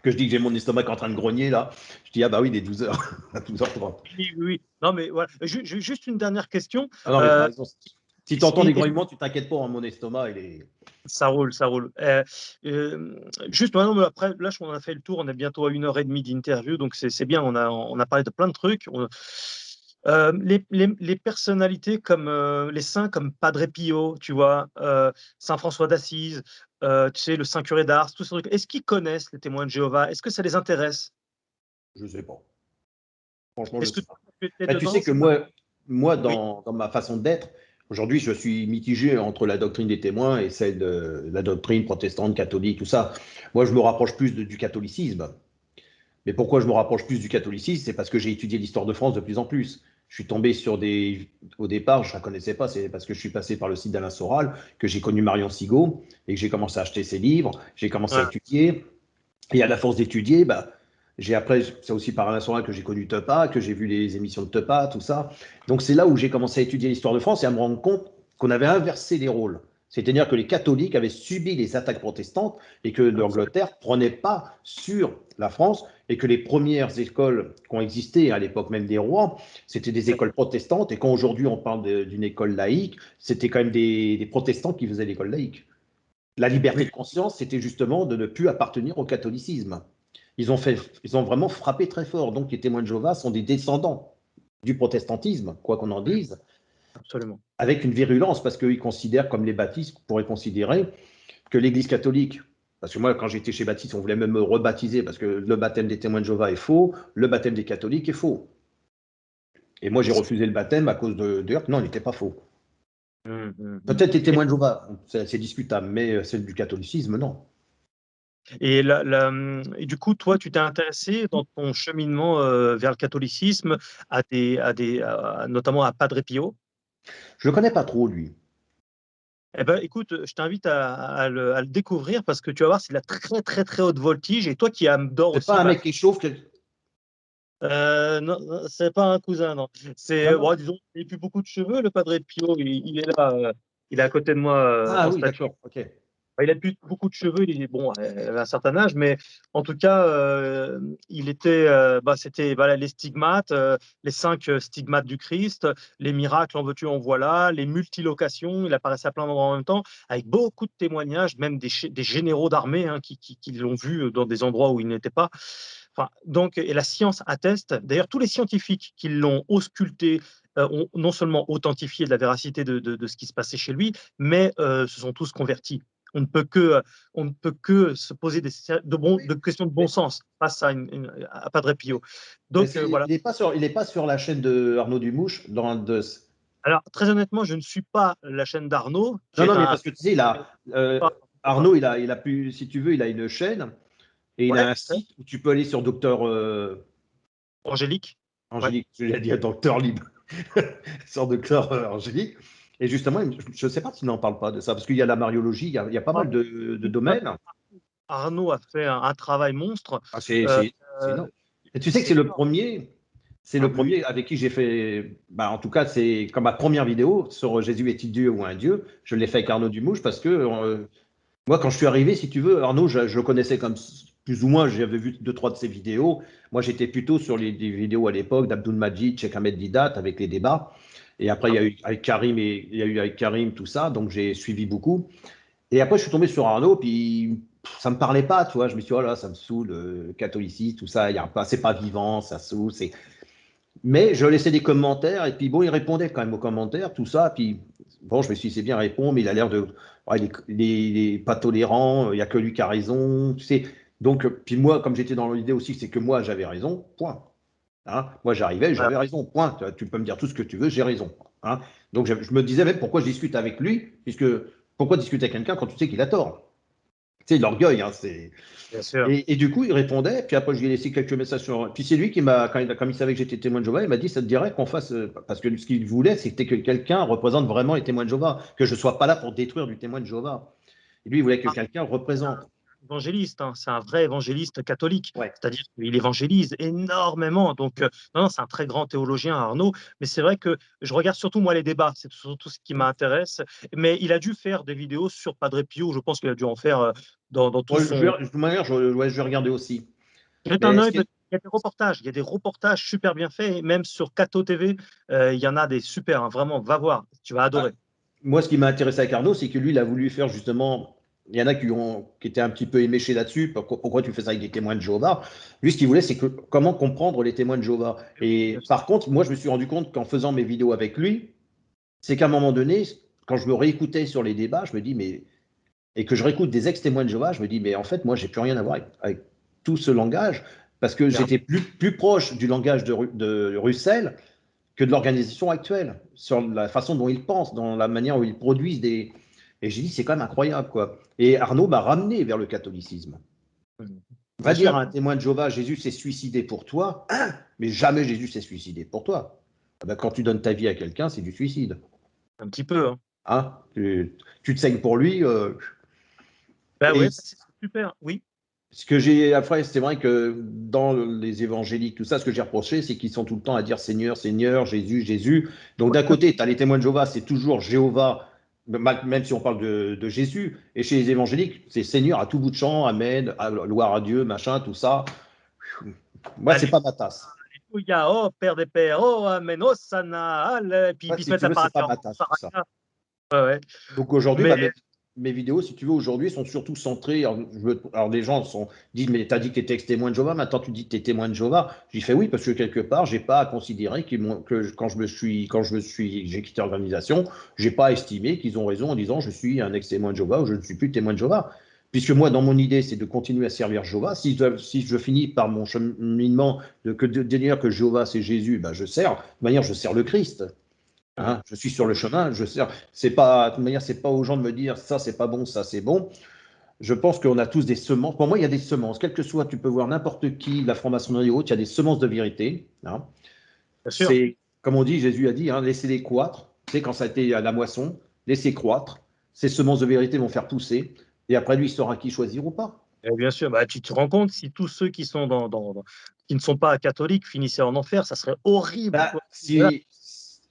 que je dis que j'ai mon estomac en train de grogner là. Je dis, ah bah oui, il est 12h, à 12h30. Oui, oui, oui. Non mais voilà, juste une dernière question, Ah non, mais tu as heu, raison. Si tu entends des et grognements, tu t'inquiètes pas, hein, mon estomac, il est. ça roule, ça roule. Juste maintenant, mais après, là, on a fait le tour, on est bientôt à 1 heure et demie d'interview, donc c'est bien, on a parlé de plein de trucs. Les personnalités comme les saints comme Padre Pio, tu vois, Saint François d'Assise, tu sais, le Saint Curé d'Ars, tous ces trucs. Est-ce qu'ils connaissent les témoins de Jéhovah? Est-ce que ça les intéresse? Je sais pas. Franchement, je Est-ce que sais toi, pas. tu étais Bah, tu dedans? sais que moi Oui, dans ma façon d'être, aujourd'hui, je suis mitigé entre la doctrine des témoins et celle de la doctrine protestante, catholique, tout ça. Moi, je me rapproche plus du catholicisme. Mais pourquoi je me rapproche plus du catholicisme? C'est parce que j'ai étudié l'histoire de France de plus en plus. je suis tombé sur des. Au départ, je ne la connaissais pas, c'est parce que je suis passé par le site d'Alain Soral que j'ai connu Marion Sigaud et que j'ai commencé à acheter ses livres, j'ai commencé à Ouais. étudier. Et à la force d'étudier, bah, j'ai après, c'est aussi par Alain Soral que j'ai connu Tepa, que j'ai vu les émissions de Tepa, tout ça. Donc c'est là où j'ai commencé à étudier l'histoire de France et à me rendre compte qu'on avait inversé les rôles. C'est-à-dire que les catholiques avaient subi les attaques protestantes et que Absolument. l'Angleterre prenait pas sur la France et que les premières écoles qui ont existé à l'époque même des rois, c'était des Ouais. écoles protestantes et quand aujourd'hui on parle d'une école laïque, c'était quand même des protestants qui faisaient l'école laïque. La liberté Oui. de conscience, c'était justement de ne plus appartenir au catholicisme. Ils ont vraiment frappé très fort. Donc, les témoins de Jéhovah sont des descendants du protestantisme, quoi qu'on en Mm. dise, Absolument. avec une virulence, parce qu'ils considèrent, comme les baptistes pourraient considérer, que l'Église catholique, parce que moi, quand j'étais chez Baptiste, on voulait même me rebaptiser, parce que le baptême des témoins de Jéhovah est faux, le baptême des catholiques est faux. Et moi, j'ai refusé le baptême à cause de non, il n'était pas faux. Mm, mm, mm. Peut-être les témoins de Jéhovah, c'est discutable, mais celle du catholicisme, non. Et du coup, toi, tu t'es intéressé dans ton cheminement vers le catholicisme, notamment à Padre Pio. Je ne le connais pas trop, lui. Eh ben, écoute, je t'invite à le découvrir parce que tu vas voir, c'est de la très, très, très haute voltige. Et toi qui adore C'est pas aussi, un mec qui chauffe. non, non, c'est pas un cousin, non. Non, C'est, non. bon, disons, il n'a plus beaucoup de cheveux, le Padre Pio. Il est là, il est à côté de moi Ah en oui, statue. d'accord, ok. Il a plus beaucoup de cheveux, il est bon, à un certain âge, mais en tout cas, il était, c'était voilà, les stigmates, les 5 stigmates du Christ, les miracles, en veux-tu, en voilà, les multilocations, il apparaissait à plein d'endroits en même temps, avec beaucoup de témoignages, même des généraux d'armée hein, qui l'ont vu dans des endroits où il n'était pas. Enfin, donc, et la science atteste, d'ailleurs, tous les scientifiques qui l'ont ausculté, ont non seulement authentifié de la véracité de ce qui se passait chez lui, mais se sont tous convertis. On ne peut que, on ne peut que se poser de questions de bon sens face à Padre Pio. Mais Donc voilà. il est pas sur la chaîne de Arnaud Dumouche Alors très honnêtement, je ne suis pas la chaîne d'Arnaud, qui Non, est non, mais un parce que tu sais, Arnaud, il a pu, si tu veux, il a une chaîne et il ouais, a un site où tu peux aller sur Docteur Angélique. Ouais. Angélique, je l'ai dit à Docteur Libre, sur Docteur Angélique. Et justement, je ne sais pas s'il n'en parle pas de ça, parce qu'il y a la mariologie, il y a pas mal de domaines. Arnaud a fait un travail monstre. Ah, Euh, c'est énorme. Et tu sais que c'est c'est ah le oui, oui. premier avec qui j'ai fait, bah, en tout cas, c'est comme ma première vidéo sur Jésus est-il Dieu ou un Dieu. Je l'ai fait avec Arnaud Dumouche parce que moi, quand je suis arrivé, si tu veux, Arnaud, je le connaissais comme plus ou moins, j'avais vu deux, trois de ses vidéos. Moi, j'étais plutôt sur des vidéos à l'époque d'Abdul Majid, Cheikh Ahmed Didat avec les débats. Et après, Ah, il y a eu avec Karim, tout ça, donc j'ai suivi beaucoup. Et après, je suis tombé sur Arnaud, puis ça me parlait pas, tu vois. Je me suis dit, oh là, ça me saoule, catholicisme, tout ça, c'est pas vivant, ça saoule. Mais je laissais des commentaires, et puis bon, il répondait quand même aux commentaires, tout ça. Puis bon, je me suis dit, c'est bien répondre, mais il a l'air de. Ouais, il est pas tolérant, il n'y a que lui qui a raison, tu sais. Donc, puis moi, comme j'étais dans l'idée aussi, c'est que moi, j'avais raison, point. Hein, moi, j'arrivais, voilà. j'avais raison, point. Tu peux me dire tout ce que tu veux, j'ai raison. Hein. Donc, je me disais même pourquoi je discute avec lui, puisque pourquoi discuter avec quelqu'un quand tu sais qu'il a tort? C'est l'orgueil, hein, Bien sûr. et du coup, il répondait, puis après, je lui ai laissé quelques messages sur. Puis c'est lui qui m'a, comme il savait que j'étais témoin de Jéhovah, il m'a dit, ça te dirait qu'on fasse. Parce que ce qu'il voulait, c'était que quelqu'un représente vraiment les témoins de Jéhovah, que je ne sois pas là pour détruire du témoin de Jéhovah. Et lui, il voulait que quelqu'un représente. Évangéliste, hein, c'est un vrai évangéliste catholique, Ouais. c'est-à-dire qu'il évangélise énormément. Donc, non, non, c'est un très grand théologien, Arnaud. Mais c'est vrai que je regarde surtout, moi, les débats, c'est surtout ce qui m'intéresse. Mais il a dû faire des vidéos sur Padre Pio, je pense qu'il a dû en faire dans tout Ouais, son. de toute manière, ouais, je vais regarder aussi. Jette un Mais œil, il y a des reportages, il y a des reportages super bien faits, et même sur Cato TV, il y en a des super, hein, vraiment, va voir, tu vas ah, adorer. moi, ce qui m'a intéressé avec Arnaud, c'est que lui, il a voulu faire justement. Il y en a qui étaient un petit peu éméchés là-dessus. Pourquoi tu fais ça avec des témoins de Jéhovah? Lui, ce qu'il voulait, c'est que comment comprendre les témoins de Jéhovah. Et par contre, moi, je me suis rendu compte qu'en faisant mes vidéos avec lui, c'est qu'à un moment donné, quand je me réécoutais sur les débats, je me dis, mais. Et que je réécoute des ex-témoins de Jéhovah, je me dis, mais en fait, moi, j'ai plus rien à voir avec tout ce langage, parce que j'étais plus proche du langage de Russell que de l'organisation actuelle, sur la façon dont ils pensent, dans la manière où ils produisent des. Et j'ai dit, c'est quand même incroyable, quoi. Et Arnaud m'a ramené vers le catholicisme. Va Bien dire sûr. à un témoin de Jéhovah, Jésus s'est suicidé pour toi, hein, mais jamais Jésus s'est suicidé pour toi. Ah bah, quand tu donnes ta vie à quelqu'un, c'est du suicide. Un petit peu, hein. Hein, tu te saignes pour lui. Bah Et ouais, c'est super, oui. ce que j'ai après, c'est vrai que dans les évangéliques, tout ça, ce que j'ai reproché, c'est qu'ils sont tout le temps à dire Seigneur, Seigneur, Jésus, Jésus. Donc d'un côté, tu as les témoins de Jéhovah, c'est toujours Jéhovah, même si on parle de Jésus. Et chez les évangéliques, c'est Seigneur à tout bout de champ, Amen, gloire à Dieu, machin, tout ça. Moi, c'est Allez, pas ma tasse. alléluia, oh Père des Pères, oh Amen, oh Sana, et puis, Ouais, ils se si mettent tu à veux, c'est parler pas en ma tasse, tout ça. saraka. Ouais, ouais. Donc aujourd'hui, Mais bah, mes vidéos, si tu veux, aujourd'hui, sont surtout centrées. Alors les gens disent, mais tu as dit que tu étais ex-témoin de Jéhovah, maintenant tu dis que tu es témoin de Jéhovah. J'y fais oui, parce que quelque part, j'ai pas à considérer que j'ai quitté l'organisation, j'ai pas estimé qu'ils ont raison en disant je suis un ex-témoin de Jéhovah ou je ne suis plus témoin de Jéhovah. Puisque moi, dans mon idée, c'est de continuer à servir Jéhovah. Si je finis par mon cheminement de dire que Jéhovah, c'est Jésus, bah, je sers. De toute manière, je sers le Christ. Hein, je suis sur le chemin, je sers. C'est pas, de toute manière, c'est pas aux gens de me dire ça c'est pas bon, ça c'est bon. Je pense qu'on a tous des semences. Pour moi, il y a des semences. Quel que soit, tu peux voir n'importe qui, la franc-maçonnerie ou autre, il y a des semences de vérité. Hein. bien sûr. C'est, comme on dit, Jésus a dit, hein, laissez-les croître. Tu sais, quand ça a été à la moisson, laissez croître. Ces semences de vérité vont faire pousser. Et après, lui, il saura qui choisir ou pas. Et bien sûr, bah, tu te rends compte, si tous ceux qui sont qui ne sont pas catholiques finissaient en enfer, ça serait horrible, Bah, quoi. Voilà.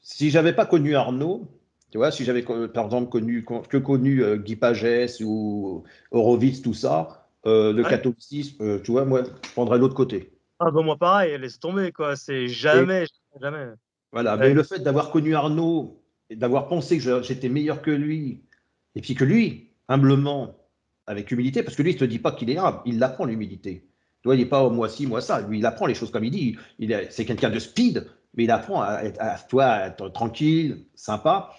si j'avais pas connu Arnaud, tu vois, si j'avais par exemple connu Guy Pagès ou Horowitz, tout ça, le Ouais. catholicisme, tu vois, moi, je prendrais l'autre côté. Ah bah moi pareil, laisse tomber, quoi. C'est Et jamais, jamais. voilà, mais Ouais. le fait d'avoir connu Arnaud et d'avoir pensé que j'étais meilleur que lui, et puis que lui, humblement, avec humilité, parce que lui, il ne te dit pas qu'il est humble, il l'apprend l'humilité. Tu vois, il n'est pas moi ci, moi ça. Lui, il apprend les choses comme il dit. C'est quelqu'un de speed, mais il apprend à être tranquille, sympa.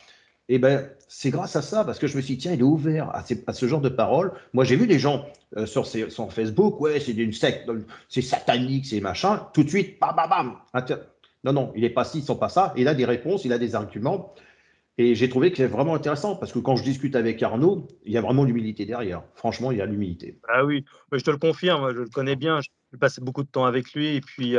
Et ben, c'est grâce à ça, parce que je me suis dit, tiens, il est ouvert à ce genre de paroles. Moi, j'ai vu des gens sur Facebook, ouais, c'est une secte, c'est satanique, c'est machin. Tout de suite, bam, bam, bam. Non, non, il n'est pas ci, ils sont pas ça. Il a des réponses, il a des arguments. Et j'ai trouvé que c'est vraiment intéressant, parce que quand je discute avec Arnaud, il y a vraiment l'humilité derrière. Franchement, il y a l'humilité. Ah oui, mais je te le confirme, je le connais bien, j'ai passé beaucoup de temps avec lui et puis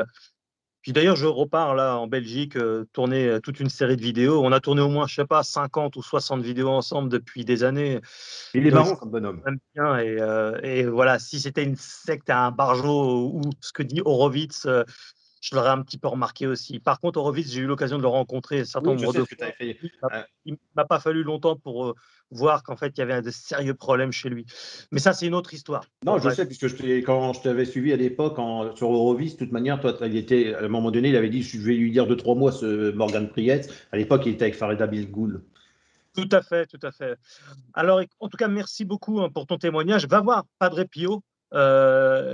d'ailleurs je repars là en Belgique, tourner, toute une série de vidéos. On a tourné au moins, je sais pas, 50 ou 60 vidéos ensemble depuis des années, Il est donc je marrant comme bonhomme. l'aime bien et voilà, si c'était une secte à un barjo ou ce que dit Horowitz, je l'aurais un petit peu remarqué aussi. Par contre, Horowitz, j'ai eu l'occasion de le rencontrer un certain Oui, je nombre sais de ce que tu avais fois. fait. Euh, Il m'a pas fallu longtemps pour, voir qu'en fait, il y avait de sérieux problèmes chez lui. Mais ça, c'est une autre histoire. Non, Bon, je bref. sais, puisque quand je t'avais suivi à l'époque sur Eurovis, de toute manière, toi, il était, à un moment donné, il avait dit, je vais lui dire 2, 3 mots, ce Morgan Priet. À l'époque, il était avec Farida Bilgoul. Tout à fait, tout à fait. Alors, en tout cas, merci beaucoup, hein, pour ton témoignage. Va voir Padre Pio,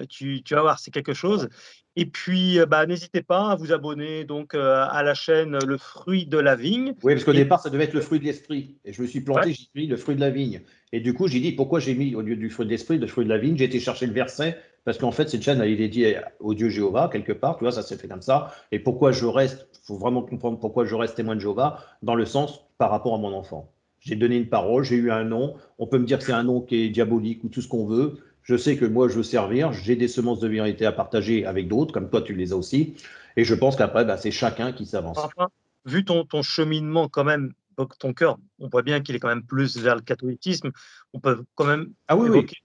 tu vas voir, c'est quelque chose. Et puis, bah, n'hésitez pas à vous abonner donc, à la chaîne Le Fruit de la Vigne Oui, parce qu'au et départ, ça devait être le fruit de l'esprit. Et je me suis ouais, planté, j'ai mis le fruit de la vigne. Et du coup, j'ai dit, pourquoi j'ai mis, au lieu du fruit de l'esprit, le fruit de la vigne, j'ai été chercher le verset, parce qu'en fait, cette chaîne, elle est dédiée au Dieu Jéhovah, quelque part, tu vois, ça s'est fait comme ça. Et pourquoi je reste, il faut vraiment comprendre pourquoi je reste témoin de Jéhovah, dans le sens par rapport à mon enfant. J'ai donné une parole, j'ai eu un nom. On peut me dire que c'est un nom qui est diabolique ou tout ce qu'on veut. Je sais que moi, je veux servir. J'ai des semences de vérité à partager avec d'autres, comme toi, tu les as aussi. Et je pense qu'après, bah, c'est chacun qui s'avance. enfin, vu ton cheminement quand même, donc ton cœur, on voit bien qu'il est quand même plus vers le catholicisme. On peut quand même Ah oui, oui. évoquer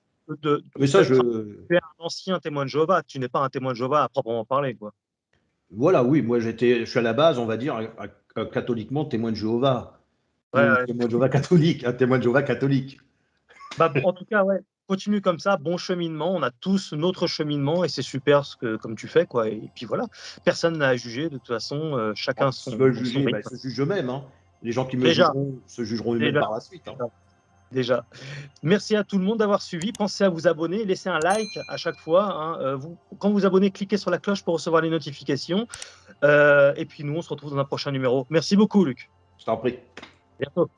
Mais ça, d'être tu es un ancien témoin de Jéhovah, tu n'es pas un témoin de Jéhovah à proprement parler, quoi. voilà, oui, moi je suis à la base, on va dire, catholiquement témoin de Jéhovah, Ouais, ou ouais. témoin de Jéhovah catholique, un témoin de Jéhovah catholique. Bah, en tout cas, ouais, continue comme ça, bon cheminement. On a tous notre cheminement et c'est super comme tu fais, quoi. Et puis voilà, personne n'a à juger. De toute façon, Bon, chacun s'ils veulent son juger, ben, rythme. ils se jugent eux-mêmes, hein. Les gens qui me Déjà, jugeront se jugeront eux-mêmes déjà, par la suite, hein. déjà, déjà. Merci à tout le monde d'avoir suivi. Pensez à vous abonner, laissez un like à chaque fois, hein. Quand vous abonnez, cliquez sur la cloche pour recevoir les notifications. Et puis nous, on se retrouve dans un prochain numéro. Merci beaucoup, Luc. Je t'en prie. À bientôt.